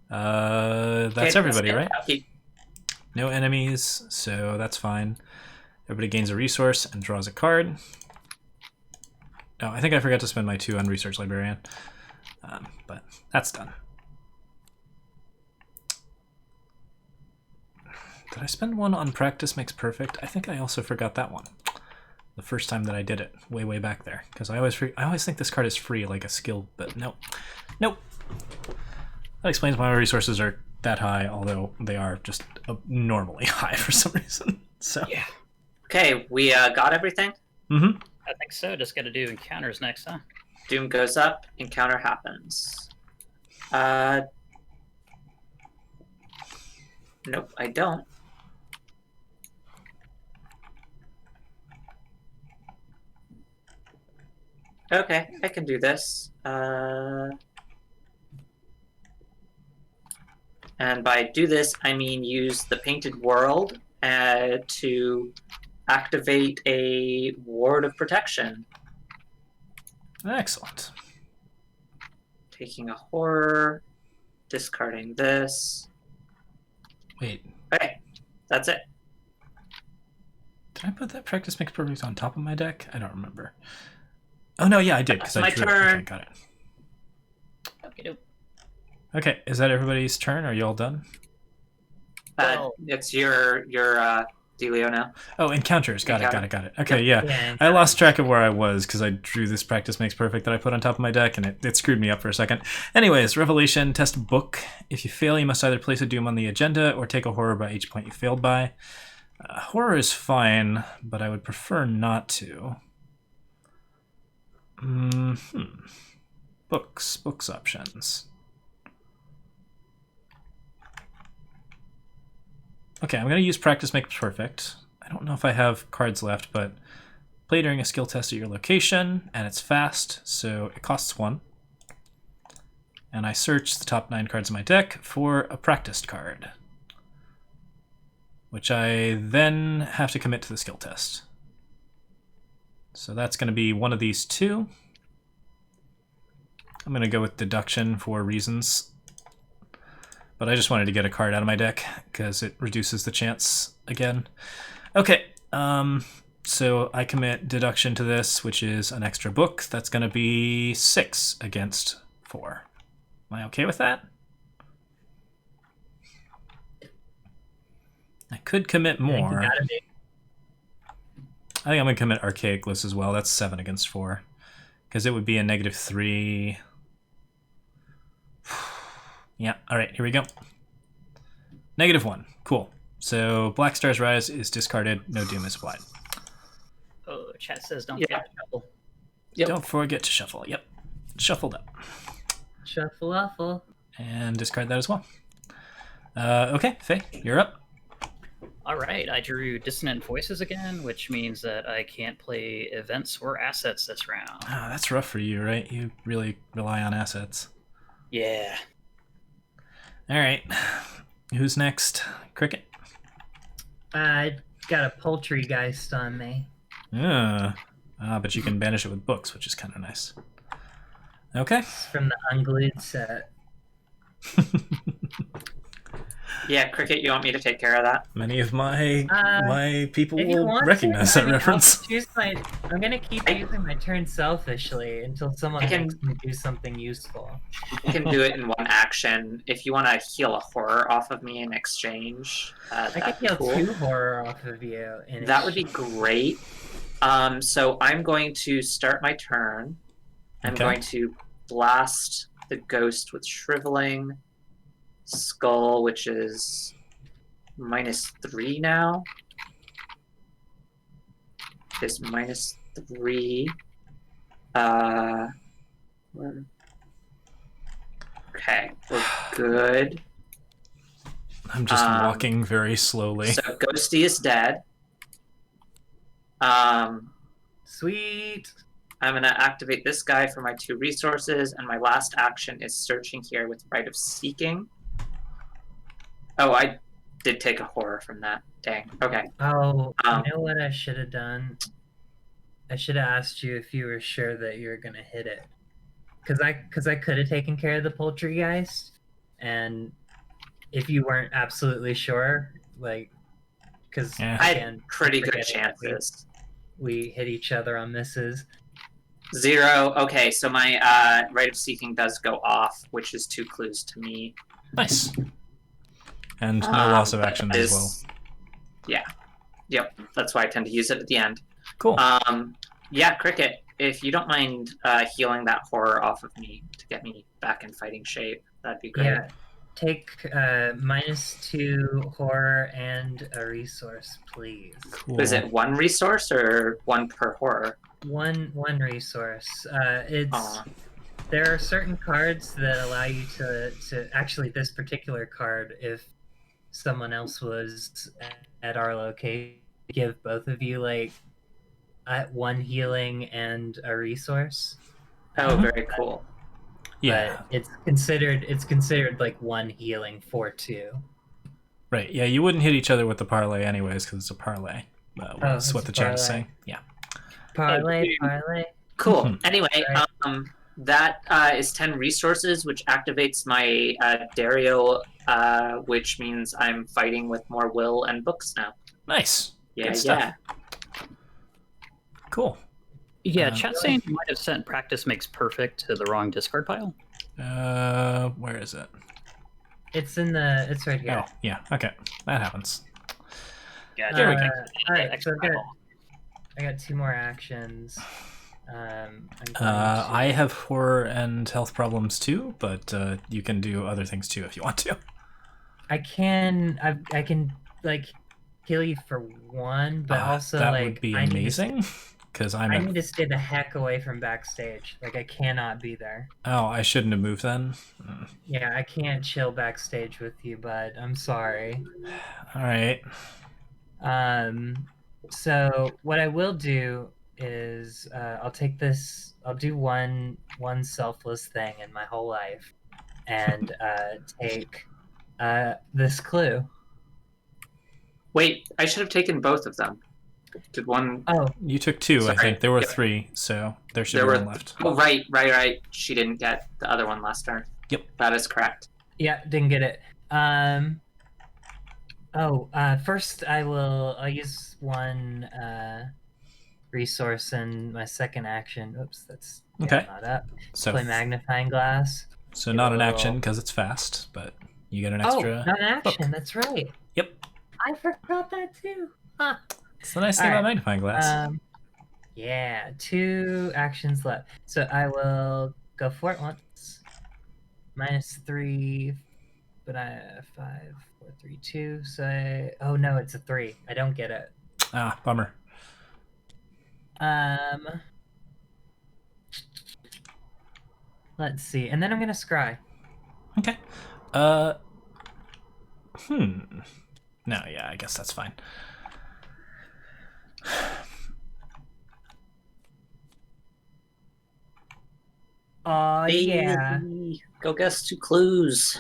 That's Okay, everybody, right? Kentucky. No enemies, so that's fine. Everybody gains a resource and draws a card. Oh, I think I forgot to spend my 2 on Research Librarian. But that's done. Did I spend 1 on Practice Makes Perfect? I think I also forgot that one. The first time that I did it, way back there. Because I always think this card is free, like a skill, but nope. Nope. That explains why my resources are that high, although they are just abnormally high for some reason. So Yeah, Okay, we got everything. Mm-hmm. I think so. Just got to do encounters next, huh? Doom goes up, encounter happens. Nope, I don't. Okay, I can do this. And by do this, I mean use the painted world to activate a ward of protection. Excellent. Taking a horror, discarding this. Wait, Okay, that's it. did I put that Practice Makes Perfect on top of my deck? I don't remember. Oh no, yeah, I did because I My drew turn. it. Okay, got it. Okay, dope. Okay, is that everybody's turn? Are you all done? Well- It's your Delio now. Oh, encounters. Got it. Okay, yeah. Yeah, I lost track of where I was because I drew this Practice Makes Perfect that I put on top of my deck, and it screwed me up for a second. Anyways, Revelation, test book. If you fail, you must either place a Doom on the agenda or take a horror by each point you failed by. Horror is fine, but I would prefer not to. Books options. Okay, I'm going to use Practice Makes Perfect. I don't know if I have cards left, but play during a skill test at your location, and it's fast, so it costs 1. And I search the top 9 cards in my deck for a practiced card, which I then have to commit to the skill test. So that's going to be one of these 2. I'm going to go with deduction for reasons. But I just wanted to get a card out of my deck because it reduces the chance again. Okay, so I commit deduction to this, which is an extra book. That's going to be 6 against 4. Am I okay with that? I could commit more. I think you gotta be. I think I'm going to commit Archaic Bliss as well. That's 7 against 4. Because it would be a -3. Yeah, alright, here we go. -1. Cool. So Black Star's Rise is discarded. No Doom is applied. Oh, chat says don't Yeah. forget to shuffle. Yep. Don't forget to shuffle. Yep. Shuffled up. Shuffle awful. And discard that as well. Okay, Faye, you're up. All right, I drew Dissonant Voices again, which means that I can't play events or assets this round. Oh, that's rough for you, right? You really rely on assets. Yeah. Alright. Who's next? Cricket? I got a Poultrygeist on me. But you can banish it with books, which is kind of nice. Okay. It's from the Unglued set. Yeah, Cricket, you want me to take care of that? Many of my people If you will want recognize to, that reference. I'm gonna keep using my turn selfishly until someone I can- makes me do something useful. I can do it in one action. If you want to heal a horror off of me in exchange, I could that'd be heal cool. 2 horror off of you. That would be great. So I'm going to start my turn. I'm Okay. going to blast the ghost with Shriveling Skull, which is -3 now. It's -3. Okay, we're good. I'm just walking very slowly. So Ghosty is dead. Sweet. I'm going to activate this guy for my 2 resources, and my last action is searching here with Rite of Seeking. Oh, I did take a horror from that. Dang. Okay. Oh, you know what I should have done? I should have asked you if you were sure that you were gonna hit it, because I could have taken care of the Poultrygeist, and if you weren't absolutely sure, like, because Yeah. I had pretty good chances. We hit each other on misses. 0. Okay, so my Rite of Seeking does go off, which is 2 clues to me. Nice. And no loss of action as well. Yeah. Yep. That's why I tend to use it at the end. Cool. Yeah, Cricket, if you don't mind healing that horror off of me to get me back in fighting shape, that'd be great. Yeah. Take -2 horror and a resource, please. Cool. Is it 1 resource or 1 per horror? One resource. There are certain cards that allow you to actually, this particular card, if someone else was at our location, give both of you like 1 healing and a resource. Oh, very cool. Yeah. But it's considered like 1 healing for 2. Right. Yeah, you wouldn't hit each other with the parlay anyways because it's a parlay. That's what the chat is saying. Yeah. Parlay. Cool. Mhm. Anyway, that is 10 resources, which activates my Dario, which means I'm fighting with more will and books now. Nice. Yeah, Good stuff. yeah. Cool. Yeah, chat saying you might have sent practice makes perfect to the wrong discard pile. Where is it? It's right here. Oh, yeah. Okay. That happens. Yeah, There we go. All right, so I got 2 more actions. I have horror and health problems too, but you can do other things too if you want to. I can like heal you for 1, but also that like would be amazing because I need to stay the heck away from backstage. Like I cannot be there. Oh, I shouldn't have moved then. Yeah, I can't chill backstage with you, bud. I'm sorry. All right. So what I will do is I'll take this. I'll do one selfless thing in my whole life, and take this clue. Wait, I should have taken both of them. Did one? Oh, You took 2, Sorry. I think. There were Yep. 3, so there should There be were 1 left. Oh, right. She didn't get the other one last turn. Yep. That is correct. yeah, didn't get it. First I'll use 1 resource in my second action. Oops, that's Okay. not up. So, Play magnifying glass. so Give not a an little- action because it's fast, but you get an Oh, extra. not an action. book. That's right. Yep. I forgot that too. Huh. It's the nice thing All about right. magnifying glass. Yeah, 2 actions left. So I will go for it once. -3, but I have 5, 4, 3, 2. So oh no, it's a 3. I don't get it. Bummer. Let's see, and then I'm gonna scry. Okay. No, yeah, I guess that's fine. Oh yeah. Baby, go guess 2 clues.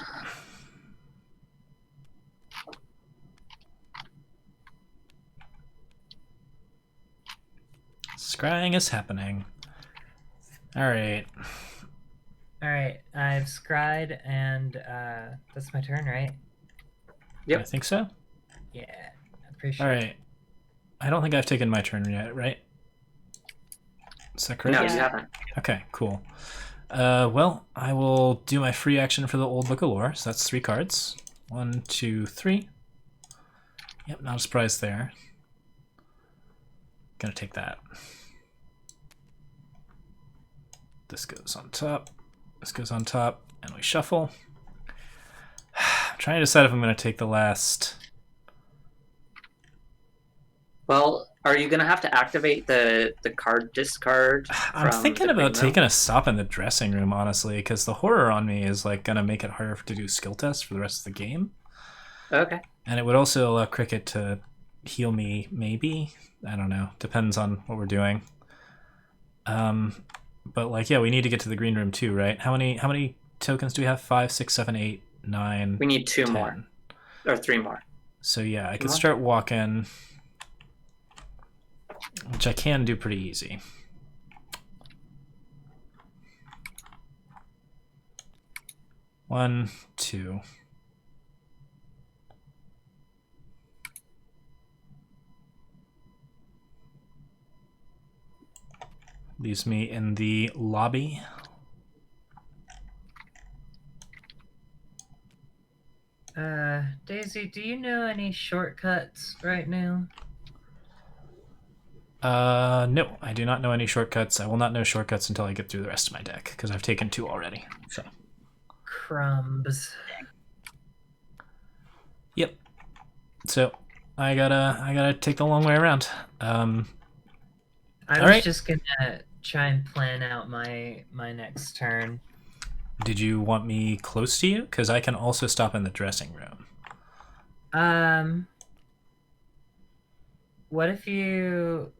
Scrying is happening. Alright. All right, I've scried, and that's my turn, right? Yep. I think so. Yeah, I'm pretty sure. All right. I don't think I've taken my turn yet, right? Is that correct? No, Yeah. you haven't. Okay, cool. Well, I will do my free action for the Old Book of Lore. So that's 3 cards. 1, 2, 3. Yep, not a surprise there. Gonna take that. This goes on top. This goes on top, and we shuffle. I'm trying to decide if I'm gonna take the last. Well, are you gonna have to activate the card discard? I'm from thinking the about green room? taking a stop in the dressing room, honestly, because the horror on me is like gonna make it harder to do skill tests for the rest of the game, Okay. and it would also allow Cricket to heal me. Maybe, I don't know. Depends on what we're doing. But like, yeah, we need to get to the green room too, right? How many tokens do we have? 5, 6, 7, 8, 9. We need 2 10. more or 3 more. So yeah, I could more? start walking, which I can do pretty easy. One, 2. Leaves me in the lobby. Daisy, do you know any shortcuts right now? No, I do not know any shortcuts. I will not know shortcuts until I get through the rest of my deck, because I've taken 2 already. So. Crumbs. Yep. So I gotta take the long way around. I was Alright. just gonna try and plan out my next turn. Did you want me close to you? Because I can also stop in the dressing room. What if you...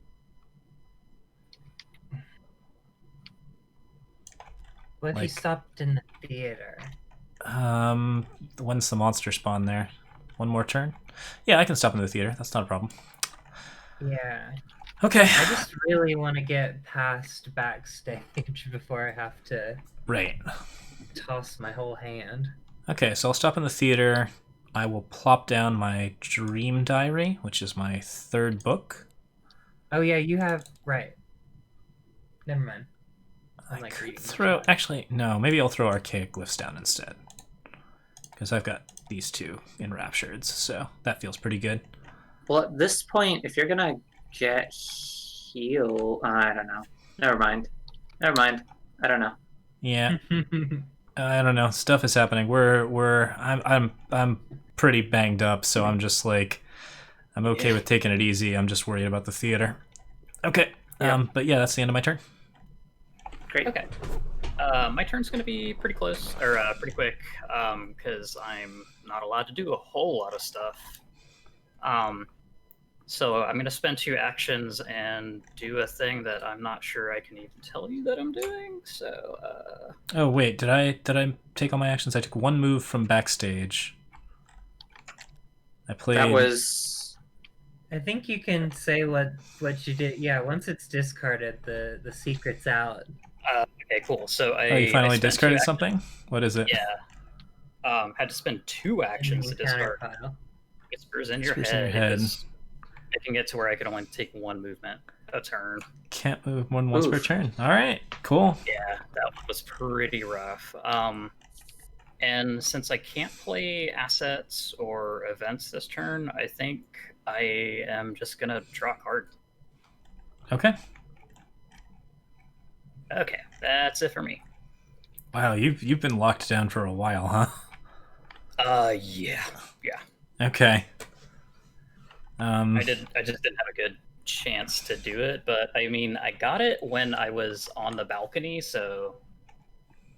What if you Like- stopped in the theater? When's the monster spawn there? One more turn? Yeah, I can stop in the theater. That's not a problem. Yeah. Okay. I just really want to get past backstage before I have to Right. toss my whole hand. Okay, so I'll stop in the theater. I will plop down my Dream Diary, which is my 3rd book. Oh yeah, you have... Right. Never mind. I'm, I like, could reading the throw... chat. Actually, no. Maybe I'll throw Archaic Glyphs down instead. Because I've got these 2 Enraptureds, so that feels pretty good. Well, at this point, if you're gonna get heal, I don't know. Never mind. I don't know. Yeah, I don't know. Stuff is happening. I'm pretty banged up, so I'm just like, I'm okay with taking it easy. I'm just worried about the theater. Okay. Yeah. But yeah, that's the end of my turn. Great. Okay. My turn's going to be pretty close, or pretty quick, because I'm not allowed to do a whole lot of stuff. So I'm going to spend 2 actions and do a thing that I'm not sure I can even tell you that I'm doing. So, Oh wait, did I take all my actions? I took 1 move from backstage. I played. That was I think you can say what you did. Yeah, once it's discarded, the secret's out. okay, cool. So Oh, you I finally spent 2 discarded actions. something? What is it? Yeah. Had to spend 2 actions to Encounter discard pile. Whispers in your Whispers in head. your head. because I can get to where I could only take 1 movement a turn. Can't move more than once per Oof. turn. All right, cool. Yeah, that was pretty rough. And since I can't play assets or events this turn, I think I am just gonna draw a card. Okay. Okay, that's it for me. Wow, you've been locked down for a while, huh? Yeah. Okay. I just didn't have a good chance to do it, but I mean, I got it when I was on the balcony, so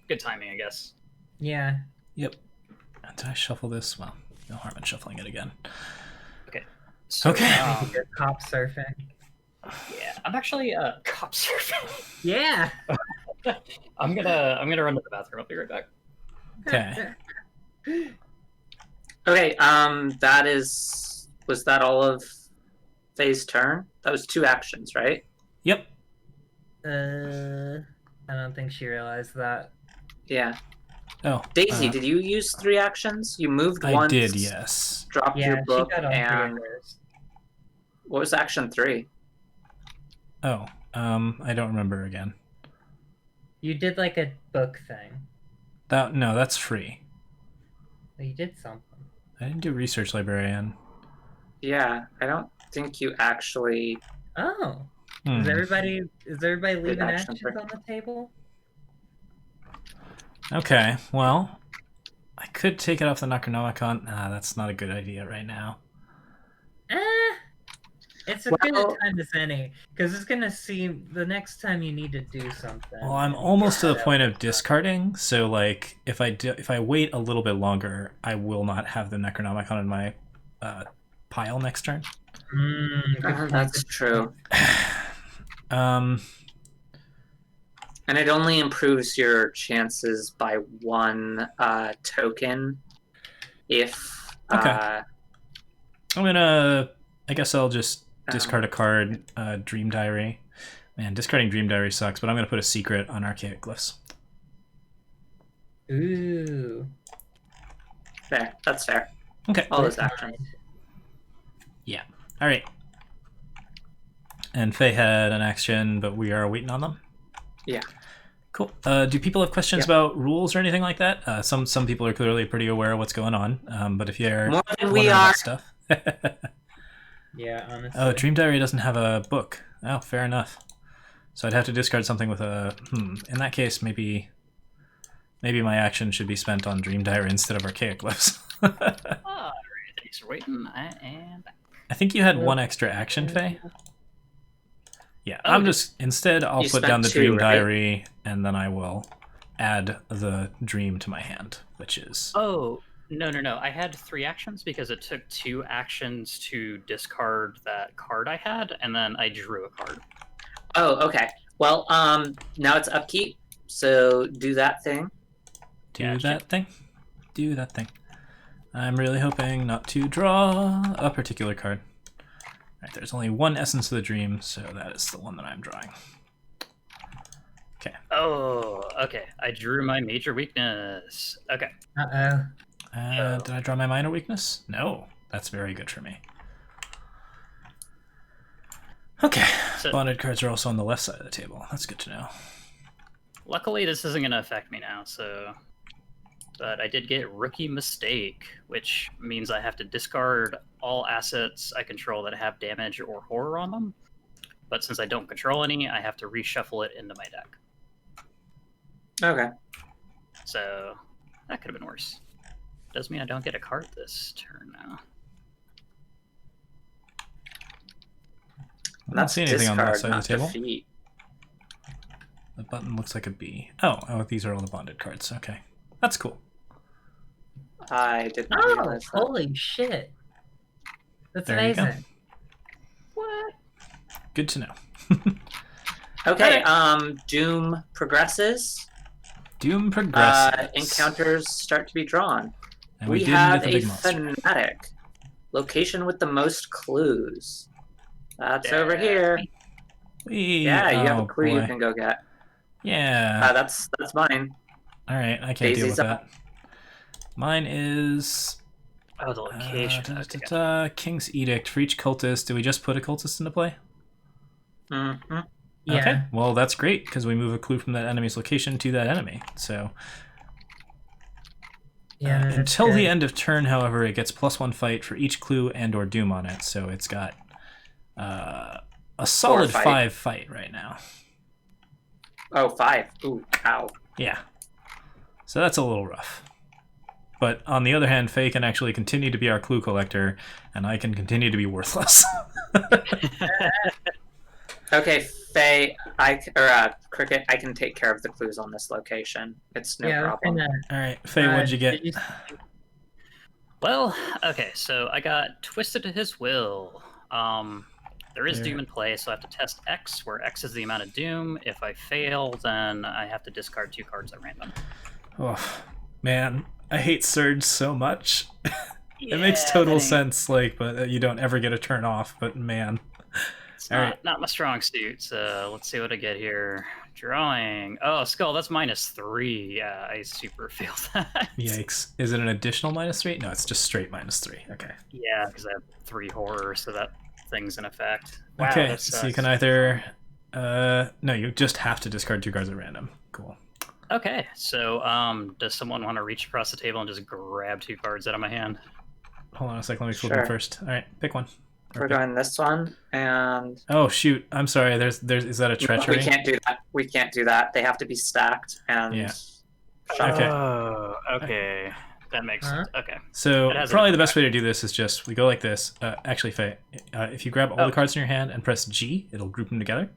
good timing, I guess. Yeah. Yep. Did I shuffle this? Well, no harm in shuffling it again. So, Okay. You're cop surfing. yeah, I'm actually cop surfing. Yeah. I'm gonna run to the bathroom. I'll be right back. Okay. okay. Was that all of Faye's turn? That was 2 actions, right? Yep. I don't think she realized that. Yeah. Oh, Daisy, did you use 3 actions? You moved I once, did, yes. dropped Yeah, your she book, got all 3 of and hers. what was action 3? Oh, I don't remember again. You did like a book thing. No, that's free. Well, you did something. I didn't do research librarian. Yeah, I don't think you actually. Oh. Hmm. Is everybody leaving action actions 3. on the table? Okay, well, I could take it off the Necronomicon. That's not a good idea right now. It's a Well- good time as any, because it's gonna seem the next time you need to do something. Well, I'm and you almost to get the that point out. of discarding, so like if I wait a little bit longer, I will not have the Necronomicon in my pile next turn. Good point, That's good true. Um, And it only improves your chances by 1 token if. Okay. I guess I'll just discard a card, Dream Diary. Man, discarding Dream Diary sucks, but I'm gonna put a secret on Archaic Glyphs. Ooh. Fair. That's fair. Okay. All those Good actions. mind. Yeah. All right. And Faye had an action, but we are waiting on them. Yeah. Cool. Do people have questions about rules or anything like that? Some people are clearly pretty aware of what's going on. But if you're More than wondering we about are. stuff. Yeah, honestly. Oh, Dream Diary doesn't have a book. Oh, fair enough. So I'd have to discard something with a. In that case, maybe my action should be spent on Dream Diary instead of Archaic Glyphs. Alright, thanks for waiting. I am back. I think you had 1 extra action, Faye. Yeah, Oh, I'm just instead I'll you put down the spent 2, Dream right? Diary, and then I will add the dream to my hand, which is. Oh, no. I had 3 actions because it took 2 actions to discard that card I had, and then I drew a card. Oh, okay. Well, now it's upkeep. So do that thing. Do that thing. I'm really hoping not to draw a particular card. Alright, there's only 1 essence of the dream, so that is the one that I'm drawing. Okay. Oh, okay. I drew my major weakness. Okay. Uh-oh. Did I draw my minor weakness? No. That's very good for me. Okay. So, Bonded cards are also on the left side of the table. That's good to know. luckily, this isn't going to affect me now, so... But I did get Rookie Mistake, which means I have to discard all assets I control that have damage or horror on them. But since I don't control any, I have to reshuffle it into my deck. Okay. So that could have been worse. Does mean I don't get a card this turn now. I don't see anything on the left side of the table. Defeat. The button looks like a B. Oh, these are all the bonded cards. Okay. That's cool. I did not Oh, realize that. holy shit. That's There you go. amazing. What? Good to know. Okay, Doom progresses. Doom progresses. Encounters start to be drawn. And We didn't have get the a big monster. fanatic. Location with the most clues. That's Yeah. over here. Yeah, you have a clue you boy. can go get. Yeah. That's mine. All right, I can't deal Daisy's with up. that. Mine is Oh, the location. King's Edict. For each cultist, do we just put a cultist into play? Mm-hmm. Yeah. Okay, well that's great because we move a clue from that enemy's location to that enemy. So Yeah. that's until good. the end of turn, however, it gets +1 fight for each clue and/or doom on it. So it's got a solid 5. 5 fight right now. Oh, 5. Ooh, ow. Yeah. So that's a little rough. But on the other hand, Faye can actually continue to be our clue collector, and I can continue to be worthless. Okay, Faye, Cricket, I can take care of the clues on this location. It's no Yeah, problem. All right, Faye, what'd you get? Well, okay, so I got Twisted to His Will. There is Yeah. Doom in play, so I have to test X, where X is the amount of Doom. If I fail, then I have to discard 2 cards at random. Oh, man, I hate Surge so much. It makes Yeah, total that ain't- sense, like, but you don't ever get a turn off. But man, It's All not right. not my strong suit. So let's see what I get here. Drawing. Oh, skull. That's -3. Yeah, I super feel that. Yikes. Is it an additional -3? No, it's just straight -3. Okay. Yeah, because I have 3 horror, so that thing's in effect. Wow, Okay, that so you sucks. can either... no, you just have to discard 2 cards at random. Cool. Okay, so does someone want to reach across the table and just grab 2 cards out of my hand? Hold on a second, let me flip them Sure. first. All right, pick one. Or We're pick- going this one, and Oh, shoot. I'm sorry. There's is that a treachery? we can't do that. We can't do that. They have to be stacked and Yeah. shuffled. Okay. Oh, okay. That makes Huh? sense. Okay. So It has a probably the different best way to do this is just we go like this. Actually, Faye, if you grab all the cards in your hand and press G, it'll group them together.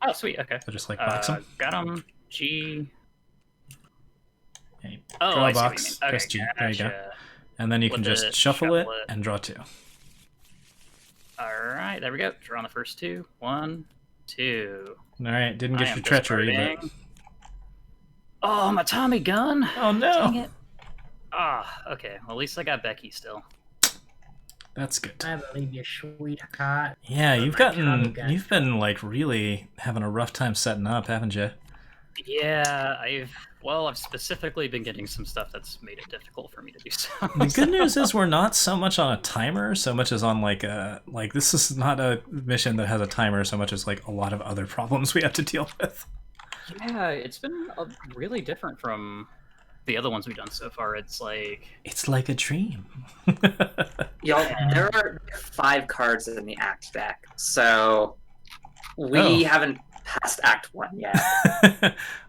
Oh, sweet. Okay. So just like box them. Got them. G. And you Oh, draw I a see what you box, mean. press Okay, G. There you go. gotcha. And then you can With just the shuffle it shuffle it. and draw 2. All right, there we go. Draw on the first 2. 1, 2. All right, didn't I get am your treachery, but discarding. Oh, my Tommy gun. oh no, Dang it. Ah, okay. Well, at least I got Becky still. that's good. I believe you, sweetheart. Yeah, Oh you've my God, gotten okay. you've been like really having a rough time setting up, haven't you? Yeah, I've specifically been getting some stuff that's made it difficult for me to do so. The good news is we're not so much on a timer, so much as on like this is not a mission that has a timer so much as like a lot of other problems we have to deal with. Yeah, it's been really different from the other ones we've done so far. It's like It's like a dream. Y'all, there are 5 cards in the act deck, so we Oh. haven't passed Act 1 yet.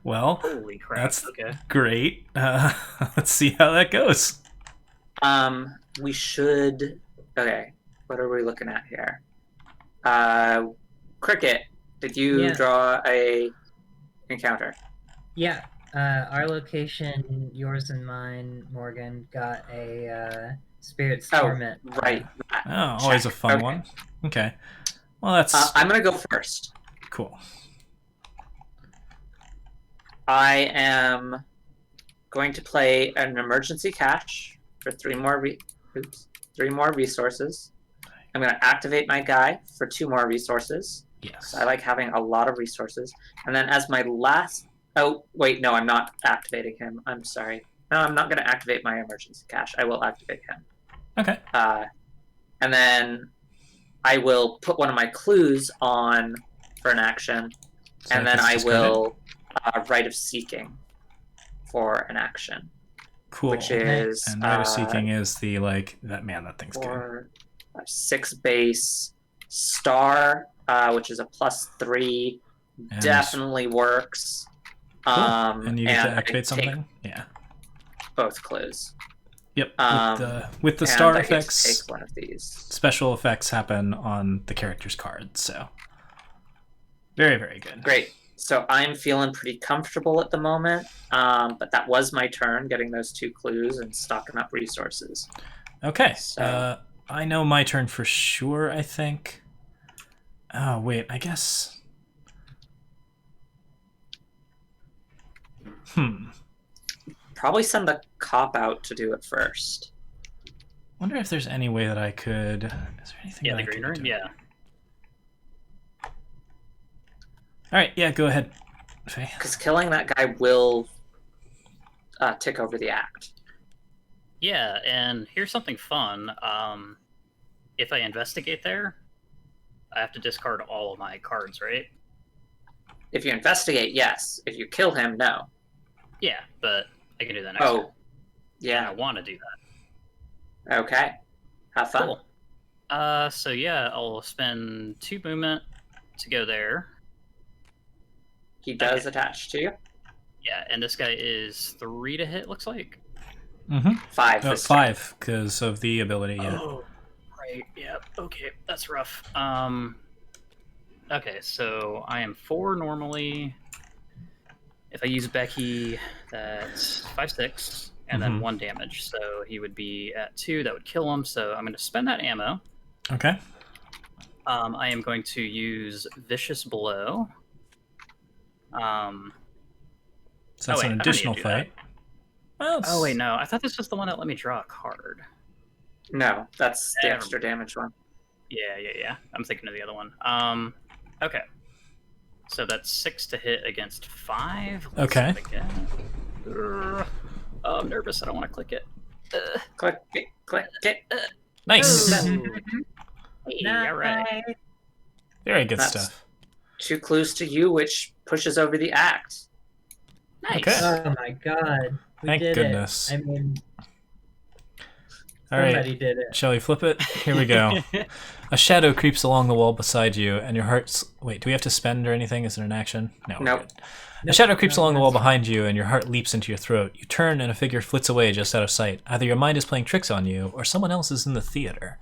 Well, holy crap. That's- Okay. great. Let's see how that goes. We should. Okay, what are we looking at here? Cricket, did you Yeah. draw a encounter? Yeah, our location, yours and mine, Morgan, got a Spirit Oh, Torment. right. Oh, always a Check. fun Okay. one. Okay. Well, that's I'm gonna go first. cool. I am going to play an emergency cache for 3 more resources. I'm going to activate my guy for 2 more resources. Yes. I like having a lot of resources. And then as my last... Oh, wait, no, I'm not activating him. I'm sorry. No, I'm not going to activate my emergency cache. I will activate him. Okay. And then I will put one of my clues on for an action. So And then that's I discarded. will Rite of Seeking for an action. Cool. Which is And Rite of Seeking is the like that thing's good. 4, 6 base star, which is a +3, And, definitely works. cool. And you get to I activate take something. Yeah. both clues. Yep. Um, with the And star I get to effects, take one of these. special effects happen on the character's card. So very, very good. Great. So I'm feeling pretty comfortable at the moment, but that was my turn, getting those 2 clues and stocking up resources. Okay. So- I know my turn for sure, I think. Oh, wait, I guess... Probably send the cop out to do it first. wonder if there's any way that I could... Is there anything Yeah, that the I green could room. do? Yeah. Alright, yeah, go ahead. Faye. Because killing that guy will tick over the act. Yeah, and here's something fun. If I investigate there, I have to discard all of my cards, right? If you investigate, yes. If you kill him, no. Yeah, but I can do that next turn. Oh, And I yeah. want to do that. Okay. Have fun. Cool. So yeah, I'll spend 2 movement to go there. He does Okay. attach to you. Yeah, and this guy is 3 to hit, looks like. Mm-hmm. 5. this turn. 5, because of the ability, yeah. Oh, right. Yeah. Okay, that's rough. Okay, so I am 4 normally. If I use Becky, that's 5, 6, and then Mhm. 1 damage. So he would be at 2. That would kill him. So I'm going to spend that ammo. Okay. I am going to use Vicious Blow. So Oh, that's wait, I an don't need additional to do that. fight. Well, Oh wait, no. I thought this was the one that let me draw a card. No, that's the Never extra damage one. Yeah. I'm thinking of the other one. Okay. So that's 6 to hit against 5. Let's Okay. see what I get. Oh, I'm nervous. I don't want to click it. Click it, click it. Nice. Ooh. Hey, all right. Nice. Very good That's- stuff. 2 clues to you, which pushes over the act. Nice. Okay. Oh my god. We Thank did goodness. it. I mean, All right. somebody did it. Shall we flip it? Here we go. A shadow creeps along the wall beside you, and your heart's... Wait, do we have to spend or anything? Is it an action? No. we're Nope. good. A shadow creeps No, along the wall that's behind you, and your heart leaps into your throat. You turn, and a figure flits away just out of sight. Either your mind is playing tricks on you, or someone else is in the theater.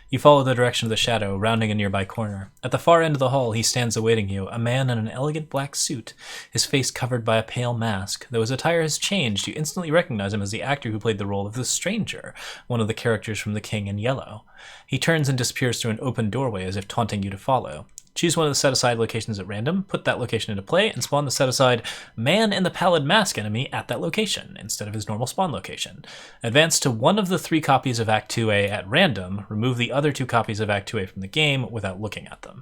You follow the direction of the shadow, rounding a nearby corner. At the far end of the hall, he stands awaiting you, a man in an elegant black suit, his face covered by a pale mask. Though his attire has changed, you instantly recognize him as the actor who played the role of the Stranger, one of the characters from The King in Yellow. He turns and disappears through an open doorway as if taunting you to follow. Choose one of the set-aside locations at random, put that location into play, and spawn the set-aside Man in the Pallid Mask enemy at that location, instead of his normal spawn location. Advance to one of the 3 copies of Act 2A at random, remove the other 2 copies of Act 2A from the game without looking at them.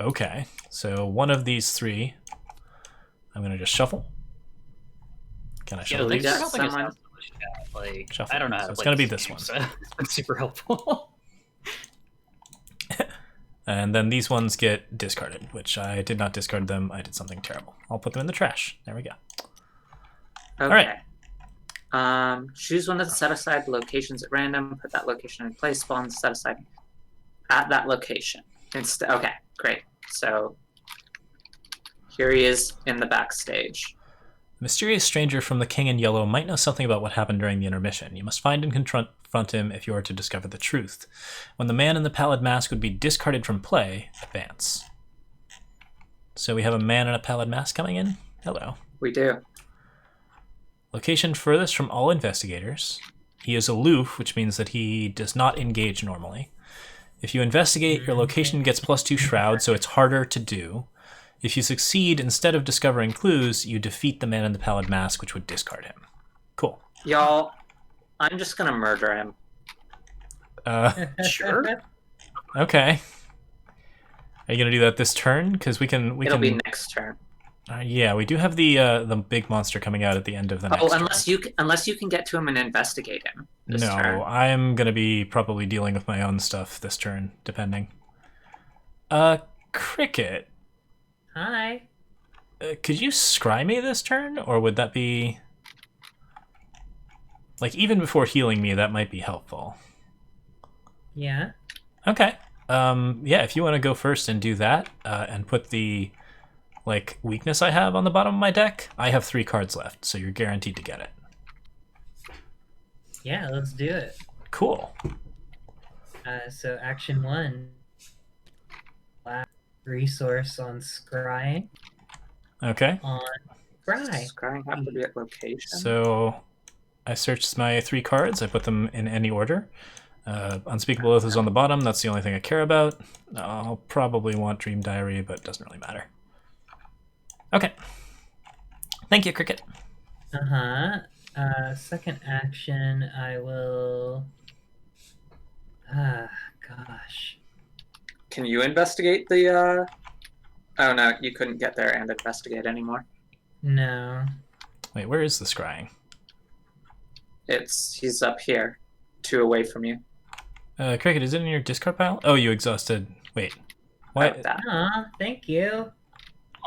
Okay, so one of these 3, I'm going to just shuffle. Can I Yeah, shuffle thanks these? for helping us Someone- out so much, chat. Like, Shuffle. I don't know how So to it's play gonna be this this game, one. so it's been super helpful. And then these ones get discarded, which I did not discard them. I did something terrible. I'll put them in the trash. There we go. Okay. right. Choose one of the set-aside locations at random, put that location in place, spawn the set-aside at that location. Okay, great. So here he is in the backstage. The mysterious stranger from The King in Yellow might know something about what happened during the intermission. You must find and confront him if you are to discover the truth. When the man in the pallid mask would be discarded from play, advance. So we have a man in a pallid mask coming in. Hello. We do. Location furthest from all investigators. He is aloof, which means that he does not engage normally. If you investigate, your location gets +2 shroud, so it's harder to do. If you succeed, instead of discovering clues, you defeat the man in the pallid mask, which would discard him. Cool. Y'all, I'm just gonna murder him. Sure. Okay. Are you gonna do that this turn? Because we can. It'll be next turn. Yeah, we do have the big monster coming out at the end of the next. Oh, turn. unless you can get to him and investigate him. This No, turn. I'm gonna be probably dealing with my own stuff this turn, depending. Cricket. Hi. Could you scry me this turn, or would that be like even before healing me? That might be helpful. Yeah. Okay. Yeah, if you want to go first and do that, and put the like weakness I have on the bottom of my deck, I have 3 cards left, so you're guaranteed to get it. Yeah, let's do it. Cool. So action 1. Last resource on scrying. Okay. On scry. Scrying have to be at location. So I searched my 3 cards. I put them in any order. Unspeakable Oath is on the bottom. That's the only thing I care about. I'll probably want Dream Diary, but it doesn't really matter. Okay. Thank you, Cricket. Second action, I will. Gosh. Can you investigate the? Oh no, you couldn't get there and investigate anymore. No. Wait, where is the scrying? He's up here, 2 away from you. Cricket, is it in your discard pile? Oh, you exhausted. Wait. Why? Like that. Thank you.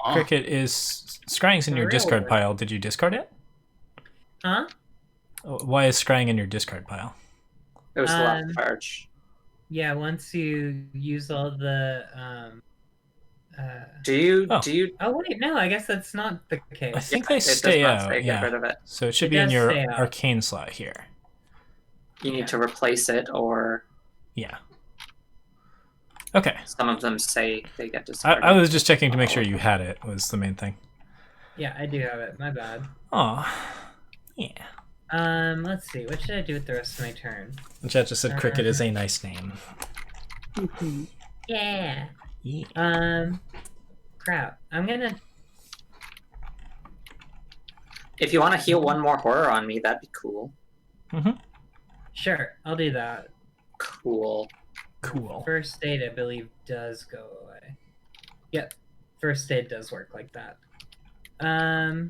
Oh, Cricket is scrying's in your Real discard one. pile. Did you discard it? Huh? Why is scrying in your discard pile? It was the last charge. Yeah, once you use all the Do you? Oh. Do you? Oh wait, no, I guess that's not the I case. think It they does stay not out. say get rid Yeah. of it. So it should It be in does your stay out. arcane slot here. You need to replace it, or Yeah. Okay. some of them say they get discarded. I was just checking to make sure you had it. Was the main thing. Yeah, I do have it. My bad. Aw. Yeah. Let's see. What should I do with the rest of my turn? The chat just said Cricket is a nice name. Yeah. Yeah. Crap. I'm gonna. If you want to heal one more horror on me, that'd be cool. Mm-hmm. Sure, I'll do that. Cool. Cool. First aid, I believe, does go away. Yep. First aid does work like that.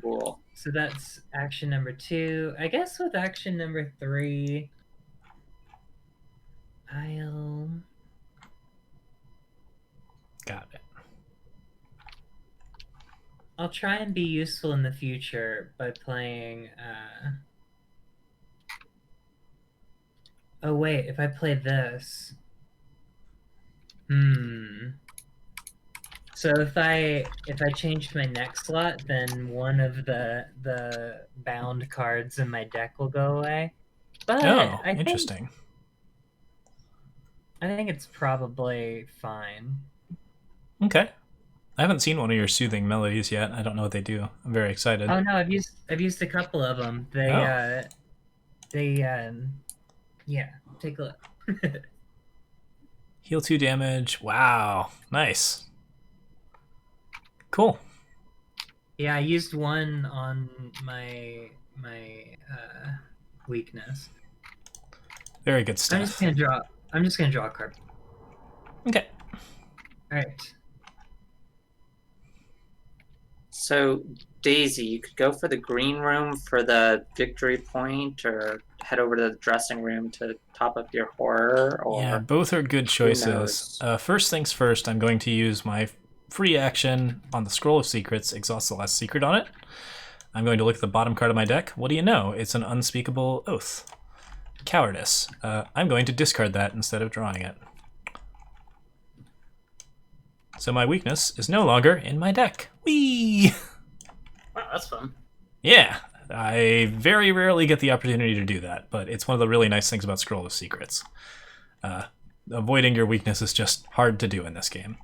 Cool. So that's action number 2. I guess with action number 3, Got it. I'll try and be useful in the future by playing. Oh wait, if I play this. So if I change my neck slot, then one of the bound cards in my deck will go away. But Oh, I interesting. think it's probably fine. Okay. I haven't seen one of your soothing melodies yet. I don't know what they do. I'm very excited. Oh no, I've used a couple of them. Yeah, take a look. Heal 2 damage. Wow. Nice. Cool. Yeah, I used one on my weakness. Very good stuff. I'm just gonna draw a card. Okay. All right. So, Daisy, you could go for the green room for the victory point, or head over to the dressing room to top up your horror. Or Yeah, both are good choices. knows? First things first, I'm going to use my free action on the Scroll of Secrets, exhaust the last secret on it. I'm going to look at the bottom card of my deck. What do you know? It's an unspeakable oath. Cowardice. I'm going to discard that instead of drawing it. So my weakness is no longer in my deck. Whee! Wow, that's fun. Yeah, I very rarely get the opportunity to do that, but it's one of the really nice things about Scroll of Secrets. Avoiding your weakness is just hard to do in this game.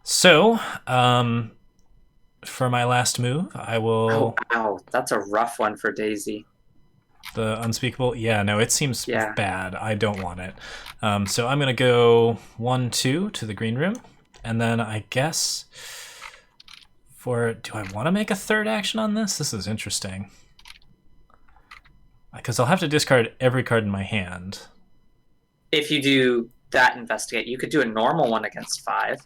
So, for my last move, I will... Oh, wow, that's a rough one for Daisy. The unspeakable? Yeah, no, it seems Yeah. bad. I don't want it. So I'm going to go 1-2 to the green room. And then I guess do I want to make a third action on this? This is interesting. Because I'll have to discard every card in my hand. If you do that investigate, you could do a normal one against 5.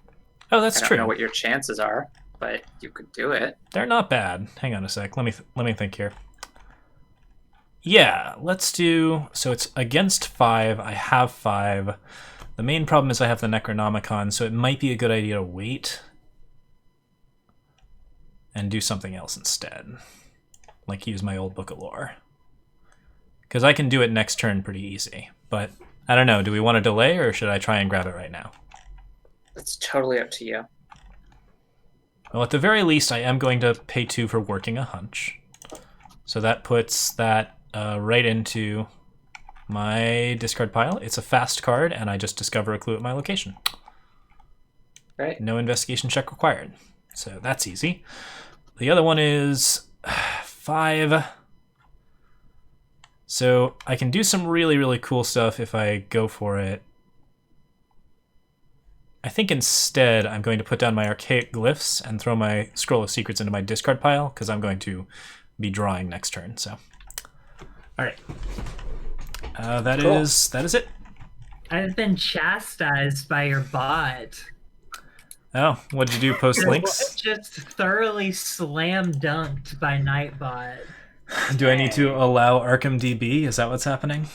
Oh, that's I don't true. know what your chances are, but you could do it. They're not bad. Hang on a sec. Let me think here. Yeah, let's do... So it's against 5. I have 5. The main problem is I have the Necronomicon, so it might be a good idea to wait and do something else instead. Like use my old Book of Lore. Because I can do it next turn pretty easy. But I don't know, do we want to delay or should I try and grab it right now? It's totally up to you. Well, at the very least, I am going to pay 2 for working a hunch. So that puts that right into my discard pile. It's a fast card, and I just discover a clue at my location. Right. No investigation check required. So that's easy. The other one is 5. So I can do some really, really cool stuff if I go for it. I think instead I'm going to put down my Archaic Glyphs and throw my Scroll of Secrets into my discard pile, because I'm going to be drawing next turn. So, all right. That Cool. is it. I've been chastised by your bot. Oh, what did you do? Post links? Just thoroughly slam dunked by Nightbot. Do I need to allow Arkham DB? Is that what's happening?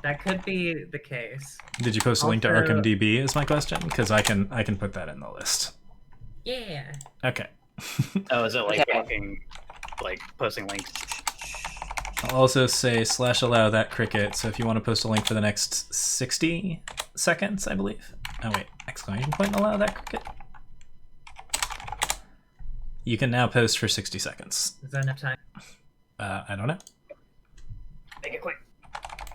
That could be the case. Did you post a link to Also- Arkham DB? Is my question, because I can put that in the list. Yeah. Okay. Oh, is it like Okay. walking, like posting links? I'll also say /allow that cricket. So if you want to post a link for the next 60 seconds, I believe. Oh wait, exclamation point and allow that cricket. You can now post for 60 seconds. Is that enough time? I don't know. Make it quick.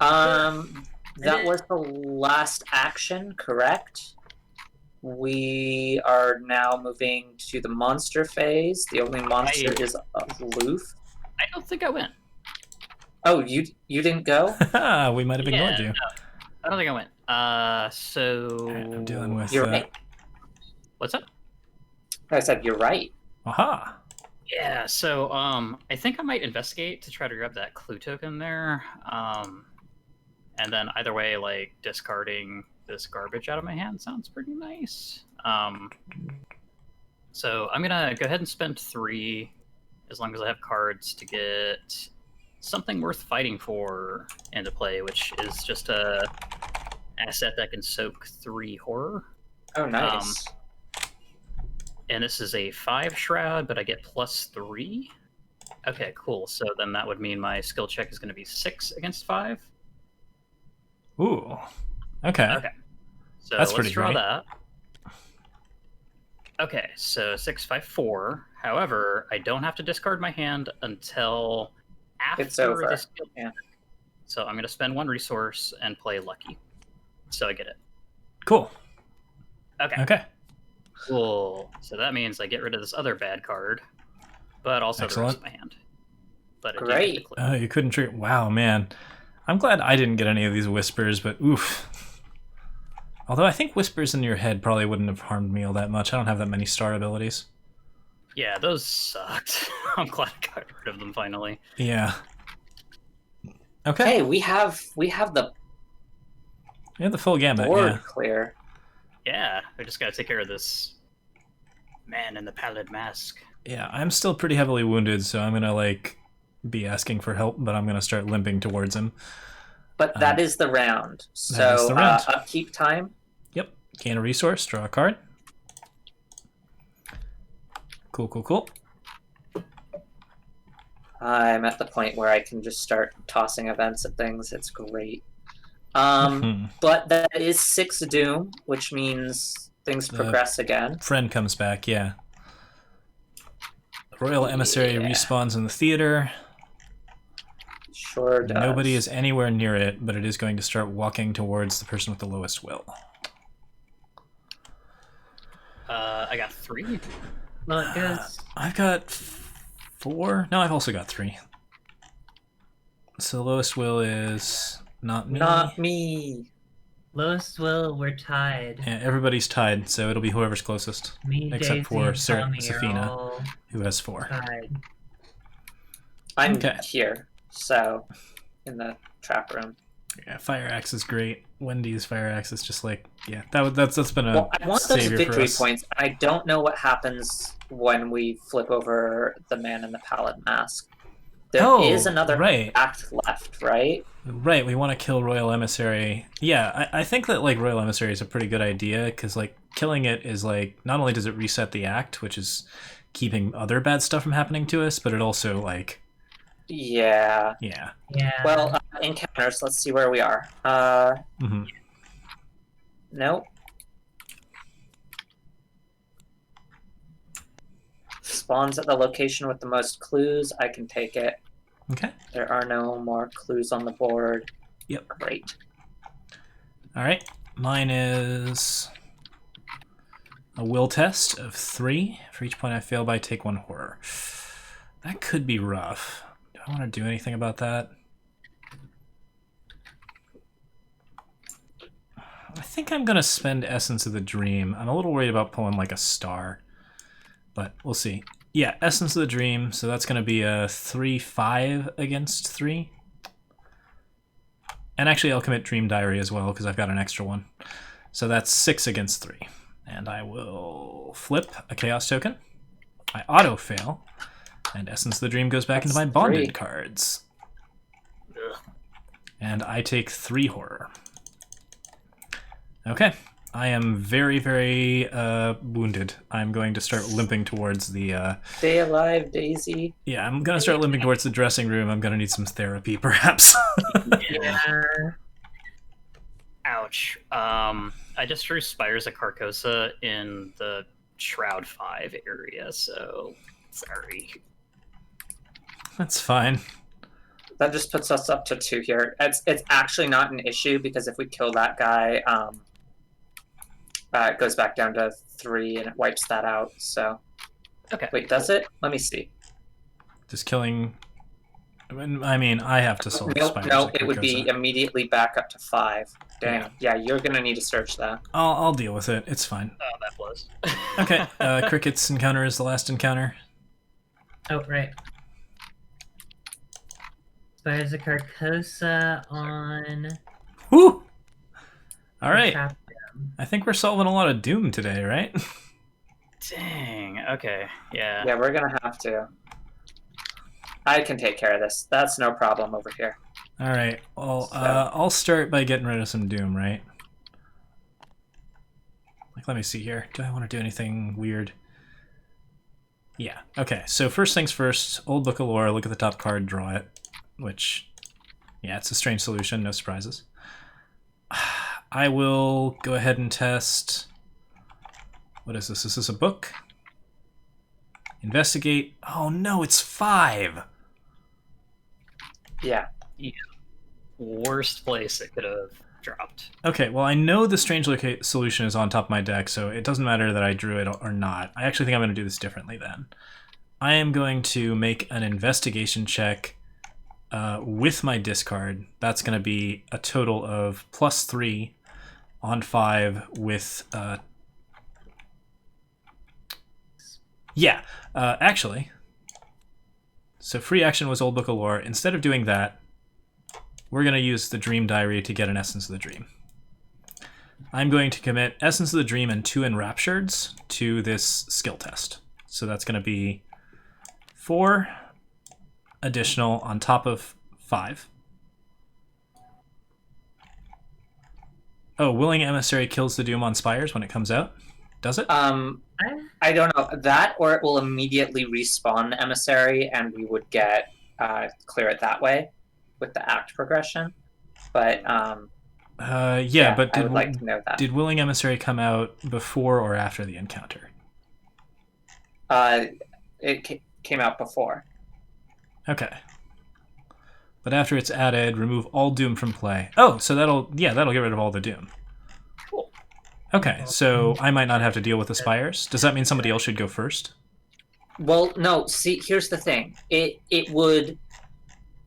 That was the last action, correct? We are now moving to the monster phase. The only monster is aloof. I don't think I went. Oh, you didn't go? We might have ignored Yeah, you. no, I don't think I went. So Alright, I'm dealing with. You're right. What's up? I said you're right. Aha. Yeah, so I think I might investigate to try to grab that clue token there. And then either way, like discarding this garbage out of my hand. Sounds pretty nice. So I'm gonna go ahead and spend 3, as long as I have cards, to get something worth fighting for into play, which is just a asset that can soak 3 horror. Oh, nice. And this is a 5 shroud, but I get +3. Okay, cool. So then that would mean my skill check is going to be 6 against 5. Ooh. Okay. Okay. So That's let's pretty draw great. that. Okay, so 6, 5, 4. However, I don't have to discard my hand until after It's over. the skill Yeah. check. So I'm going to spend 1 resource and play Lucky. So I get it. Cool. Okay. Okay. Cool. So that means I get rid of this other bad card, but also the rest Excellent. of my hand. But it Great. did get to click. Oh, you couldn't trigger. Wow, man. I'm glad I didn't get any of these whispers, but oof. Although I think whispers in your head probably wouldn't have harmed me all that much. I don't have that many star abilities. Yeah, those sucked. I'm glad I got rid of them finally. Yeah. Okay. Hey, we have the Yeah, the full gambit. board Yeah. clear. Yeah, I just gotta take care of this man in the pallid mask. Yeah, I'm still pretty heavily wounded, so I'm gonna like be asking for help, but I'm gonna start limping towards him. But that is the round. So that is the round. Upkeep time. Yep. Gain a resource, draw a card. Cool, cool, cool. I'm at the point where I can just start tossing events at things. It's great. Mhm. But that is 6 doom, which means things progress again. Friend comes back, yeah. The Royal Emissary Yeah. respawns in the theater. Sure does. Nobody is anywhere near it, but it is going to start walking towards the person with the lowest will. I got 3. Well, it goes. I've got 4. No, I've also got 3. So the lowest will is not me. Not me. Lowest will, we're tied. Yeah, everybody's tied, so it'll be whoever's closest, Me, except Daisy, for and Tommy are Safina, all who has 4. tied. I'm Okay. here, so in the trap room. Yeah, Fire Axe is great. Wendy's Fire Axe is just like, yeah, that's been a Well, I want those savior for victory us. points. I don't know what happens when we flip over the man in the pallid mask. There is another right. act left, right? Right, we want to kill Royal Emissary. Yeah, I think that like Royal Emissary is a pretty good idea because like killing it is like not only does it reset the act, which is keeping other bad stuff from happening to us, but it also like Yeah. yeah. Yeah. Well, encounters. Let's see where we are. Hmm. Nope. Spawns at the location with the most clues. I can take it. Okay. There are no more clues on the board. Yep. Great. All right. Mine is a will test of 3. For each point I fail by, take 1 horror. That could be rough. Do I want to do anything about that? I think I'm going to spend Essence of the Dream. I'm a little worried about pulling like a star, but we'll see. Yeah, Essence of the Dream, so that's going to be a 3-5 against 3. And actually I'll commit Dream Diary as well because I've got an extra one. So that's 6 against 3. And I will flip a Chaos token. I auto-fail. And Essence of the Dream goes back into my That's bonded 3. cards. Ugh. And I take 3 horror. Okay. I am very, very wounded. I'm going to start limping towards the... Stay alive, Daisy. Yeah, I'm going to start limping towards the dressing room. I'm going to need some therapy, perhaps. Yeah. Yeah. Ouch. I just drew Spires of Carcossa in the Shroud 5 area, so sorry. That's fine. That just puts us up to 2 here. It's actually not an issue because if we kill that guy, it goes back down to 3 and it wipes that out. So Okay. wait, does it? Let me see. Just killing... I mean, I have to solve Nope, Spires no, of it would be Carcossa. immediately back up to 5. Dang. Yeah. Yeah, you're gonna need to search that. I'll deal with it. It's fine. Oh, that blows. Okay, Cricket's encounter is the last encounter. Oh, right. Spires of Carcossa on... Woo! All right. Tap- I think we're solving a lot of Doom today, right? Dang. Okay. Yeah. Yeah, we're gonna have to. I can take care of this. That's no problem over here. All right. Well, So- I'll start by getting rid of some Doom, right? Like, let me see here. Do I want to do anything weird? Yeah. Okay. So first things first. Old Book of Lore. Look at the top card. Draw it. Which, yeah, it's a strange solution. No surprises. I will go ahead and test. What is this? Is this a book? Investigate. Oh no, it's 5. Yeah. Worst place it could have dropped. Okay, well, I know the strange solution is on top of my deck, so it doesn't matter that I drew it or not. I actually think I'm going to do this differently then. I am going to make an investigation check with my discard. That's going to be a total of +3 on 5 with... actually... So free action was Old Book of Lore. Instead of doing that, we're going to use the Dream Diary to get an Essence of the Dream. I'm going to commit Essence of the Dream and 2 Enraptureds to this skill test. So that's going to be 4 additional on top of 5. Oh, Willing Emissary kills the Doom on Spires when it comes out? Does it? I don't know that, or it will immediately respawn emissary, and we would get clear it that way with the act progression. But but I did, would like to know that. Did Willing Emissary come out before or after the encounter? It came out before. Okay. But after it's added, remove all Doom from play. Oh, so that'll get rid of all the Doom. Cool. Okay, so I might not have to deal with the Spires. Does that mean somebody else should go first? Well, no. See, here's the thing. It would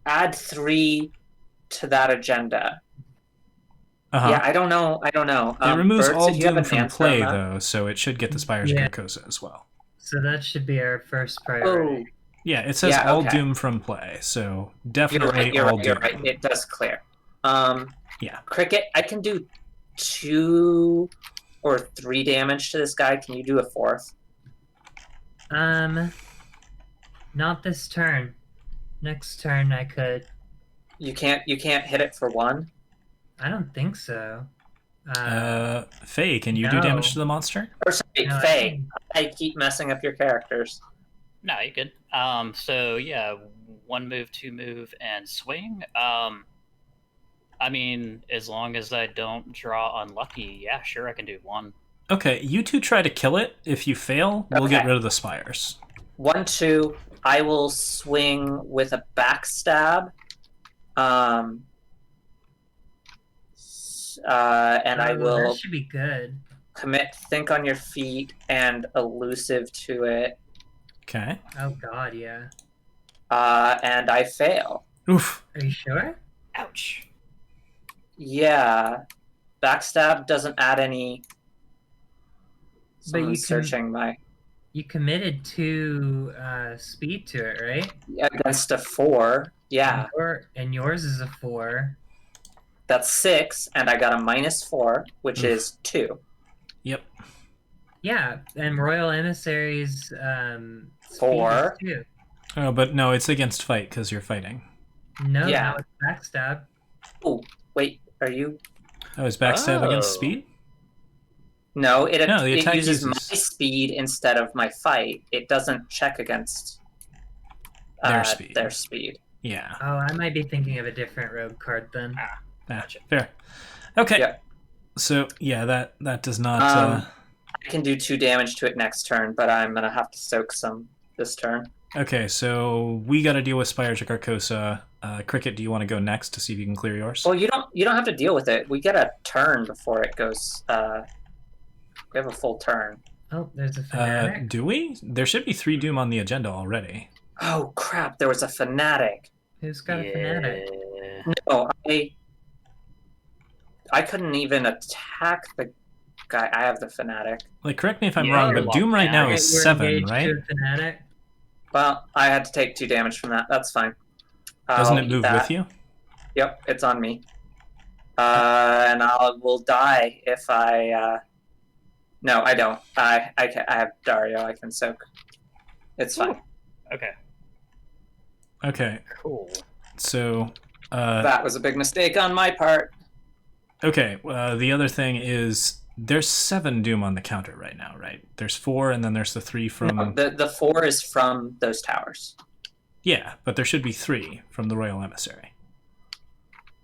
add 3 to that agenda. Uh-huh. Yeah, I don't know. It removes Bertz, all if you have Doom an from answer play, on that. though, so it should get the Spires Yeah. of Carcossa as well. So that should be our first Oh, priority. Yeah, it says Yeah, all okay. Doom from play, so you're definitely right. You're all right. Doom. You're right. It does clear. Yeah. Cricket, I can do 2 or 3 damage to this guy. Can you do a 4th? Not this turn. Next turn I could. You can't hit it for 1. I don't think so. Faye, can you do damage No. to the monster? Or sorry, No, I Faye. think- I keep messing up your characters. No, you good. So yeah, 1 move, 2 move, and swing. I mean, as long as I don't draw unlucky, yeah, sure, I can do 1. Okay, you two try to kill it. If you fail, we'll get Okay. rid of the Spires. 1, 2. I will swing with a backstab. And I will That should be good. commit Think on Your Feet and Elusive to it. Okay. Oh god, yeah. And I fail. Oof. Are you sure? Ouch. Yeah. Backstab doesn't add any. But you Someone's can- searching my You committed 2 speed to it, right? against a 4. Yeah, And yours is a 4. that's 6, and I got a -4, which Oof. is 2. Yep. Yeah, and Royal Emissaries speed 4. is 2. Oh, but no, it's against fight because you're fighting. No, Yeah. now it's backstab. Oh, wait, are you? Oh, is backstab against Oh. speed? No, it the attack uses my uses- speed instead of my fight. It doesn't check against Their speed. Their speed. Yeah. Oh, I might be thinking of a different rogue card then. Gotcha. Fair. Okay. Yeah. So yeah, that does not. I can do 2 damage to it next turn, but I'm gonna have to soak some this turn. Okay, so we got to deal with Spires of Carcossa. Cricket, do you want to go next to see if you can clear yours? Well, you don't have to deal with it. We get a turn before it goes. We have a full turn. Oh, there's a fanatic. Do we? There should be 3 Doom on the agenda already. Oh crap! There was a fanatic. Who's got a fanatic? No, I couldn't even attack the guy. I have the fanatic. Like, correct me if I'm Yeah, wrong, you're but Doom right locked now down. is We're 7, engaged right? to a fanatic. Well, I had to take 2 damage from that. That's fine. Doesn't I'll it eat move that. with you? Yep, it's on me. And I will die if I. No, I don't. I have Dario. I can soak. It's fine. Okay, Okay, cool. so That was a big mistake on my part. okay. The other thing is there's 7 Doom on the counter right now, right? There's 4, and then there's the 3 from. No, the 4 is from those towers. Yeah, but there should be 3 from the Royal Emissary.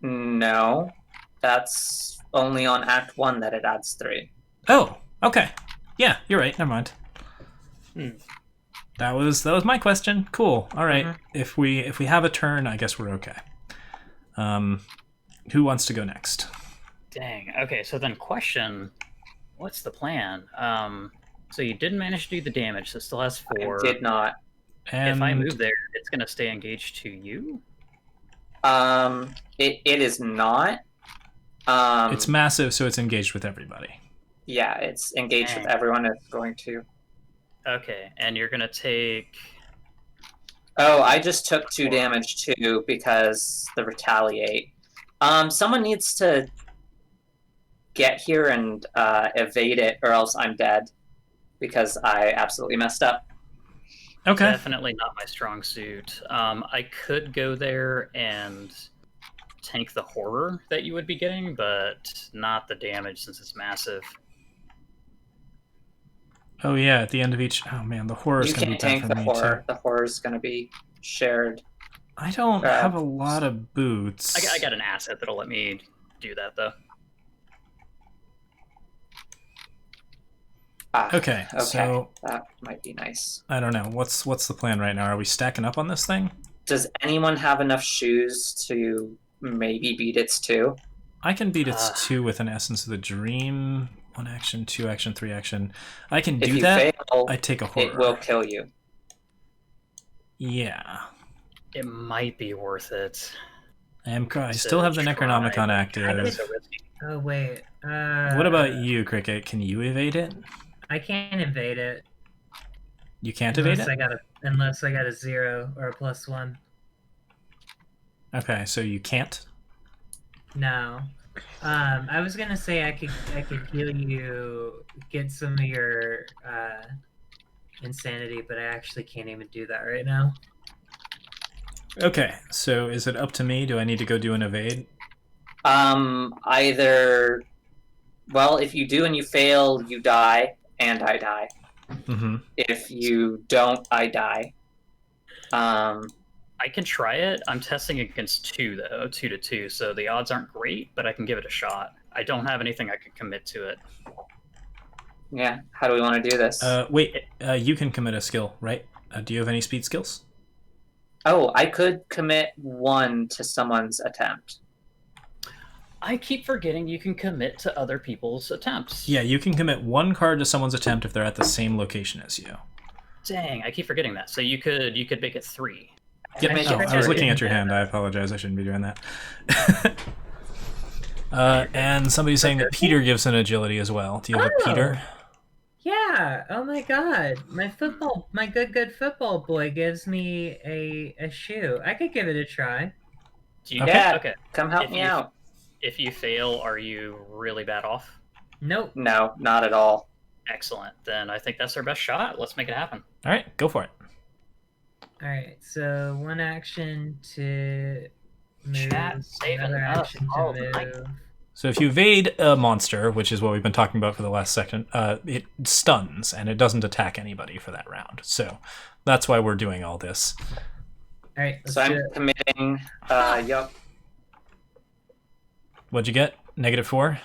No, that's only on Act 1 that it adds 3. Oh, okay. Yeah, you're right. Never mind. Hmm. That was my question. Cool. All right. Mhm. If we have a turn, I guess we're okay. Who wants to go next? Dang. Okay, so then question, what's the plan? So you didn't manage to do the damage, so it still has 4. I did not. And If I move there, it's gonna stay engaged to you? It is not. it's massive, so it's engaged with everybody. Yeah, it's engaged with Dang. everyone. It's going to. Okay, and you're gonna take... Oh, I just took 2 damage too because the retaliate. Someone needs to get here and evade it, or else I'm dead because I absolutely messed up. Okay. Definitely not my strong suit. I could go there and tank the horror that you would be getting, but not the damage since it's massive. Oh yeah, at the end of each. Oh man, the horror's You gonna be can't bad tank for the me horror. too. The horror's going to be shared. I don't have a lot of boots. I got an asset that'll let me do that, though. Okay, so that might be nice. I don't know. What's the plan right now? Are we stacking up on this thing? Does anyone have enough shoes to maybe beat its 2? I can beat its 2 with an Essence of the Dream. 1 action, 2 action, 3 action. I can If do you that. fail, I take a horror. it will kill you. Yeah. It might be worth it. I still have the Necronomicon active. So risky. Oh wait. What about you, Cricket? Can you evade it? I can't evade it. You can't evade Unless it? unless I got a 0 or a +1. Okay, so you can't? No. I was gonna say I could heal you, get some of your insanity, but I actually can't even do that right now. Okay, so is it up to me? Do I need to go do an evade? Either. Well, if you do and you fail, you die, and I die. Mm-hmm. If you don't, I die. I can try it. I'm testing against 2, though. 2 to 2, so the odds aren't great, but I can give it a shot. I don't have anything I could commit to it. Yeah. How do we want to do this? Wait, you can commit a skill, right? Do you have any speed skills? Oh, I could commit 1 to someone's attempt. I keep forgetting you can commit to other people's attempts. Yeah, you can commit 1 card to someone's attempt if they're at the same location as you. Dang, I keep forgetting that. So you could make it 3. Yep. Make Oh, it I was 3. looking at your hand. I apologize. I shouldn't be doing that. And somebody's saying that Peter gives an agility as well. Do you have a Peter? Yeah. Oh my God. My good football boy gives me a shoe. I could give it a try. Do you, Okay. Yeah. okay. Come help If me you- out. If you fail, are you really bad off? Nope. No, not at all. Excellent. Then I think that's our best shot. Let's make it happen. All right, go for it. All right. So 1 action to move. Chat, save Another enough. action to Oh, move. my- So if you evade a monster, which is what we've been talking about for the last second, it stuns, and it doesn't attack anybody for that round. So that's why we're doing all this. All right. Let's So do I'm it. committing. Yup. What'd you get? -4?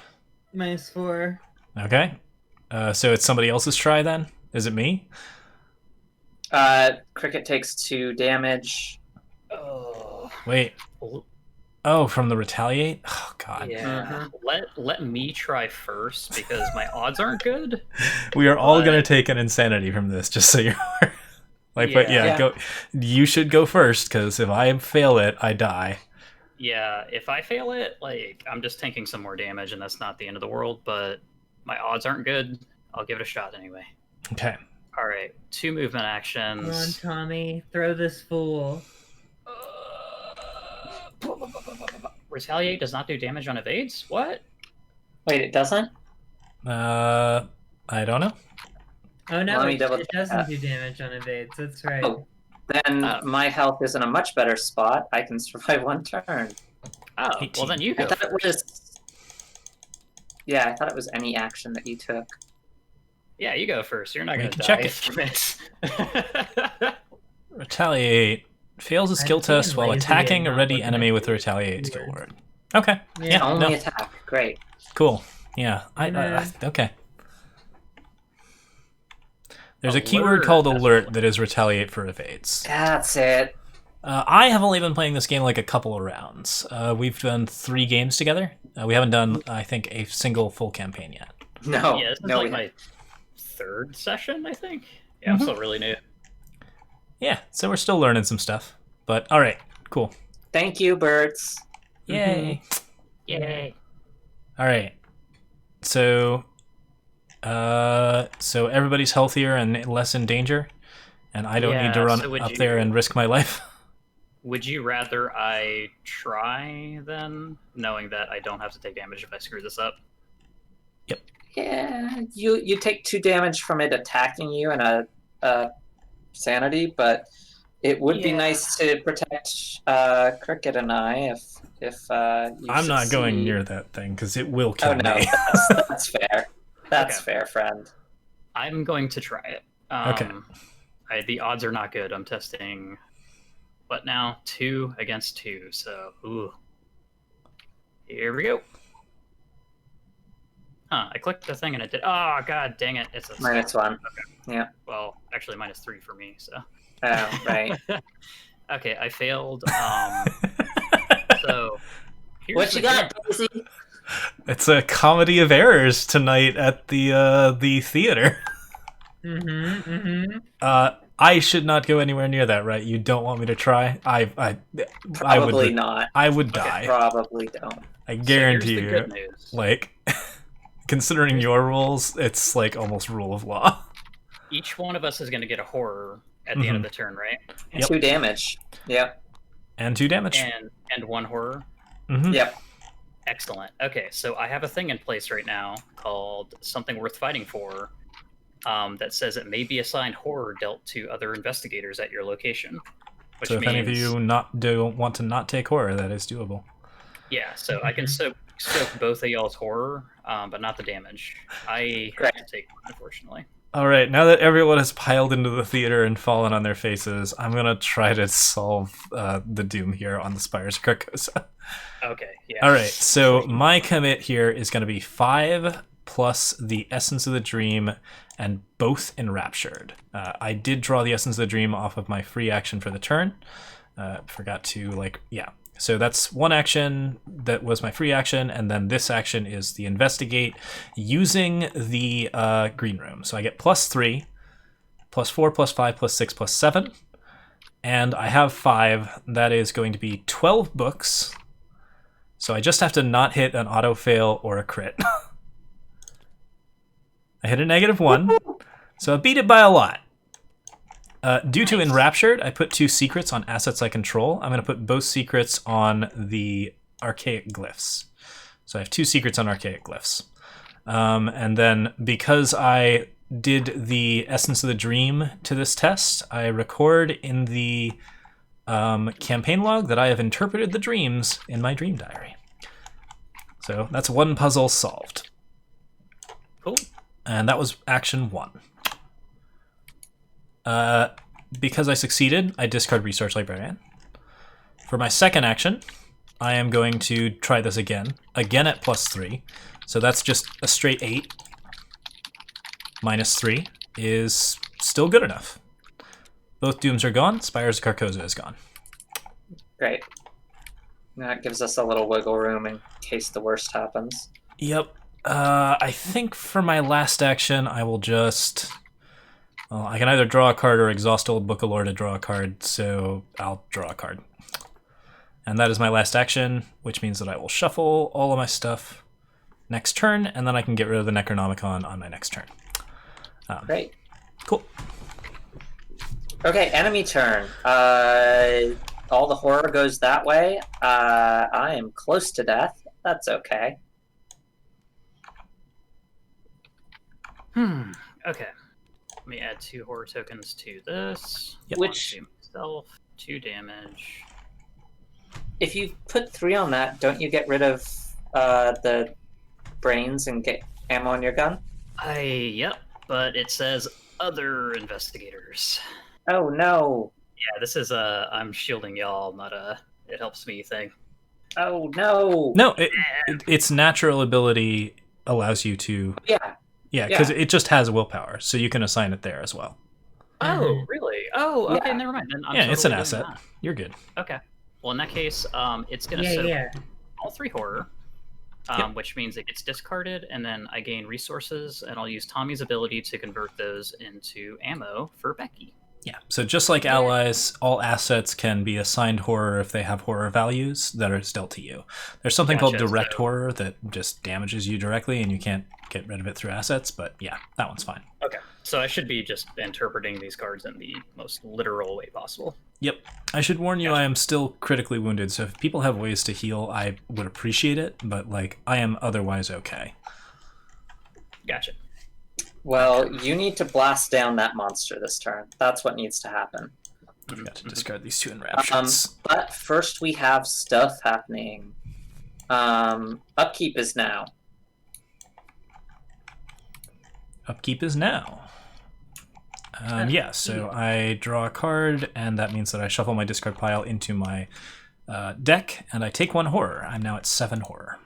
-4. Okay. So it's somebody else's try then? Is it me? Cricket takes 2 damage. Oh. Wait. Oh, from the retaliate? Oh, God. Yeah. Let me try first because my odds aren't good. We are all But- going to take an insanity from this, just so you're... But yeah, Yeah. go. You should go first, because if I fail it, I die. Yeah, if I fail it, I'm just taking some more damage, and that's not the end of the world, but my odds aren't good. I'll give it a shot anyway. Okay. All right, 2 movement actions. Come on, Tommy. Throw this fool. Retaliate does not do damage on evades? What? Wait, it doesn't? I don't know. Oh no, Let me it double doesn't check. do damage on evades. That's right. Oh, then my health is in a much better spot. I can survive 1 turn. Oh, 18. well then you I go thought it first. was. Yeah, I thought it was any action that you took. Yeah, you go first. You're not We going to can die check if you miss. Retaliate fails a skill I'm test being while lazy attacking and a not ready looking enemy at with the the retaliate skill keywords. word. Okay. Yeah. Only No. attack. Great. Cool. Yeah. Okay. There's a keyword Alert, called that's alert what- that is retaliate for evades. That's it. I have only been playing this game like a couple of rounds. We've done 3 games together. We haven't done, I think, a single full campaign yet. No. Yeah, this is no, like we my 3rd session, I think. Yeah, I'm still really new. Yeah, so we're still learning some stuff. But all right, cool. Thank you, birds. Yay. Yay. All right. So everybody's healthier and less in danger, and I don't need to Yeah, run so would up there you- and risk my life. Would you rather I try then, knowing that I don't have to take damage if I screw this up? Yeah, you take 2 damage from it attacking you and a sanity, but it would be Yeah. nice to protect Cricket and I if you I'm not going succeed. near that thing because it will kill Oh no, me. that's fair. That's Okay. fair, friend. I'm going to try it. Okay. The odds are not good. I'm testing, what now? 2 against 2. So, ooh. Here we go. Huh, I clicked the thing and it did. Oh, god dang it. It's a -1. Yeah. Well, actually, -3 for me, so. Oh, right. Okay, I failed. So, here's What the you got, thing. Daisy? It's a comedy of errors tonight at the theater. I should not go anywhere near that, right? You don't want me to try? I Probably would, not. I would die. Probably don't. I So guarantee here's the you. good news. Like, considering your rules, it's like almost rule of law. Each one of us is going to get a horror at the end of the turn, right? Yep. 2 damage. Yep. And 2 damage. And 1 horror. Mhm. Yep. Excellent. Okay, so I have a thing in place right now called Something Worth Fighting For that says it may be assigned horror dealt to other investigators at your location. Which So if means, any of you don't want to not take horror, that is doable. Yeah, so I can soak both of y'all's horror, but not the damage. I have to take one, unfortunately. All right, now that everyone has piled into the theater and fallen on their faces, I'm gonna try to solve the doom here on the Spires of Carcossa. Okay, yeah. All right, so my commit here is going to be 5 plus the Essence of the Dream and both Enraptured. I did draw the Essence of the Dream off of my free action for the turn. Forgot to, So that's one action that was my free action, and then this action is the Investigate using the green room. So I get +3, +4, +5, +6, +7, and I have 5. That is going to be 12 books. So I just have to not hit an auto fail or a crit. I hit a -1, so I beat it by a lot. Due to Enraptured, I put 2 secrets on assets I control. I'm going to put both secrets on the Archaic Glyphs. So I have 2 secrets on Archaic Glyphs. And then because I did the Essence of the Dream to this test, I record in the campaign log that I have interpreted the dreams in my dream diary. So that's 1 puzzle solved. Cool. And that was action 1. Because I succeeded, I discard Research Librarian. For my second action, I am going to try this again at +3. So that's just a straight 8. -3 is still good enough. Both dooms are gone. Spires of Carcossa is gone. Great. That gives us a little wiggle room in case the worst happens. Yep. I think for my last action, I will just... Well, I can either draw a card or exhaust Old Book of Lore to draw a card, so I'll draw a card. And that is my last action, which means that I will shuffle all of my stuff next turn, and then I can get rid of the Necronomicon on my next turn. Great. Cool. Okay, enemy turn. all the horror goes that way. I am close to death. That's okay. Okay. Let me add 2 horror tokens to this. Yep. Which, Myself, 2 damage. if you put 3 on that, don't you get rid of the brains and get ammo on your gun? Yep, but it says other investigators. Oh no! Yeah, this is a I'm shielding y'all, not a it helps me thing. Oh no! No, its natural ability allows you to. Yeah. Yeah, because it just has willpower, so you can assign it there as well. Oh, really? Oh, okay, Yeah. never mind. Then I'm Yeah, it's an totally asset. doing that. You're good. Okay. Well, in that case, it's gonna Yeah, soak yeah. all 3 horror, Yep. which means it gets discarded, and then I gain resources, and I'll use Tommy's ability to convert those into ammo for Becky. Yeah. So just like allies, all assets can be assigned horror if they have horror values that are dealt to you. There's something called Gotcha, direct so- horror that just damages you directly, and you can't get rid of it through assets. But yeah, that one's fine. Okay. So I should be just interpreting these cards in the most literal way possible. Yep. I should warn you, I am still critically wounded, so if people have ways to heal, I would appreciate it, but like I am otherwise okay. Gotcha. Well, you need to blast down that monster this turn. That's what needs to happen. I've got to discard these 2 enraptures. But first we have stuff happening. Upkeep is now. Upkeep is now. Yeah, so I draw a card, and that means that I shuffle my discard pile into my deck, and I take 1 horror. I'm now at 7 horror.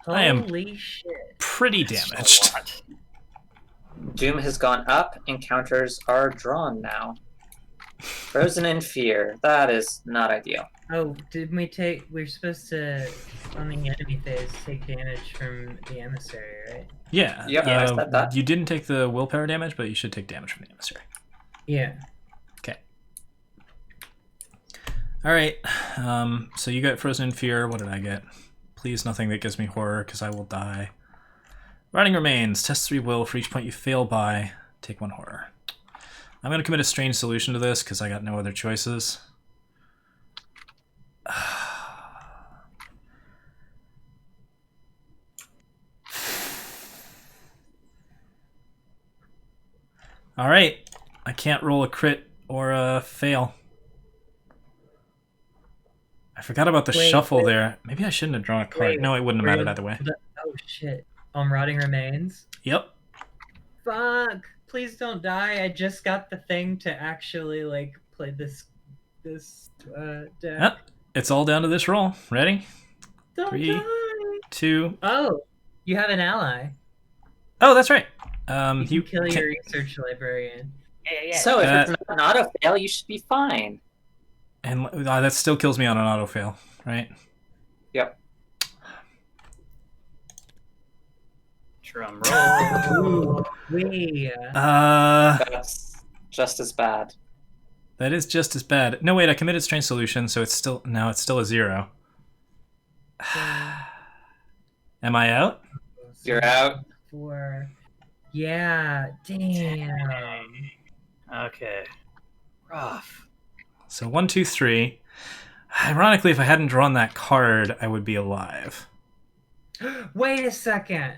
I am Holy shit. pretty That's damaged. a lot. Doom has gone up. Encounters are drawn now. Frozen in fear. That is not ideal. Oh, did we take... We're supposed to, on the enemy phase, take damage from the emissary, right? Yeah. Yep, I said that. You didn't take the willpower damage, but you should take damage from the emissary. Yeah. Okay. All right. So you got Frozen in Fear. What did I get? Please, nothing that gives me horror, because I will die. Rotting Remains. Test 3 will. For each point you fail by, take 1 horror. I'm going to commit a strange solution to this, because I got no other choices. All right. I can't roll a crit or a fail. I forgot about the shuffle there. Maybe I shouldn't have drawn a card. No, it wouldn't have mattered either way. Oh shit. Rotting Remains? Yep. Fuck! Please don't die. I just got the thing to actually, like, play this deck. Yep. It's all down to this roll. Ready? Don't 3, die! 2. Oh! You have an ally. Oh, that's right. You can kill your research librarian. Yeah. So if it's not an auto fail, you should be fine. And that still kills me on an auto fail, right? Yep. Drum roll. Wee. That's just as bad. That is just as bad. No, wait, I committed strange solution, so it's still a 0. Am I out? You're out. 4. Yeah, damn. Okay. Rough. So 1, 2, 3. Ironically, if I hadn't drawn that card, I would be alive. Wait a second.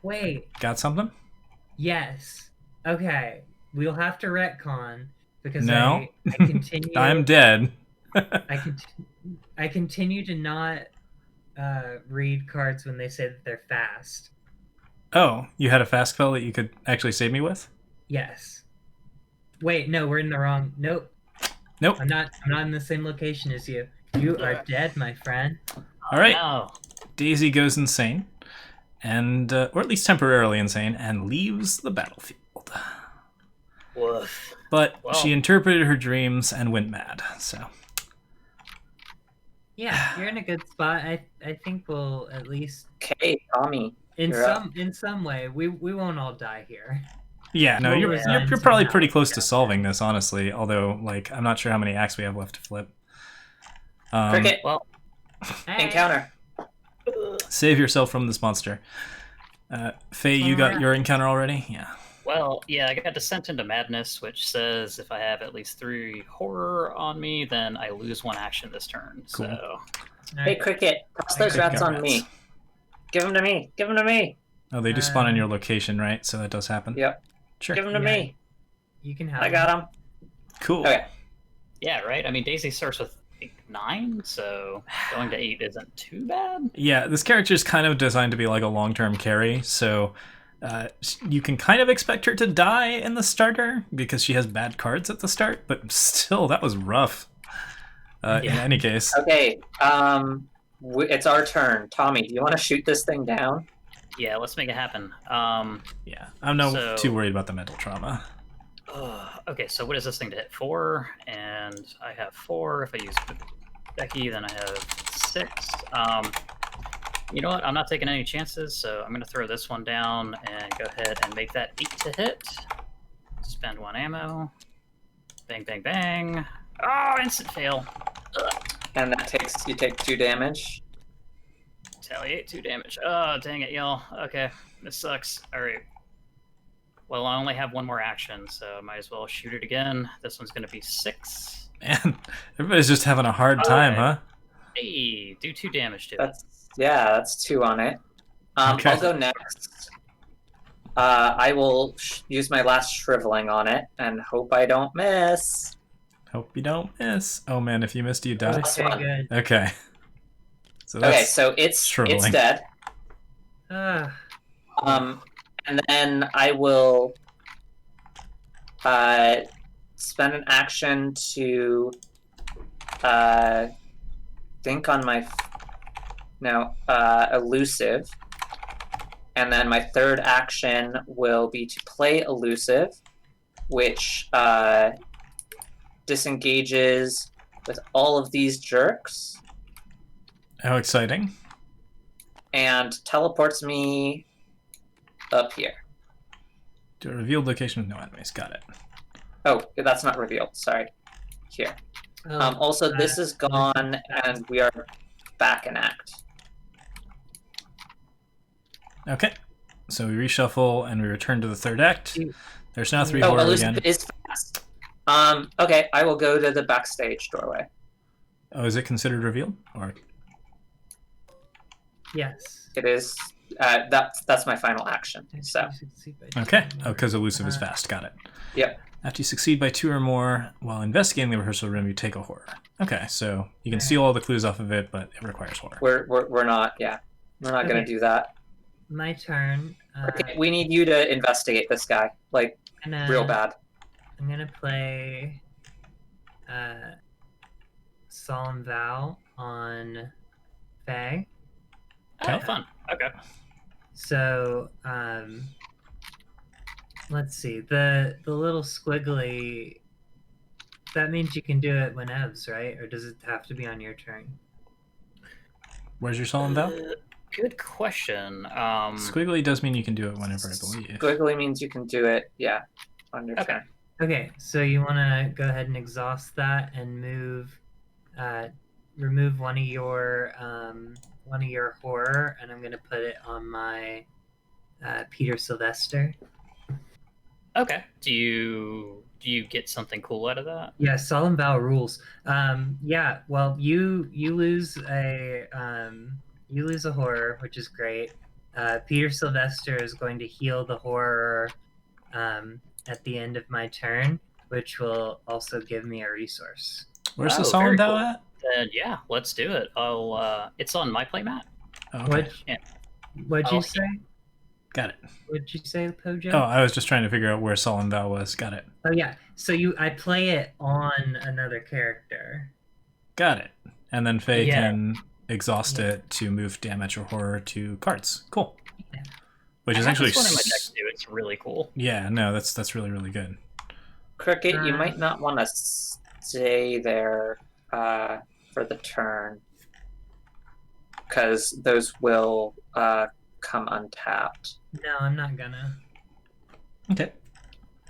Wait. Got something? Yes. Okay. We'll have to retcon because No. I continue. I'm dead. I continue to not read cards when they say that they're fast. Oh, you had a fast spell that you could actually save me with? Yes. Wait, no, we're in the wrong. Nope. Nope. I'm not in the same location as you. You are dead, my friend. All right. No. Daisy goes insane, and or at least temporarily insane, and leaves the battlefield. Woof. But Well. she interpreted her dreams and went mad. So Yeah, you're in a good spot. I think we'll at least Okay, Tommy. in You're some way we won't all die here. yeah, no, Well, you're yeah, probably somehow. pretty close to solving this, honestly. Although, like, I'm not sure how many acts we have left to flip. Cricket, Well, Hey. encounter. Save yourself from this monster. Faye, you got Alright. your encounter already? Yeah. Well, yeah, I got Descent into Madness, which says if I have at least 3 horror on me, then I lose 1 action this turn. Cool. So, Hey, Cricket, toss those Cricket rats got on me. rats. Give them to me. Give them to me. Oh, they do spawn in your location, right? So that does happen. Yep. Sure. Give them to Yeah. me. You can have I got them. Cool. Okay. yeah, right? I mean, Daisy starts with like 9, so going to 8 isn't too bad. Yeah, this character is kind of designed to be like a long-term carry, so you can kind of expect her to die in the starter because she has bad cards at the start, but still, that was rough. In any case. Okay. It's our turn. Tommy, do you want to shoot this thing down? Yeah, let's make it happen. Yeah, I'm not too worried about the mental trauma. Okay, so what is this thing to hit? 4, and I have 4. If I use Becky, then I have 6. You know what? I'm not taking any chances, so I'm going to throw this one down and go ahead and make that 8 to hit. Spend 1 ammo. Bang, bang, bang. Oh, instant fail. Ugh. And you take 2 damage. Retaliate, 2 damage. Oh, dang it, y'all. Okay, this sucks. All right. Well, I only have 1 more action, so I might as well shoot it again. This one's going to be 6. Man, everybody's just having a hard time, huh? Hey, do 2 damage to it. That's 2 on it. Okay. I'll go next. I will use my last shriveling on it and hope I don't miss. Hope you don't miss. Oh man, if you missed, you die. That's one. Good. Okay. So that's Okay, so it's shriveling. dead. And then I will spend an action to think on my elusive, and then my third action will be to play elusive, which disengages with all of these jerks How exciting. and teleports me up here. To a revealed location with no enemies. Got it. Oh, that's not revealed. Sorry. Here. Also, this is gone, and we are back in act. Okay. So we reshuffle and we return to the third act. There's now 3 Oh, horror elusive again. is fast. Okay, I will go to the backstage doorway. Oh, is it considered revealed? Or Yes. It is. That's my final action. So. okay. Oh, because elusive is fast. Got it. Yep. After you succeed by 2 or more while investigating the rehearsal room, you take a horror. Okay, so you can steal all the clues off of it, but it requires horror. We're not. Yeah, we're not gonna do that. My turn. Okay, we need you to investigate this guy, like real bad. I'm gonna play Solemn Vow on Faye. Oh, fun. Okay. So, let's see. The little squiggly, that means you can do it whenevs, right? Or does it have to be on your turn? Where's your solemn vow? Good question. Squiggly does mean you can do it whenever, I believe. Squiggly means you can do it. Yeah, on your turn. Okay, so you want to go ahead and exhaust that and remove one of your horror, and I'm gonna put it on my Peter Sylvester. Okay. Do you get something cool out of that? Yeah, Solemn Vow rules. Yeah, well, you lose a horror, which is great. Peter Sylvester is going to heal the horror at the end of my turn, which will also give me a resource. Where's the solemn vow cool. at? Then yeah, let's do it. It's on my playmat. Okay. What'd you say? Got it. What'd you say, Pojo? Oh, I was just trying to figure out where solemn vow was. Got it. Oh yeah. So I play it on another character. Got it. And then Faye can exhaust it to move damage or horror to cards. Cool. Yeah. Which is I have actually this one in my deck too. It's really cool. Yeah, no, that's really, really good. Cricket, you might not want to stay there for the turn, because those will come untapped. No, I'm not gonna. Okay.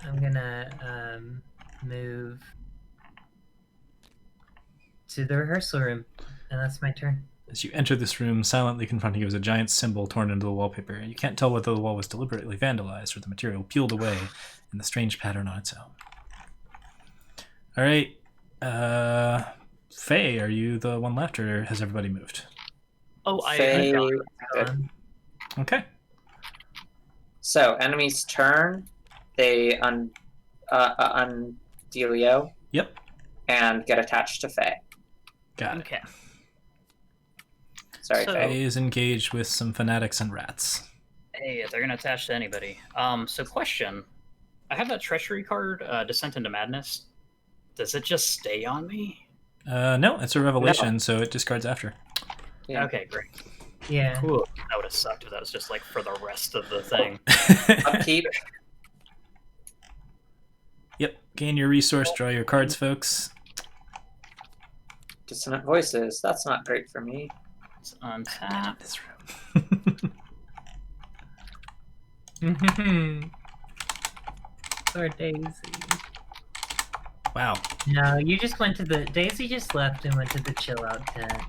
I'm gonna move to the rehearsal room, and that's my turn. As you enter this room, silently confronting you is a giant symbol torn into the wallpaper. You can't tell whether the wall was deliberately vandalized or the material peeled away in the strange pattern on its own. All right. Faye, are you the one left, or has everybody moved? Oh, Faye- Gone. Okay. So, enemy's turn, they undealio Yep. and get attached to Faye. Got it. Okay. Sorry, So- Faye. Faye is engaged with some fanatics and rats. Hey, they're gonna attach to anybody. So question. I have that treachery card, Descent into Madness. Does it just stay on me? No, it's a revelation, so it discards after. Yeah. Okay, great. Yeah. Cool. That would have sucked if that was just like for the rest of the thing. Upkeep. Yep. Gain your resource, draw your cards, folks. Dissonant voices. That's not great for me. It's untap. This room. Poor Daisy. Wow. No, you just went to the Daisy just left and went to the chill out tent.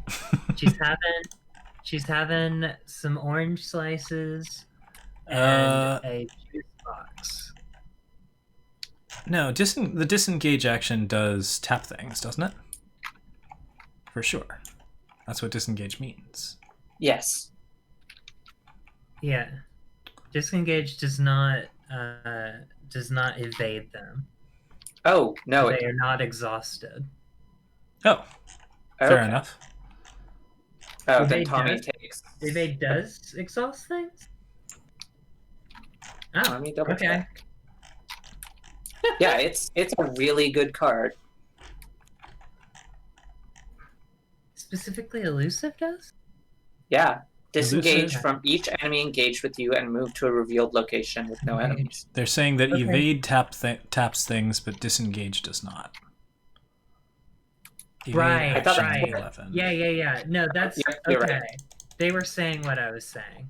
She's having some orange slices and a juice box. No, the disengage action does tap things, doesn't it? For sure. That's what disengage means. Yes. Yeah. Disengage does not evade them. Oh, no. They are not exhausted. Oh, fair enough. Oh, Evade then Tommy does- takes. Evade does exhaust things? Oh, Let me double okay. check. Yeah, it's a really good card. Specifically elusive does? Yeah. Disengage Elusive. from each enemy engaged with you and move to a revealed location with no enemies. They're saying that Okay. evade taps things, but disengage does not. Evade Right, action right. 11. Yeah. No, that's Yep, you're okay. right. They were saying what I was saying.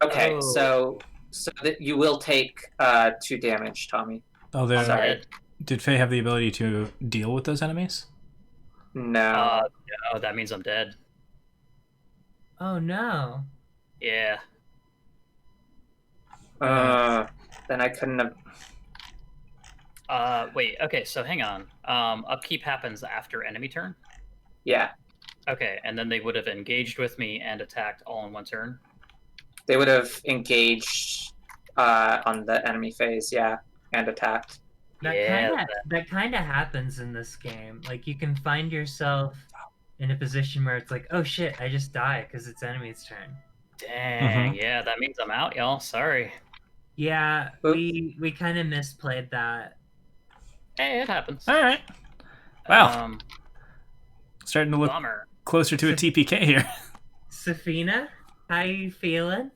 Okay, Oh. so that you will take 2 damage, Tommy. Oh, there. Sorry. Did Faye have the ability to deal with those enemies? No. No, that means I'm dead. Oh no. Yeah. Then I couldn't have. Wait, okay, so hang on. Upkeep happens after enemy turn? Yeah, Okay, and then they would have engaged with me and attacked all in one turn? they would have engaged on the enemy phase. Yeah, and attacked. That kind of happens in this game. Like you can find yourself in a position where it's like, oh shit, I just die because it's enemy's turn. Dang, yeah, that means I'm out, y'all. Sorry. Yeah, Oop. we kind of misplayed that. Hey, it happens. All right. Wow. Starting to look Bummer. closer to a TPK here. Safina, how you feeling?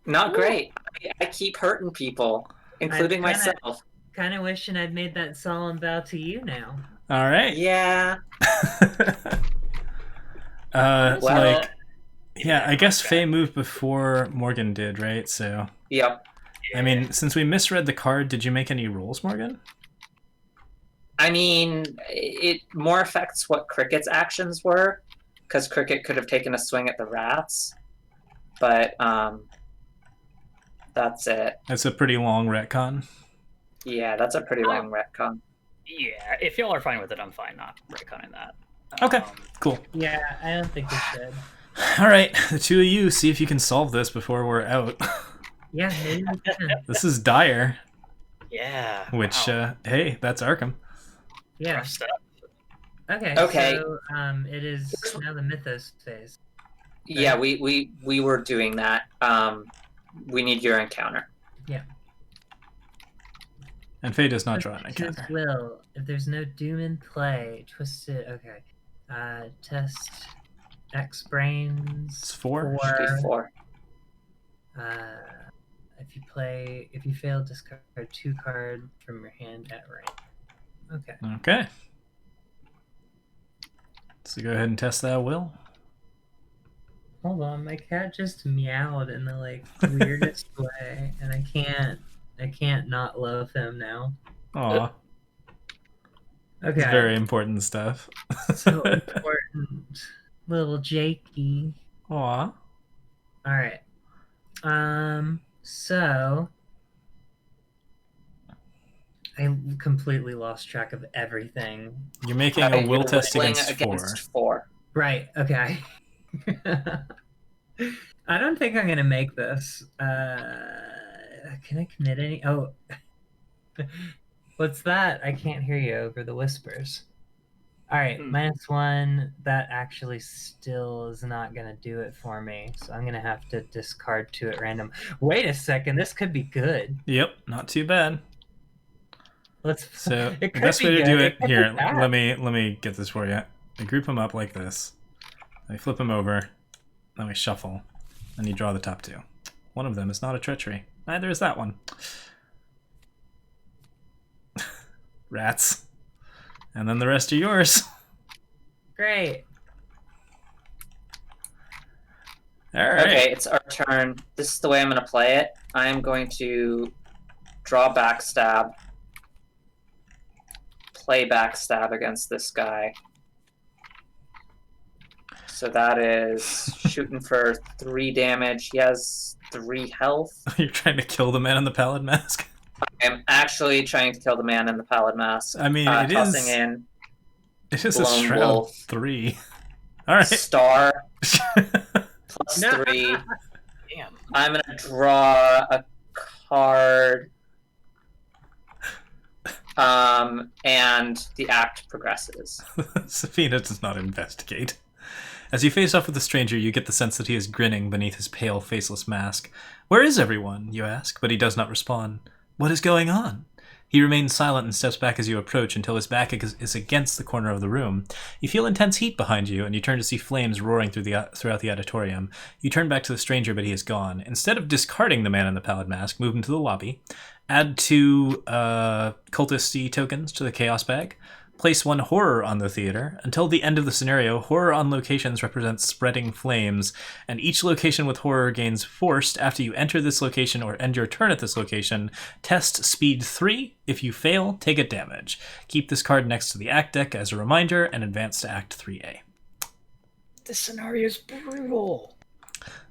Not Ooh. great. I keep hurting people, including kinda- myself. Kind of wishing I'd made that solemn vow to you now. All right. Yeah. Well, Well, yeah, I guess Faye moved before Morgan did, right? So, yep. I mean, since we misread the card, did you make any rolls, Morgan? I mean, it more affects what Cricket's actions were, because Cricket could have taken a swing at the rats, but that's it. That's a pretty long retcon. Yeah, that's a pretty long retcon. Yeah, if y'all are fine with it, I'm fine not retconning that. Okay, cool. Yeah, I don't think we should. All right, the two of you, see if you can solve this before we're out. Yeah, maybe we can. This is dire, Yeah. which, wow. hey, that's Arkham. Yeah. Rough stuff. Okay. Okay. So, it is now the Mythos phase. Yeah, we were doing that. We need your encounter. And Faye does not draw an Twisted encounter. Will. If there's no doom in play, twisted. Okay. Test X brains. It's 4. D4. If you fail, discard 2 cards from your hand at range. Okay. Okay. So go ahead and test that, Will. Hold on, my cat just meowed in the like weirdest way, and I can't not love him now. Aw, Okay. it's very important stuff. So important. Little Jakey. Aw. All right. So I completely lost track of everything. You're making a Alright, will you're test rolling against 4. 4. Right. Okay. I don't think I'm gonna make this. Can I commit any? Oh, what's that? I can't hear you over the whispers. All right, -1. That actually still is not gonna do it for me, so I'm gonna have to discard 2 at random. Wait a second, this could be good. Yep, not too bad. Let's. So It the could best be way to good. do It it could be here, bad. let me get this for you. I group them up like this. I flip them over. Then we shuffle. And you draw the top 2. One of them is not a treachery. Neither is that one. Rats. And then the rest are yours. Great. Alright. Okay, it's our turn. This is the way I'm going to play it. I am going to draw backstab, play backstab against this guy. So that is shooting for 3 damage. He has 3 health. You're trying to kill the man in the pallid mask? I'm actually trying to kill the man in the pallid mask. I mean, it tossing is. in It is a Lone Shroud Wolf. 3. Alright. star plus No. 3. Damn. I'm going to draw a card. And the act progresses. Safina does not investigate. As you face off with the stranger, you get the sense that he is grinning beneath his pale, faceless mask. Where is everyone? You ask, but he does not respond. What is going on? He remains silent and steps back as you approach until his back is against the corner of the room. You feel intense heat behind you, and you turn to see flames roaring throughout the auditorium. You turn back to the stranger, but he is gone. Instead of discarding the man in the pallid mask, move into the lobby. Add 2 cultisty tokens to the chaos bag. Place 1 horror on the theater. Until the end of the scenario, horror on locations represents spreading flames, and each location with horror gains forced after you enter this location or end your turn at this location. Test speed 3. If you fail, take a damage. Keep this card next to the act deck as a reminder and advance to Act 3A. This scenario is brutal.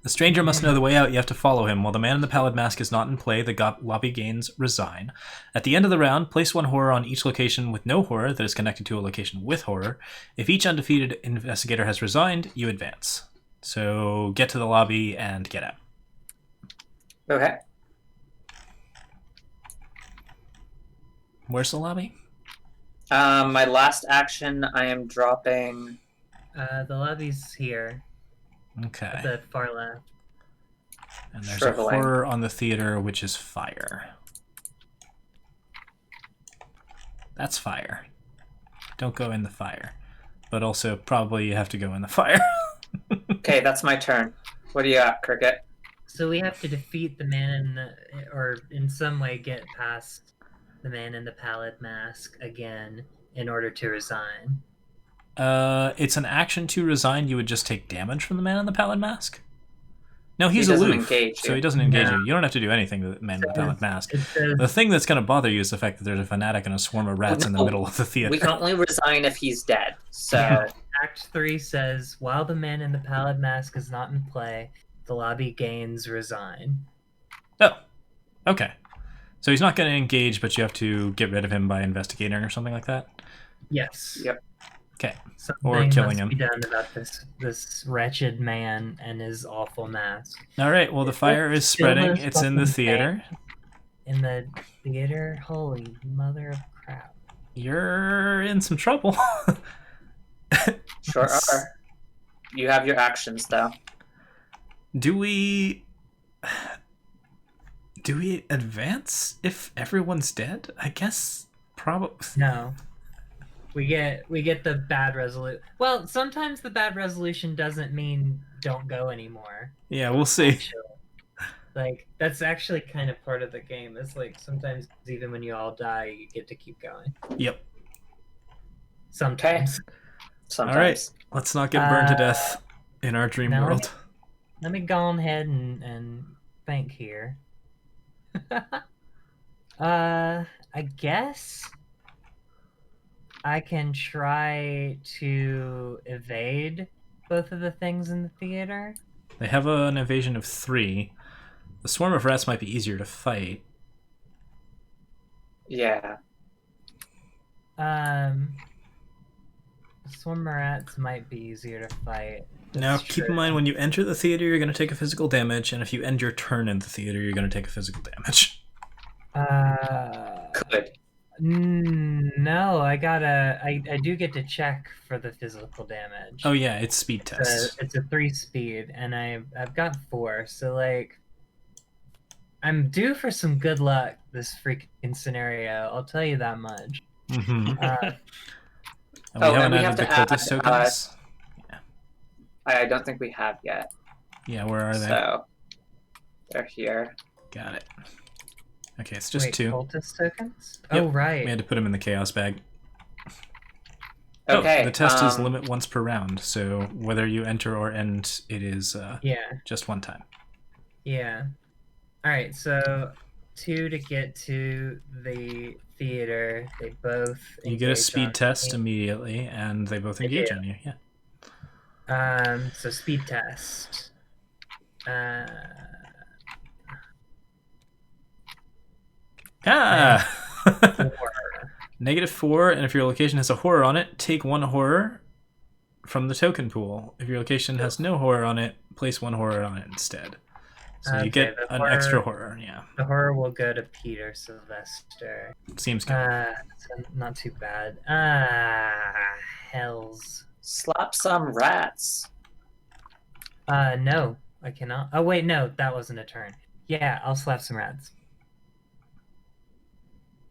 The stranger must know the way out. You have to follow him. While the man in the pallid mask is not in play, the lobby gains resign. At the end of the round, place 1 horror on each location with no horror that is connected to a location with horror. If each undefeated investigator has resigned, you advance. So get to the lobby and get out. Okay. Where's the lobby? My last action, I am dropping. The lobby's here Okay. at the far left. And there's Shriveling. a horror on the theater, which is fire. That's fire. Don't go in the fire. But also, probably you have to go in the fire. Okay, that's my turn. What do you got, Cricket? So we have to defeat the man in the, or in some way get past the man in the pallid mask again in order to resign. It's an action to resign. You would just take damage from the man in the pallid mask? No, he's He doesn't aloof, engage so you. he doesn't engage No. you. You don't have to do anything to the man in the pallid mask. It says, The thing that's going to bother you is the fact that there's a fanatic and a swarm of rats in the No. middle of the theater. We can only resign if he's dead. So Yeah. Act 3 says, while the man in the pallid mask is not in play, the lobby gains resign. Oh, okay. So he's not going to engage, but you have to get rid of him by investigating or something like that? Yes. Yep. Okay. Something Or killing must him. be done about this wretched man and his awful mask. All right, well, the fire is Still spreading. has It's in the fucking theater. In the theater? Holy mother of crap. You're in some trouble. sure are. You have your actions though. Do we advance if everyone's dead? I guess probably. No. We get the bad resolution. Well, sometimes the bad resolution doesn't mean don't go anymore. Yeah, we'll see. Actually. Like, that's actually kind of part of the game. It's like sometimes even when you all die, you get to keep going. Yep. Sometimes. Sometimes. All right. Let's not get burned to death in our dream now world. Let me go on ahead and think here. I guess I can try to evade both of the things in the theater? They have an evasion of 3. The swarm of rats might be easier to fight. Yeah. Swarm of rats might be easier to fight. Now, That's keep in true. mind, when you enter the theater, you're going to take a physical damage, and if you end your turn in the theater, you're going to take a physical damage. Good. No, I do get to check for the physical damage. Oh yeah, it's speed It's test. it's a 3 speed, and I've got 4, so like I'm due for some good luck this freaking scenario. I'll tell you that much. Mm-hmm. Uh, We haven't we added have the to add, cultist tokens. I don't think we have yet. Yeah, where are they? So they're here. Got it. Okay, it's just wait, 2. cultist tokens? Yep, Oh right. We had to put them in the chaos bag. Okay. Oh, the test is limit once per round, so whether you enter or end, it is Yeah. just one time. Yeah. All right, so 2 to get to the theater. They both You get a engage speed on test me. immediately, and they both I engage do. on you. Yeah. So speed test. Ah! 4. -4, and if your location has a horror on it, take 1 horror from the token pool. If your location has no horror on it, place 1 horror on it instead. So Okay, you get the an horror- extra horror, yeah. The horror will go to Peter Sylvester. Seems good. So not too bad. Hells. Slap some rats. No, I cannot. Oh wait, no, that wasn't a turn. Yeah, I'll slap some rats.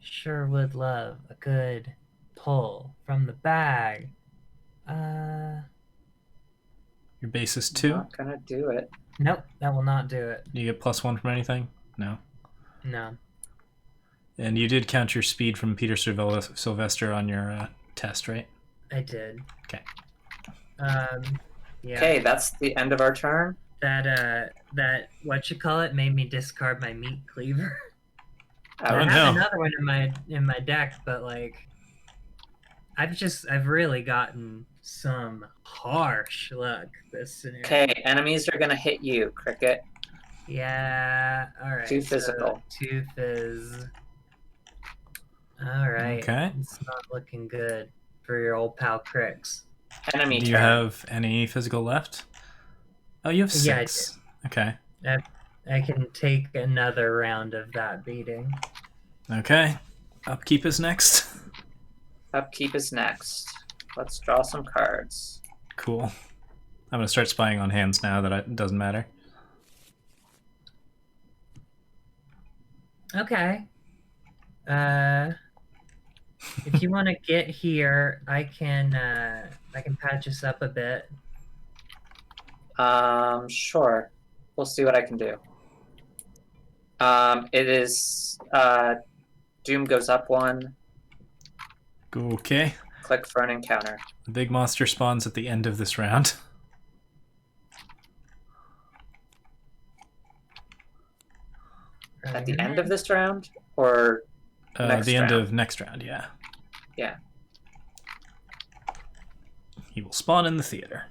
Sure would love a good pull from the bag. Your base is 2. Not gonna do it. Nope, that will not do it. Do you get +1 from anything? No. No. And you did count your speed from Peter Sylvester on your test, right? I did. Okay. Yeah. Okay, that's the end of our turn. That what you call it made me discard my meat cleaver. Oh, I no. have another one in my deck, but like I've really gotten some harsh luck this scenario. Okay, enemies are gonna hit you, Cricket. Yeah, alright. 2 physical. So 2 fizz. Alright. Okay. It's not looking good for your old pal Crix. Enemy Do you turn. have any physical left? Oh, you have 6. Yeah, I Okay. I can take another round of that beating. Okay. Upkeep is next. Upkeep is next. Let's draw some cards. Cool. I'm going to start spying on hands now that it doesn't matter. Okay. If you want to get here, I can patch us up a bit. Sure. We'll see what I can do. It is, Doom goes up 1. Okay. Click for an encounter. The big monster spawns at the end of this round. At the end of this round? Or next The end round? of next round, yeah. Yeah. He will spawn in the theater.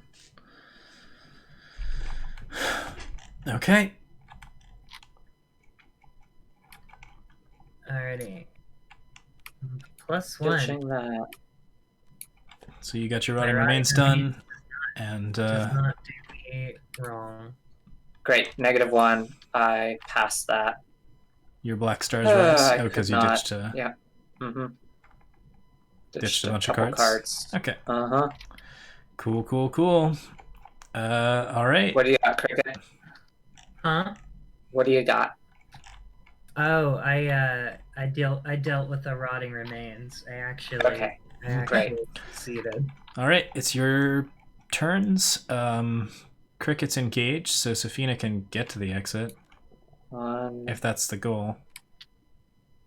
Okay. Alrighty. +1. Ditching that. So you got your My rotting rotting remains remains done, and Does not do me wrong. Great. -1. I passed that. your black stars rise. I Oh, because could you not. ditched. Yeah. Mm-hmm. Ditched a bunch of couple cards? cards. Okay. Uh-huh. Cool, cool, cool. All right. What do you got, Cricket? Huh? What do you got? Oh, I dealt with the rotting remains. I actually Okay. Great. succeeded. All right. It's your turns. Cricket's engaged, so Safina can get to the exit 1, if that's the goal.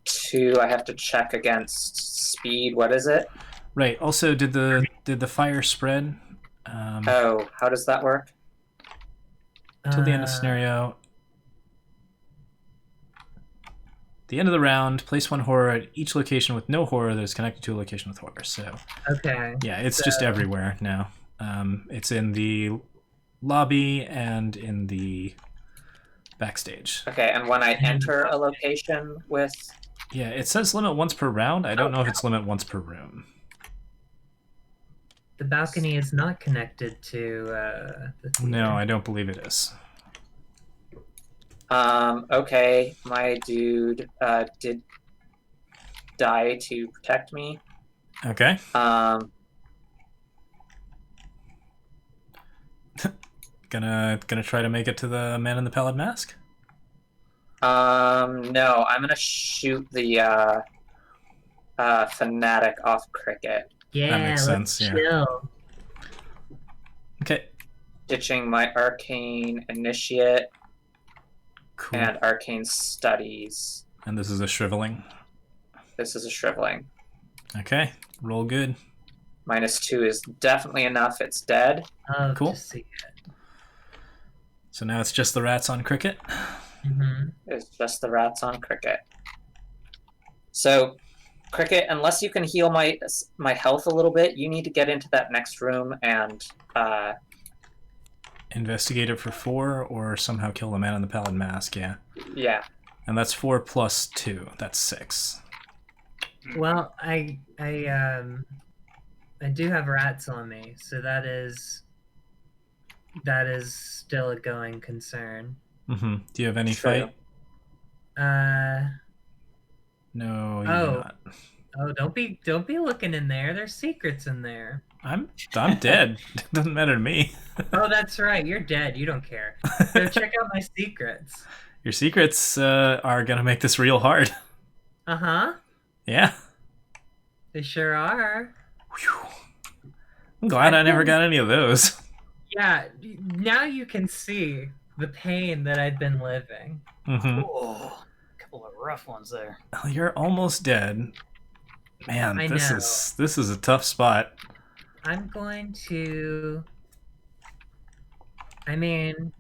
2. I have to check against speed. What is it? Right. Also, did the fire spread? Oh, how does that work? Till the end of scenario. The end of the round, place 1 horror at each location with no horror that is connected to a location with horror. So Okay. yeah, it's just everywhere now. It's in the lobby and in the backstage. Okay, and when I enter a location with... Yeah, it says limit once per round. I don't know if it's limit once per room. The balcony is not connected to the theater. No, I don't believe it is. Okay, my dude did die to protect me. Okay. Gonna try to make it to the man in the pallid mask? No, I'm gonna shoot the fanatic off Cricket. Yeah, That makes let's sense, yeah. chill. Okay. Ditching my arcane initiate Cool. and arcane studies. And this is a shriveling. This is a shriveling. Okay. Roll good. -2 is definitely enough. It's dead. Oh, Cool. to see it. So now it's just the rats on Cricket. Mm-hmm. It's just the rats on Cricket. So, Cricket, unless you can heal my health a little bit, you need to get into that next room and Investigate it for 4 or somehow kill the man in the pallid mask, yeah. yeah. And that's 4 plus 2. That's 6. Well, I do have rats on me, so that is still a going concern. Mm-hmm. Do you have any True. Uh No, you do Oh. not. oh, don't be looking in there. There's secrets in there. I'm dead. It doesn't matter to me. Oh, that's right. You're dead. You don't care. So check out my secrets. Your secrets are gonna make this real hard. Uh-huh. Yeah. They sure are. Whew. I'm glad I never got any of those. Yeah, now you can see the pain that I've been living. Mm-hmm. Oh, a couple of rough ones there. Well, you're almost dead. Man, I this know. is a tough spot. I'm going to... I mean,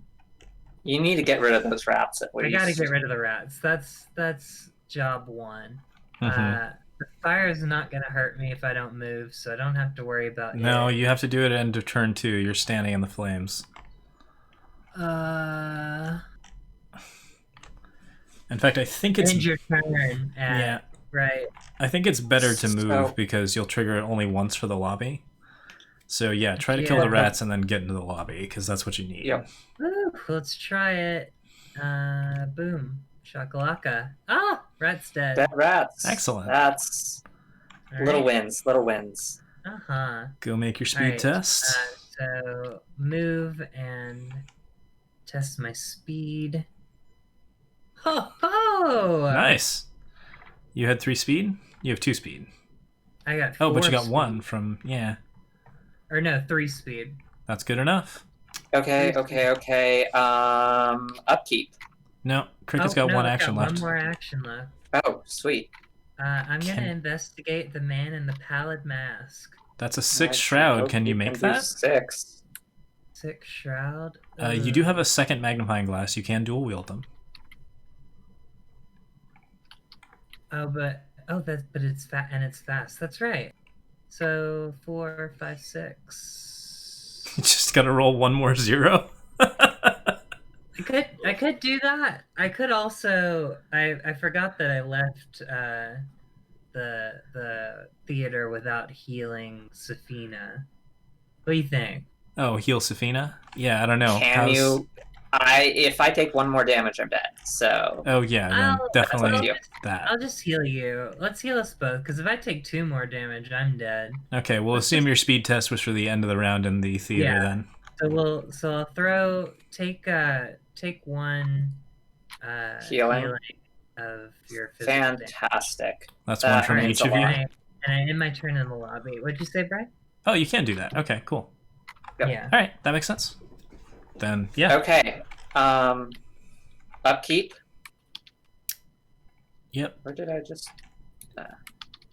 You need to get rid of those rats at I least. gotta get rid of the rats. That's job one. Mhm. The fire is not gonna hurt me if I don't move, so I don't have to worry about No, it. you have to do it at end of turn 2. You're standing in the flames. In fact, I think it's End your turn. yeah. Right. I think it's better to move So- because you'll trigger it only once for the lobby. So yeah, try to kill Yeah. the rats and then get into the lobby because that's what you need. Yep. Woo, let's try it. Boom. Shakalaka. Ah, rat's dead. Dead rats. Excellent. That's All little right. wins. Little wins. Uh-huh. Go make your speed Alright, test. So move and test my speed. Ho ho! Nice. You had 3 speed? You have 2 speed. I got Oh, but 4 you got speed. 1 from yeah. Or no, 3 speed. That's good enough. Okay. Upkeep. No, Cricket's Oh, got no, 1 I've action got left. One more action left. Oh, sweet. I'm gonna Can- investigate the man in the pallid mask. That's a 6 Nice. shroud. Hope Can you make do that? 6. 6 shroud. You do have a second magnifying glass. You can dual wield them. But it's fat and it's fast. That's right. So 4, 5, 6. You just gotta roll 1 more 0. I could do that. I could also. I forgot that I left the theater without healing Safina. What do you think? Oh, heal Safina? Yeah, I don't know. Can you? If I take 1 more damage, I'm dead. So Oh yeah, then I'll definitely I'll that. just heal you. Let's heal us both, because if I take 2 more damage, I'm dead. Okay, we'll assume your speed test was for the end of the round in the theater Yeah. then. So I'll take 1 Healing. of your physical damage. fantastic. That's 1 from Alright, each so of you. I- And I end my turn in the lobby. What'd you say, Brad? Oh, you can do that. Okay, cool. Yep. Yeah. All right, that makes sense. Then yeah. Okay. Upkeep. Yep. Where did I just?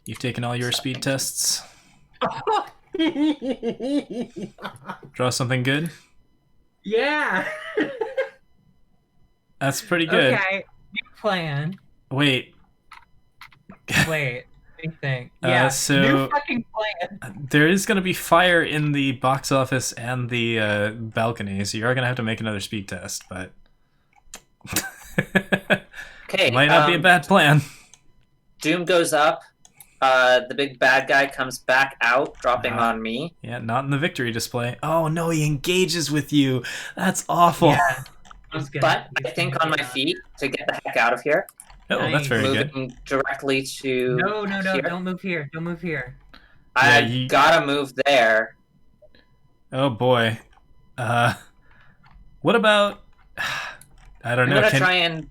You've taken all your speed tests. Draw something good. Yeah. That's pretty good. Okay. New plan. Wait. Wait. me think. Yeah, so new fucking plan. there is going to be fire in the box office and the balcony, so you are going to have to make another speed test, but Okay. might not be a bad plan. Doom goes up. The big bad guy comes back out, dropping on me. Yeah, not in the victory display. Oh no, he engages with you. That's awful. Yeah. But I think on my feet to get the heck out of here. Oh, that's very good. Moving directly to No, here. don't move here. Don't move here. I gotta move there. Oh boy. What about... I don't know. I'm gonna try and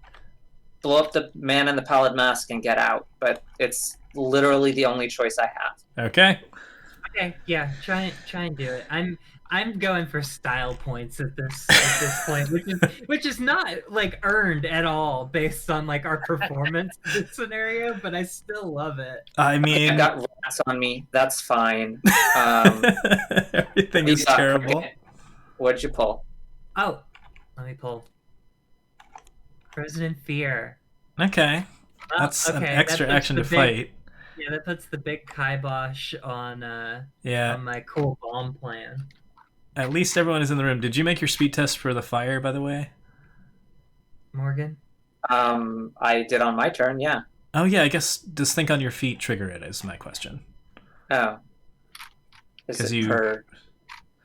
blow up the man in the pallid mask and get out, but it's literally the only choice I have. Okay. Okay, yeah, try and do it. I'm going for style points at this point, which is not like earned at all based on like our performance in this scenario, but I still love it. I mean, I got rats on me. That's fine. Everything is terrible. Okay. What'd you pull? Oh, let me pull. President Fear. Okay. That's an extra action to fight. Yeah, that puts the big kibosh on yeah. on my cool bomb plan. At least everyone is in the room. Did you make your speed test for the fire, by the way? Morgan? I did on my turn, yeah. Oh yeah, I guess does think on your feet trigger it is my question. Oh. Is it per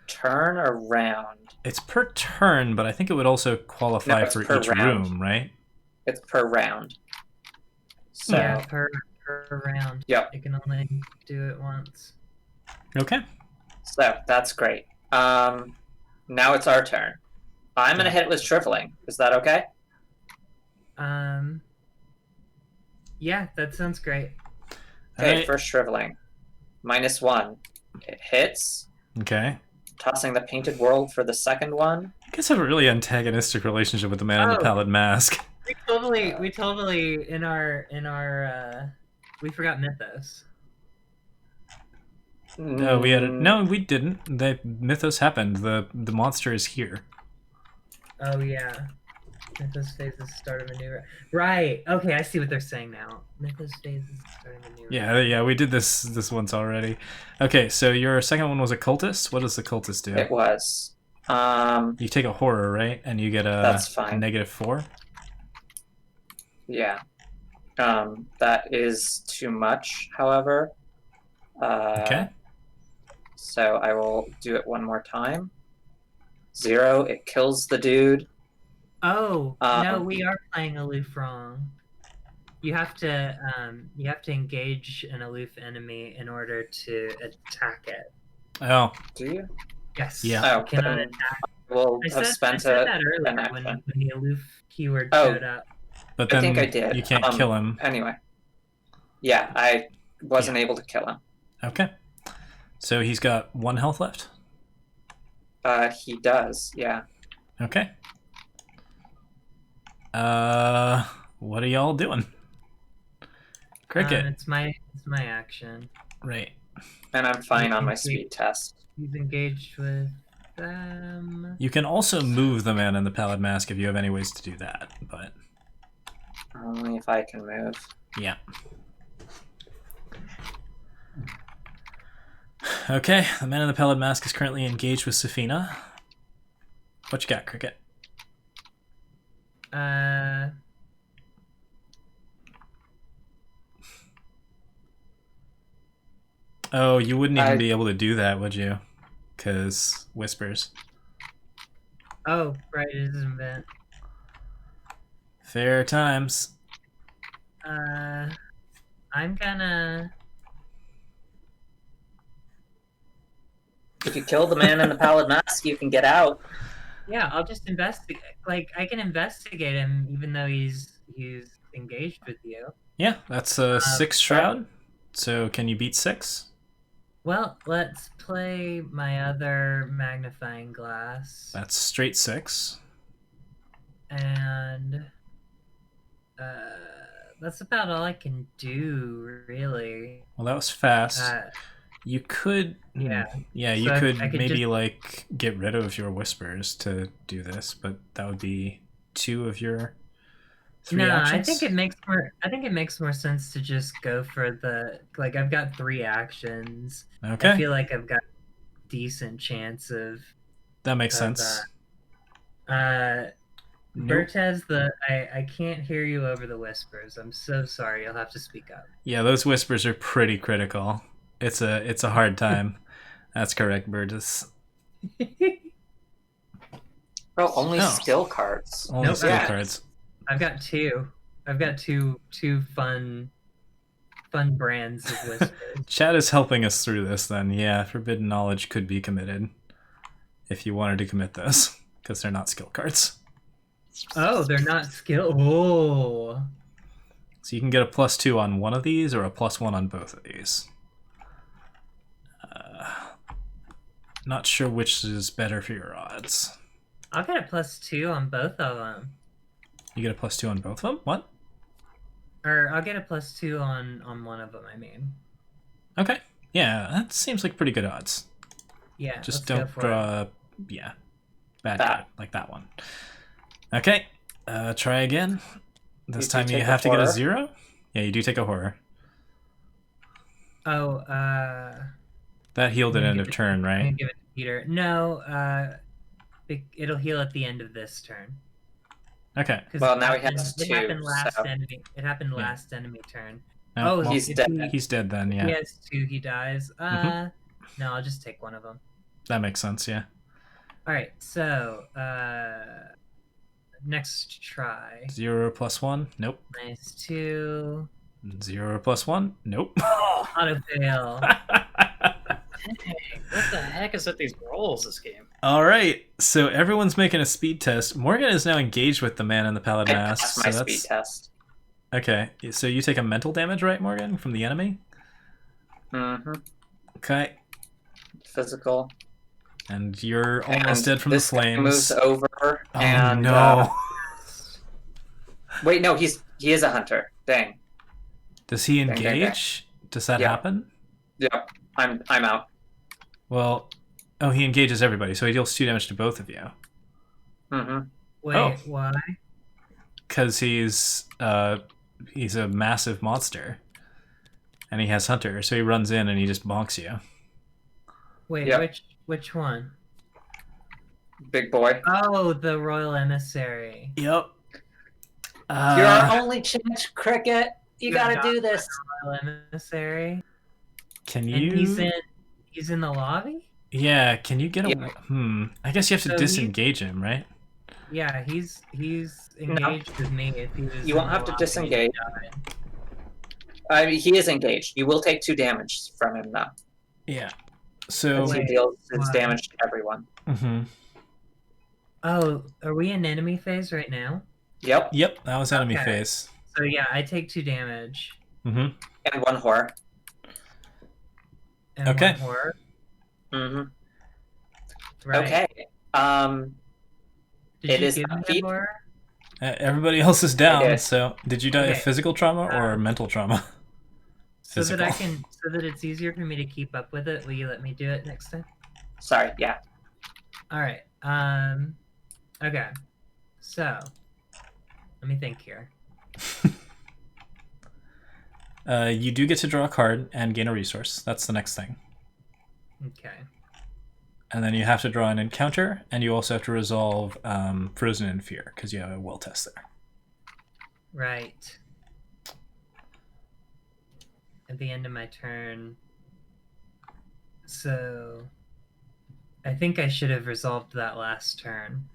turn or round? It's per turn, but I think it would also qualify for each room, right? It's per round. So yeah, per round. Yep. You can only do it once. Okay. So that's great. Now it's our turn. I'm gonna hit it with shriveling. Is that okay? Yeah, that sounds great. Okay, right. first shriveling. -1. It hits. Okay. Tossing the painted world for the second one. You guys have a really antagonistic relationship with the man in the pallid mask. We totally in our we forgot Mythos. No, we didn't. The Mythos happened. The monster is here. Oh yeah. Mythos phase is the start of a new right. Okay, I see what they're saying now. Mythos phase is the start of a new Yeah, we did this once already. Okay, so your second one was a cultist. What does the cultist do? It was. You take a horror, right? And you get a -4. Yeah. That is too much, however. Okay. So I will do it one more time. 0, it kills the dude. Oh, no, we are playing aloof wrong. You have to engage an aloof enemy in order to attack it. Oh. Do you? Yes. Yeah. Oh, cannot attack. We'll I have said spent that earlier when the aloof keyword showed up. But then I think I did. You can't kill him. Anyway. Yeah, I wasn't able to kill him. Okay. So he's got 1 health left? He does, yeah. Okay. What are y'all doing? Cricket. It's my action. Right. And I'm fine on my speed test. He's engaged with them. You can also move the man in the pallid mask if you have any ways to do that, but only if I can move. Yeah. Okay, the man in the pallid mask is currently engaged with Safina. What you got, Cricket? Oh, you wouldn't even be able to do that, would you? Because whispers. Oh, right, it is an event. Fair times. I'm gonna... If you kill the man in the pallid mask, you can get out. Yeah, I'll just investigate. Like, I can investigate him even though he's engaged with you. Yeah, that's a 6 shroud. So can you beat 6? Well, let's play my other magnifying glass. That's straight 6. And that's about all I can do, really. Well, that was fast. You could, yeah, you could maybe just... like get rid of your whispers to do this, but that would be 2 of your 3 No, actions? I think it makes more sense to just go for the like. I've got 3 actions. Okay. I feel like I've got a decent chance of. That makes of, sense. Nope. Bertez, I can't hear you over the whispers. I'm so sorry. You'll have to speak up. Yeah, those whispers are pretty critical. It's a hard time. That's correct, Burgess. Bro, only skill cards. Only Nope, skill cards. I've got 2. I've got two fun brands of whispers. Chat is helping us through this then. Yeah, Forbidden Knowledge could be committed if you wanted to commit those, because they're not skill cards. Oh, they're not skill. Oh. So you can get a +2 on one of these or a +1 on both of these. Not sure which is better for your odds. I'll get a +2 on both of them. You get a +2 on both of them? What? Or I'll get a +2 on one of them, I mean. Okay. Yeah, that seems like pretty good odds. Yeah, Just let's don't go for draw it. bad card like that one. Okay. Try again. This time you have to get a 0? Yeah, you do take a horror. Oh, that healed at end of turn, I'm right? gonna give it to Peter. No, it'll heal at the end of this turn. Okay. Well, now he has 2. It happened last so. enemy. It happened last enemy turn. No, well, he's dead. He's dead then, yeah. He has 2, he dies. No, I'll just take one of them. That makes sense, yeah. Alright, so, next try. 0 +1? Nope. -2. 0 +1? Nope. Auto fail. Dang, what the heck is with these rolls this game? All right, so everyone's making a speed test. Morgan is now engaged with the man in the pallid I mask. passed So my that's speed test. okay. So you take a mental damage, right, Morgan, from the enemy? Mm-hmm. Okay. Physical. And you're almost dead from the this guy flames. moves over. Oh and, no! Wait, no, he is a hunter. Dang. Does he dang, dang. engage? Does that Yeah. happen? Yep. I'm out. Well, oh, he engages everybody, so he deals 2 damage to both of you. Mm-hmm. Wait, Oh. why? Because he's a massive monster, and he has hunter, so he runs in and he just bonks you. Wait, Yep. which one? Big boy. Oh, the Royal Emissary. Yep. You're our only chance, Cricket. You Good gotta job, do this. Royal Emissary. Can And you? he's in the lobby? Yeah. Can you get a? Yeah. I guess you have to So disengage him, right? Yeah, he's engaged with me if he was You in won't the have to lobby. disengage. I mean, he is engaged. You will take 2 damage from him, though. Yeah. So. As he Wait, deals his why? damage to everyone. Mm-hmm. Oh, are we in enemy phase right now? Yep. Yep. That was enemy Okay. phase. So yeah, I take 2 damage. Mm-hmm. And 1 horror. And Okay. 1 horror. Mm-hmm. Right. Okay. Did It you is give me not a feat. horror? Everybody else is down. did. So, did you die of Okay. physical trauma or mental trauma? So that Physical. so that it's easier for me to keep up with it, will you let me do it next time? Sorry, yeah. All right. Okay. So, let me think here. You do get to draw a card and gain a resource. That's the next thing. Okay. And then you have to draw an encounter, and you also have to resolve Frozen in Fear, because you have a will test there. Right. At the end of my turn. So, I think I should have resolved that last turn.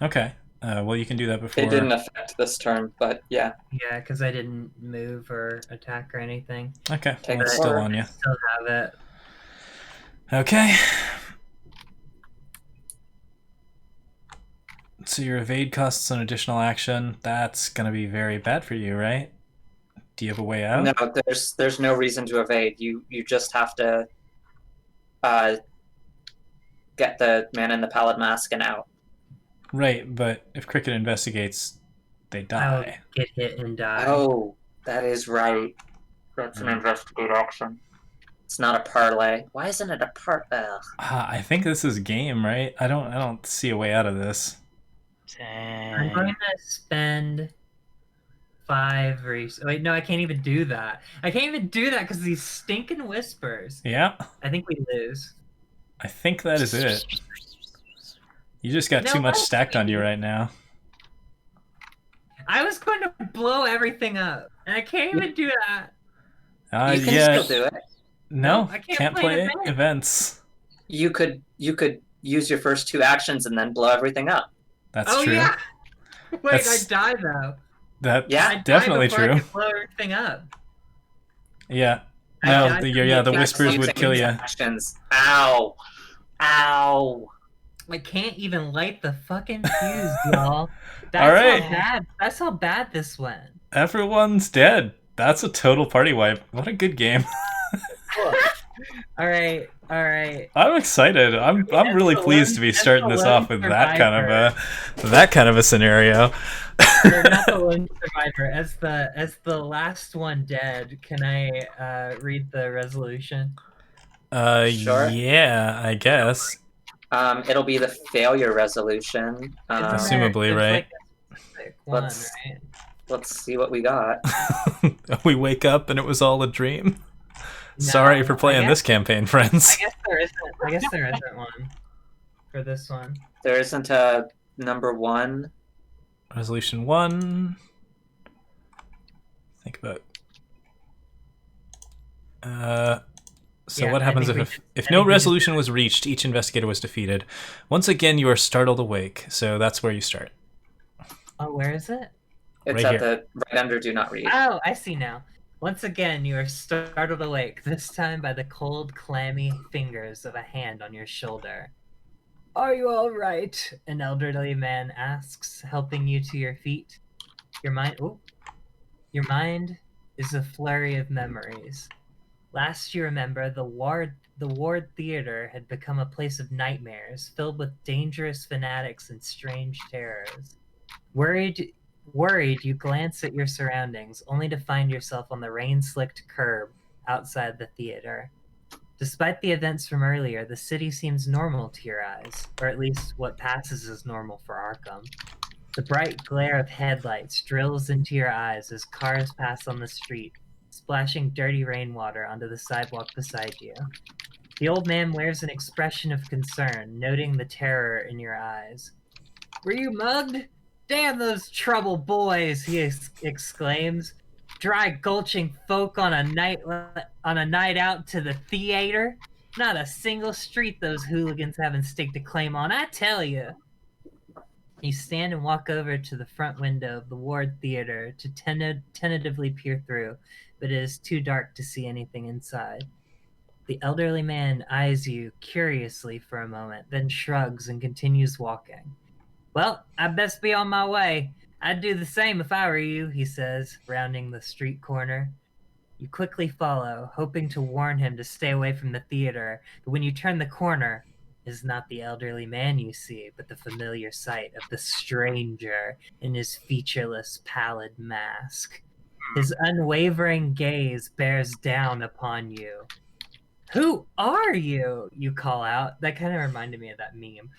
Okay. Well, you can do that before. It didn't affect this turn, but yeah. Yeah, because I didn't move or attack or anything. Okay, Take well, it's a still horror. on you. Still have it. Okay. So your evade costs an additional action. That's going to be very bad for you, right? Do you have a way out? No, there's no reason to evade. You just have to get the man in the pallid mask and out. Right, but if Cricket investigates, they I'll die. get hit and die. Oh, that is right. That's an investigate action. It's not a parlay. Why isn't it a I think this is game, right? I don't see a way out of this. I'm going to spend 5 Wait, no, I can't even do that. I can't even do that because these stinking whispers. Yeah, I think we lose. I think that is it. You just got No, too much what? stacked on you right now. I was going to blow everything up, and I can't even do that. You can Yeah, still do it. no, I can't can't play play an event. events. You could use your first 2 actions and then blow everything up. That's Oh true. yeah. Wait, That's- I died though. That's Yeah. I died definitely before I true. could blow everything up. Yeah. I No, died the from the whispers Using would kill these you. Actions. Ow. Ow. I can't even light the fucking fuse, y'all. That's All right. how bad. That's how bad this went. Everyone's dead. That's a total party wipe. What a good game. All right. I'm excited. I'm As really the pleased lone- to be as starting the this lone off with survivor. that kind of a scenario. Or not the lone survivor. As the last one dead, can I read the resolution? Sure. Yeah, I guess. It'll be the failure resolution. Assumably, It's right? like a specific one, Let's- right? Let's see what we got. We wake up and it was all a dream. Sorry for No, playing I this campaign, friends. guess there isn't one for this one. There isn't a number 1. Resolution 1. Think about. So Yeah, what I happens think if I no think we just- resolution was reached, each investigator was defeated. Once again, you are startled awake. So that's where you start. Oh, where is it? It's Right at here. the right under do not read. Oh, I see now. Once again, you are startled awake, this time by the cold, clammy fingers of a hand on your shoulder. Are you all right? An elderly man asks, helping you to your feet. Your mind is a flurry of memories. Last you remember, the Ward Theater had become a place of nightmares, filled with dangerous fanatics and strange terrors. Worried, you glance at your surroundings, only to find yourself on the rain-slicked curb outside the theater. Despite the events from earlier, the city seems normal to your eyes, or at least what passes as normal for Arkham. The bright glare of headlights drills into your eyes as cars pass on the street, splashing dirty rainwater onto the sidewalk beside you. The old man wears an expression of concern, noting the terror in your eyes. Were you mugged? Damn those trouble boys, he exclaims. Dry gulching folk on a night out to the theater. Not a single street those hooligans haven't staked a claim on, I tell you. You stand and walk over to the front window of the Ward Theater to tentatively peer through, but it is too dark to see anything inside. The elderly man eyes you curiously for a moment, then shrugs and continues walking. Well, I best be on my way. I'd do the same if I were you, he says, rounding the street corner. You quickly follow, hoping to warn him to stay away from the theater, but when you turn the corner, it is not the elderly man you see, but the familiar sight of the stranger in his featureless, pallid mask. His unwavering gaze bears down upon you. Who are you? You call out. That kind of reminded me of that meme.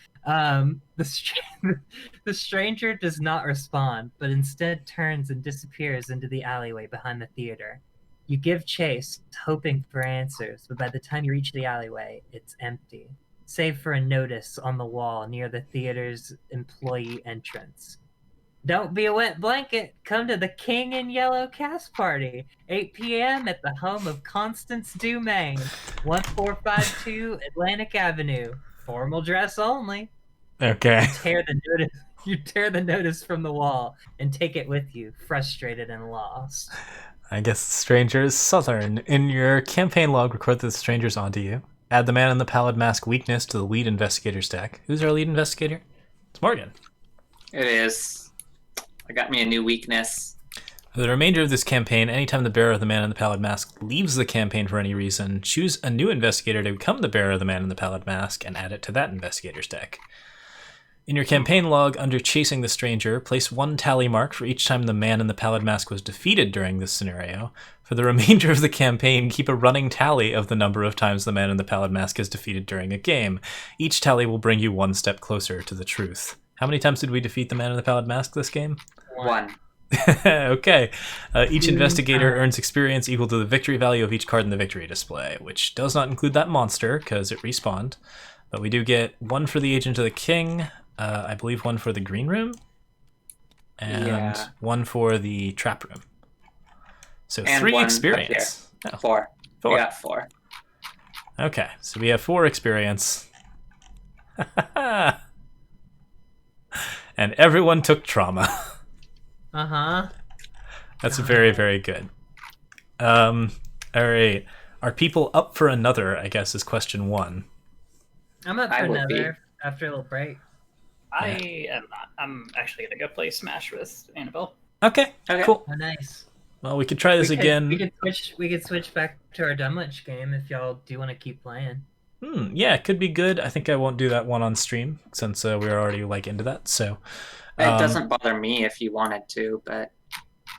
The stranger does not respond, but instead turns and disappears into the alleyway behind the theater. You give chase, hoping for answers, but by the time you reach the alleyway, it's empty, save for a notice on the wall near the theater's employee entrance. Don't be a wet blanket. Come to the King in Yellow cast party, 8 p.m. at the home of Constance Dumaine, 1452 Atlantic Avenue. Formal dress only. Okay. You tear the notice from the wall and take it with you, frustrated and lost. I guess the stranger is southern. In your campaign log, record that the stranger's onto you. Add the man in the pallid mask weakness to the lead investigator's deck. Who's our lead investigator? It's Morgan. It is. I got me a new weakness. For the remainder of this campaign, anytime the bearer of the man in the pallid mask leaves the campaign for any reason, choose a new investigator to become the bearer of the man in the pallid mask and add it to that investigator's deck. In your campaign log, under Chasing the Stranger, place 1 tally mark for each time the man in the pallid mask was defeated during this scenario. For the remainder of the campaign, keep a running tally of the number of times the man in the pallid mask is defeated during a game. Each tally will bring you 1 step closer to the truth. How many times did we defeat the man in the pallid mask this game? 1. Okay. Each investigator earns experience equal to the victory value of each card in the victory display, which does not include that monster because it respawned. But we do get one for the Agent of the King, I believe one for the Green Room, and one for the Trap Room. So And 3 one experience. up here. Oh, 4. 4. We got 4. Okay, so we have 4 experience. And everyone took trauma. Uh-huh. That's very, very good. All right. Are people up for another, I guess, is question 1. I'm up for I would another after a little break. I am not. I'm actually gonna go play Smash with Annabelle. Okay, Okay. cool. Oh, nice. Well, we could try this again. We could switch back to our Dunwich game if y'all do want to keep playing. Yeah, it could be good. I think I won't do that one on stream since we're already into that. So It doesn't bother me if you wanted to, but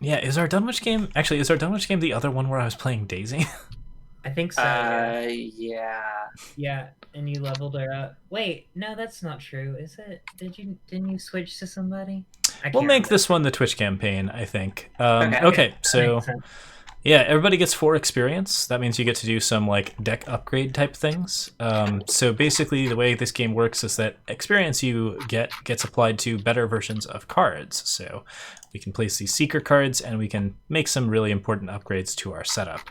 yeah, is our Dunwich game the other one where I was playing Daisy? I think so. yeah. Yeah, and you leveled her up. Wait, no, that's not true. Is it? Didn't you switch to somebody? We'll make this one the Twitch campaign, I think. Okay. Okay, That so makes sense. yeah, everybody gets 4 experience. That means you get to do some deck upgrade type things. So basically, the way this game works is that experience you get gets applied to better versions of cards. So we can place these seeker cards, and we can make some really important upgrades to our setup.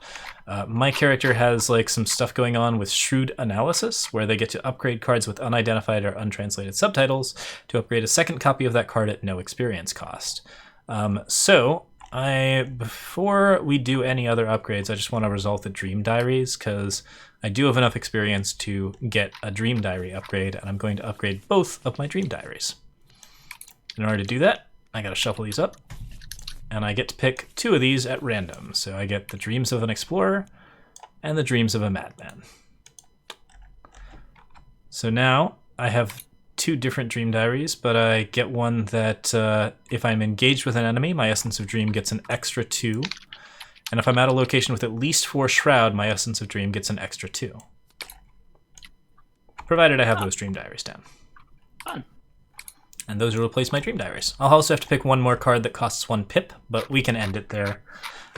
My character has some stuff going on with Shrewd Analysis, where they get to upgrade cards with unidentified or untranslated subtitles to upgrade a second copy of that card at no experience cost. Before we do any other upgrades, I just want to resolve the Dream Diaries, because I do have enough experience to get a Dream Diary upgrade, and I'm going to upgrade both of my Dream Diaries. In order to do that, I gotta shuffle these up, and I get to pick 2 of these at random. So I get the Dreams of an Explorer and the Dreams of a Madman. So now I have 2 different Dream Diaries, but I get one that if I'm engaged with an enemy, my Essence of Dream gets an extra 2. And if I'm at a location with at least 4 Shroud, my Essence of Dream gets an extra 2. Provided I have those Dream Diaries down. Fun. And those will replace my Dream Diaries. I'll also have to pick one more card that costs 1 pip, but we can end it there.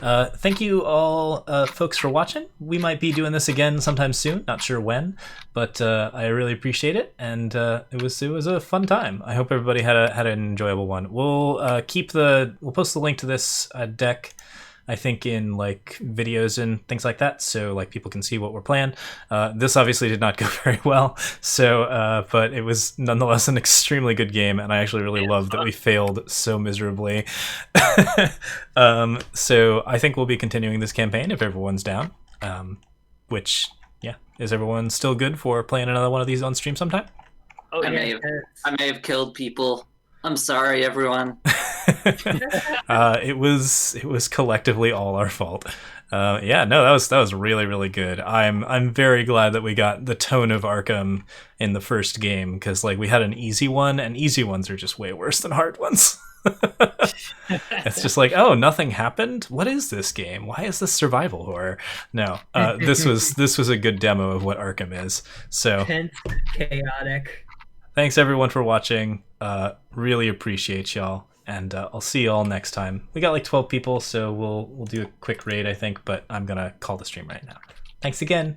Thank you all, folks, for watching. We might be doing this again sometime soon, not sure when, but I really appreciate it, and it was a fun time. I hope everybody had an enjoyable one. We'll post the link to this deck, I think, in videos and things like that, so people can see what we're playing. This obviously did not go very well, so but it was nonetheless an extremely good game, and I actually really love that we failed so miserably. So I think we'll be continuing this campaign if everyone's down. Which, yeah, is everyone still good for playing another one of these on stream sometime? Oh, I yeah. may have killed people. I'm sorry, everyone. It was collectively all our fault. Yeah, no, that was really, really good. I'm very glad that we got the tone of Arkham in the first game, because we had an easy one, and easy ones are just way worse than hard ones. It's just oh, nothing happened. What is this game? Why is this survival horror? No, this was a good demo of what Arkham is. So Tense, chaotic. thanks everyone for watching. Really appreciate y'all, and I'll see y'all next time. We got 12 people, so we'll do a quick raid, I think, but I'm gonna call the stream right now. Thanks again.